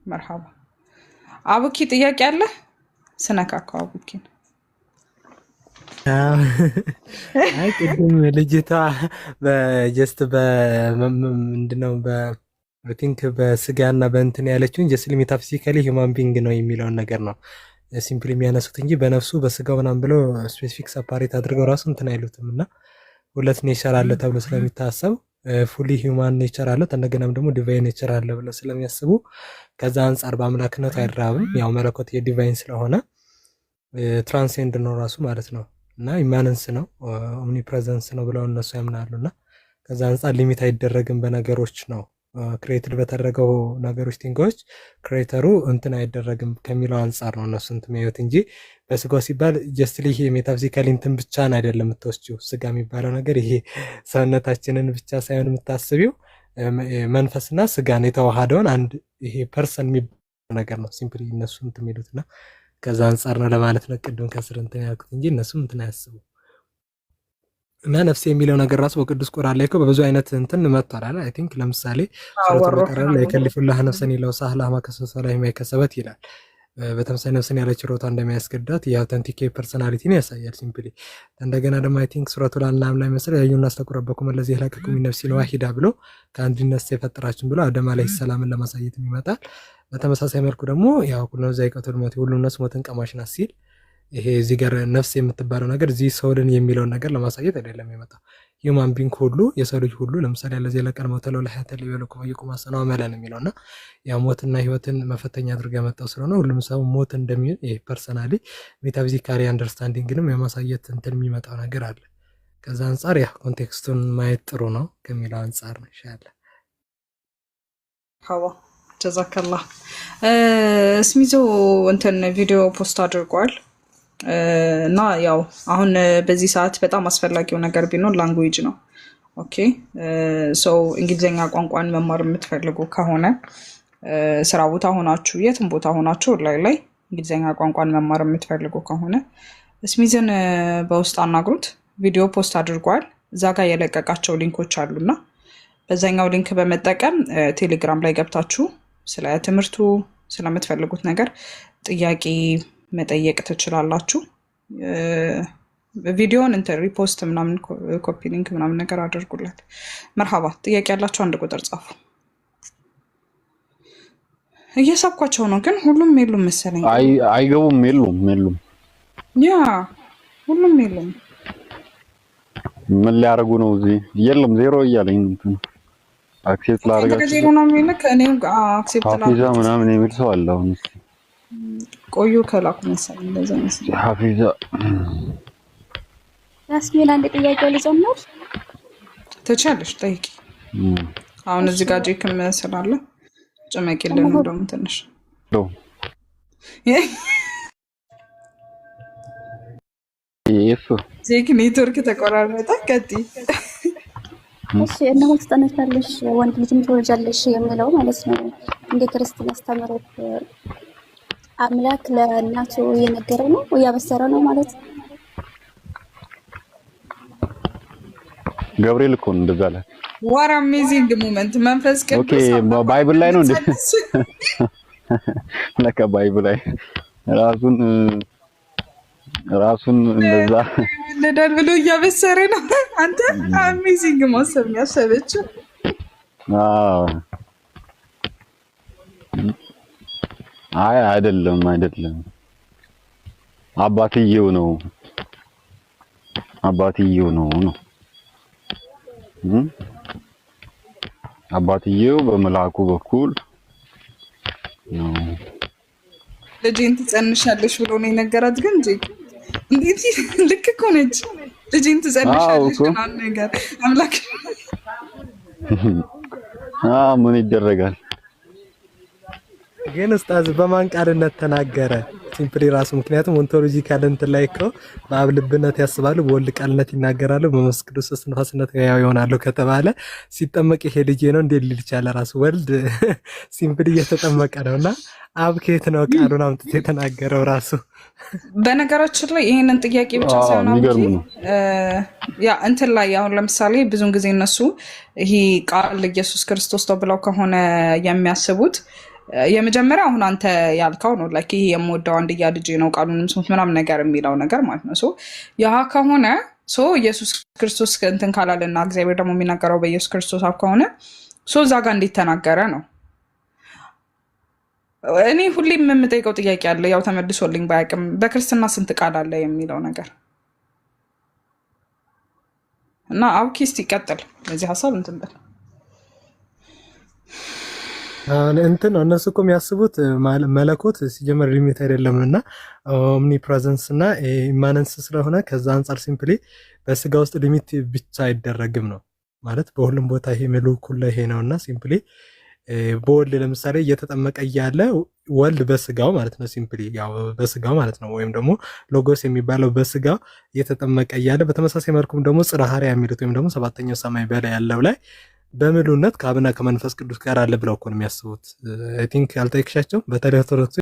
መርሃባ። አቡኪ ጥያቄ አለ? ስነካካው አቡኪን አይ ቅድም ልጅቷ በጀስት በምንድነው በቲንክ በስጋና በእንትን ያለችውን ጀስት ሜታፊዚካሊ ሂውማን ቢንግ ነው የሚለውን ነገር ነው ሲምፕሊ የሚያነሱት እንጂ በነፍሱ በስጋው ምናምን ብለው ስፔሲፊክ ሰፓሬት አድርገው ራሱ እንትን አይሉትም። እና ሁለት ኔቸር አለ ተብሎ ስለሚታሰብ ፉሊ ሂውማን ኔቸር አለ እንደገናም ደግሞ ዲቫይን ኔቸር አለ ብለው ስለሚያስቡ ከዛ አንጻር በአምላክነቱ አይራብም። ያው መለኮት የዲቫይን ስለሆነ ትራንሴንድ ነው ራሱ ማለት ነው እና ኢማነንስ ነው ኦምኒ ፕሬዘንስ ነው ብለው እነሱ ያምናሉ። እና ከዛ አንጻር ሊሚት አይደረግም በነገሮች ነው ክሬትድ በተደረገው ነገሮች ቲንጎች ክሬተሩ እንትን አይደረግም ከሚለው አንጻር ነው እነሱ እንትን የሚያዩት እንጂ በስጋው ሲባል ጀስትሊ ይሄ ሜታፊዚካሊ እንትን ብቻን አይደለም የምትወስጂው። ስጋ የሚባለው ነገር ይሄ ሰውነታችንን ብቻ ሳይሆን የምታስቢው መንፈስና ስጋን የተዋሃደውን አንድ ይሄ ፐርሰን የሚባለው ነገር ነው ሲምፕሊ እነሱ እንትን የሚሉት። እና ከዛ አንጻር ነው ለማለት ነው ቅድም ከስር እንትን ያልኩት እንጂ እነሱም እንትን አያስቡ። እና ነፍስ የሚለው ነገር ራሱ በቅዱስ ቁርአን ላይ እኮ በብዙ አይነት እንትን መጥቷል። አይ ቲንክ ለምሳሌ ሱረቱል በቀራ ላይ ከሊፉላህ ነፍሰን ይለው ሳህላህ ማከሰሰ ላይ ማይከሰበት ይላል። በተመሳሳይ ነፍስን ያለ ችሮታ እንደሚያስገዳት የአውተንቲክ ፐርሰናሊቲን ያሳያል ሲምፕሊ። እንደገና ደግሞ አይ ቲንክ ሱረቱል አንዓም ላይ መሰለ ያዩና አስተቁረበኩም ለዚህ ለከኩም ነፍሲን ዋሂዳ ብሎ ከአንድ ነፍስ የፈጠራችን ብሎ አደም አለይሂ ሰላምን ለማሳየት ይመጣል። በተመሳሳይ መልኩ ደግሞ ያው ሁሉ ዘይቀቱል ሞት ሁሉ ነፍስ ሞትን ቀማሽ ናት ሲል ይሄ እዚህ ጋር ነፍስ የምትባለው ነገር እዚህ ሰውልን የሚለውን ነገር ለማሳየት አይደለም የመጣው። ሂውማን ቢንግ ሁሉ የሰው ልጅ ሁሉ ለምሳሌ ለዚህ ለቀን ሞተለው ለሐያተ ሊበለኩም ይቁም አሰናው መላን የሚለውና ያ ሞትና ህይወትን መፈተኛ አድርጋ መጣው ስለሆነ ሁሉም ሰው ሞት እንደሚሆን ይሄ ፐርሰናሊ ሜታፊዚካሊ አንደርስታንዲንግንም የማሳየት እንትን የሚመጣው ነገር አለ። ከዛ አንጻር ያ ኮንቴክስቱን ማየት ጥሩ ነው ከሚለው አንጻር ነው ኢንሻአላህ። ሀዋ ጀዛከላህ። ስሚዞ እንትን ቪዲዮ ፖስት አድርጓል እና ያው አሁን በዚህ ሰዓት በጣም አስፈላጊው ነገር ቢኖር ላንጉዌጅ ነው። ኦኬ ሰው እንግሊዝኛ ቋንቋን መማር የምትፈልጉ ከሆነ ስራ ቦታ ሆናችሁ የትም ቦታ ሆናችሁ ላይ እንግሊዝኛ ቋንቋን መማር የምትፈልጉ ከሆነ ስሚዝን በውስጥ አናግሩት። ቪዲዮ ፖስት አድርጓል። እዛ ጋር የለቀቃቸው ሊንኮች አሉና በዛኛው ሊንክ በመጠቀም ቴሌግራም ላይ ገብታችሁ ስለ ትምህርቱ ስለምትፈልጉት ነገር ጥያቄ መጠየቅ ትችላላችሁ። ቪዲዮን እንትን ሪፖስት ምናምን ኮፒ ሊንክ ምናምን ነገር አድርጉለት። መርሃባ። ጥያቄ ያላችሁ አንድ ቁጥር ጻፉ። እየሳብኳቸው ነው ግን ሁሉም የሉም መሰለኝ። አይገቡም። የሉም ያ ሁሉም የሉም። ምን ሊያደርጉ ነው? እዚህ የለም ዜሮ እያለኝ እንትን አክሴፕት ላደርጋችሁ ዜሮ ነው የሚልክ እኔም አክሴፕት ሀፊዛ ምናምን የሚል ሰው አለ። አሁን እስኪ ቆዩ ከላኩ መሰለኝ እንደዛ መሰለኝ። ሀፊዛ ያስሚን አንድ ጥያቄ ልጨምር ትችያለሽ? ጠይቂ። አሁን እዚህ ጋር ጄክም ስላለ ጨመቂልን እንደውም ትንሽ ጄክ ኔትወርክ ተቆራረጠ። ቀጥይ። እሺ እነሆ ትጸንሻለሽ ወንድ ልጅም ትወልጃለሽ የሚለው ማለት ነው እንደ ክርስትና አስተምህሮት አምላክ ለእናቱ እየነገረ ነው እያበሰረ ነው ማለት ነው። ገብርኤል እኮ ነው እንደዛ አለ። ዋት አሜዚንግ ሞመንት መንፈስ ኦኬ ቅዱስ ባይብል ላይ ነው እንዴ? ለካ ባይብል ላይ ራሱን እንደዛ ለዳል ብሎ እያበሰረ ነው። አንተ አሜዚንግ ማሰብ ያሰበችው አይ አይደለም አባትየው ነው አባትየው በመልአኩ በኩል ነው ልጅን ትጸንሻለሽ ብሎ ነው የነገራት። ግን እንዴት ልክ እኮ ነች። ልጅን ትጸንሻለሽ ምናምን ነገር አምላክ ምን ይደረጋል። ግን ኡስታዝ በማን ቃልነት ተናገረ? ሲምፕሊ ራሱ ምክንያቱም ኦንቶሎጂካል እንትን ላይ እኮ በአብ ልብነት ያስባሉ፣ በወልድ ቃልነት ይናገራሉ፣ በመንፈስ ቅዱስ እስትንፋስነት ያው ይሆናሉ ከተባለ ሲጠመቅ ይሄ ልጄ ነው እንዴ ሊል ይችላል? ራሱ ወልድ ሲምፕሊ እየተጠመቀ ነውና አብ ከየት ነው ቃሉን አምጥቶ የተናገረው ራሱ? በነገራችን ላይ ይሄንን ጥያቄ ብቻ ሳይሆን ያ እንትን ላይ አሁን ለምሳሌ ብዙን ጊዜ እነሱ ይሄ ቃል ኢየሱስ ክርስቶስ ነው ብለው ከሆነ የሚያስቡት የመጀመሪያ አሁን አንተ ያልከው ነው ላይክ ይሄ የምወደው አንድያ ልጄ ነው ቃሉንም ስሙት ምናምን ነገር የሚለው ነገር ማለት ነው። ሶ ያ ከሆነ ሶ ኢየሱስ ክርስቶስ እንትን ካላለና እግዚአብሔር ደግሞ የሚናገረው በኢየሱስ ክርስቶስ አብ ከሆነ ሶ እዛ ጋር እንዴት ተናገረ ነው። እኔ ሁሌም የምጠይቀው ጥያቄ አለ፣ ያው ተመልሶልኝ ባያውቅም በክርስትና ስንት ቃል አለ የሚለው ነገር እና አብኪስት ይቀጥል በዚህ ሀሳብ እንትን በል እንትን ነው እነሱ እኮ የሚያስቡት መለኮት ሲጀመር ሊሚት አይደለም እና ኦምኒ ፕሬዘንስ እና ኢማነንስ ስለሆነ ከዛ አንጻር ሲምፕሊ በስጋ ውስጥ ሊሚት ብቻ አይደረግም ነው ማለት በሁሉም ቦታ ይሄ መልኩ ላይ ይሄ ነውና ሲምፕሊ በወልድ ለምሳሌ እየተጠመቀ እያለ ወልድ በስጋው ማለት ነው ሲምፕሊ ያው በስጋው ማለት ነው ወይም ደግሞ ሎጎስ የሚባለው በስጋው እየተጠመቀ እያለ በተመሳሳይ መልኩም ደግሞ ጽርሐ አርያም የሚሉት ወይም ደግሞ ሰባተኛው ሰማይ በላይ ያለው ላይ በምሉነት ከአብና ከመንፈስ ቅዱስ ጋር አለ ብለው እኮ ነው የሚያስቡት። አይ ቲንክ አልጠይቅሻቸው በተለይ ኦርቶዶክስ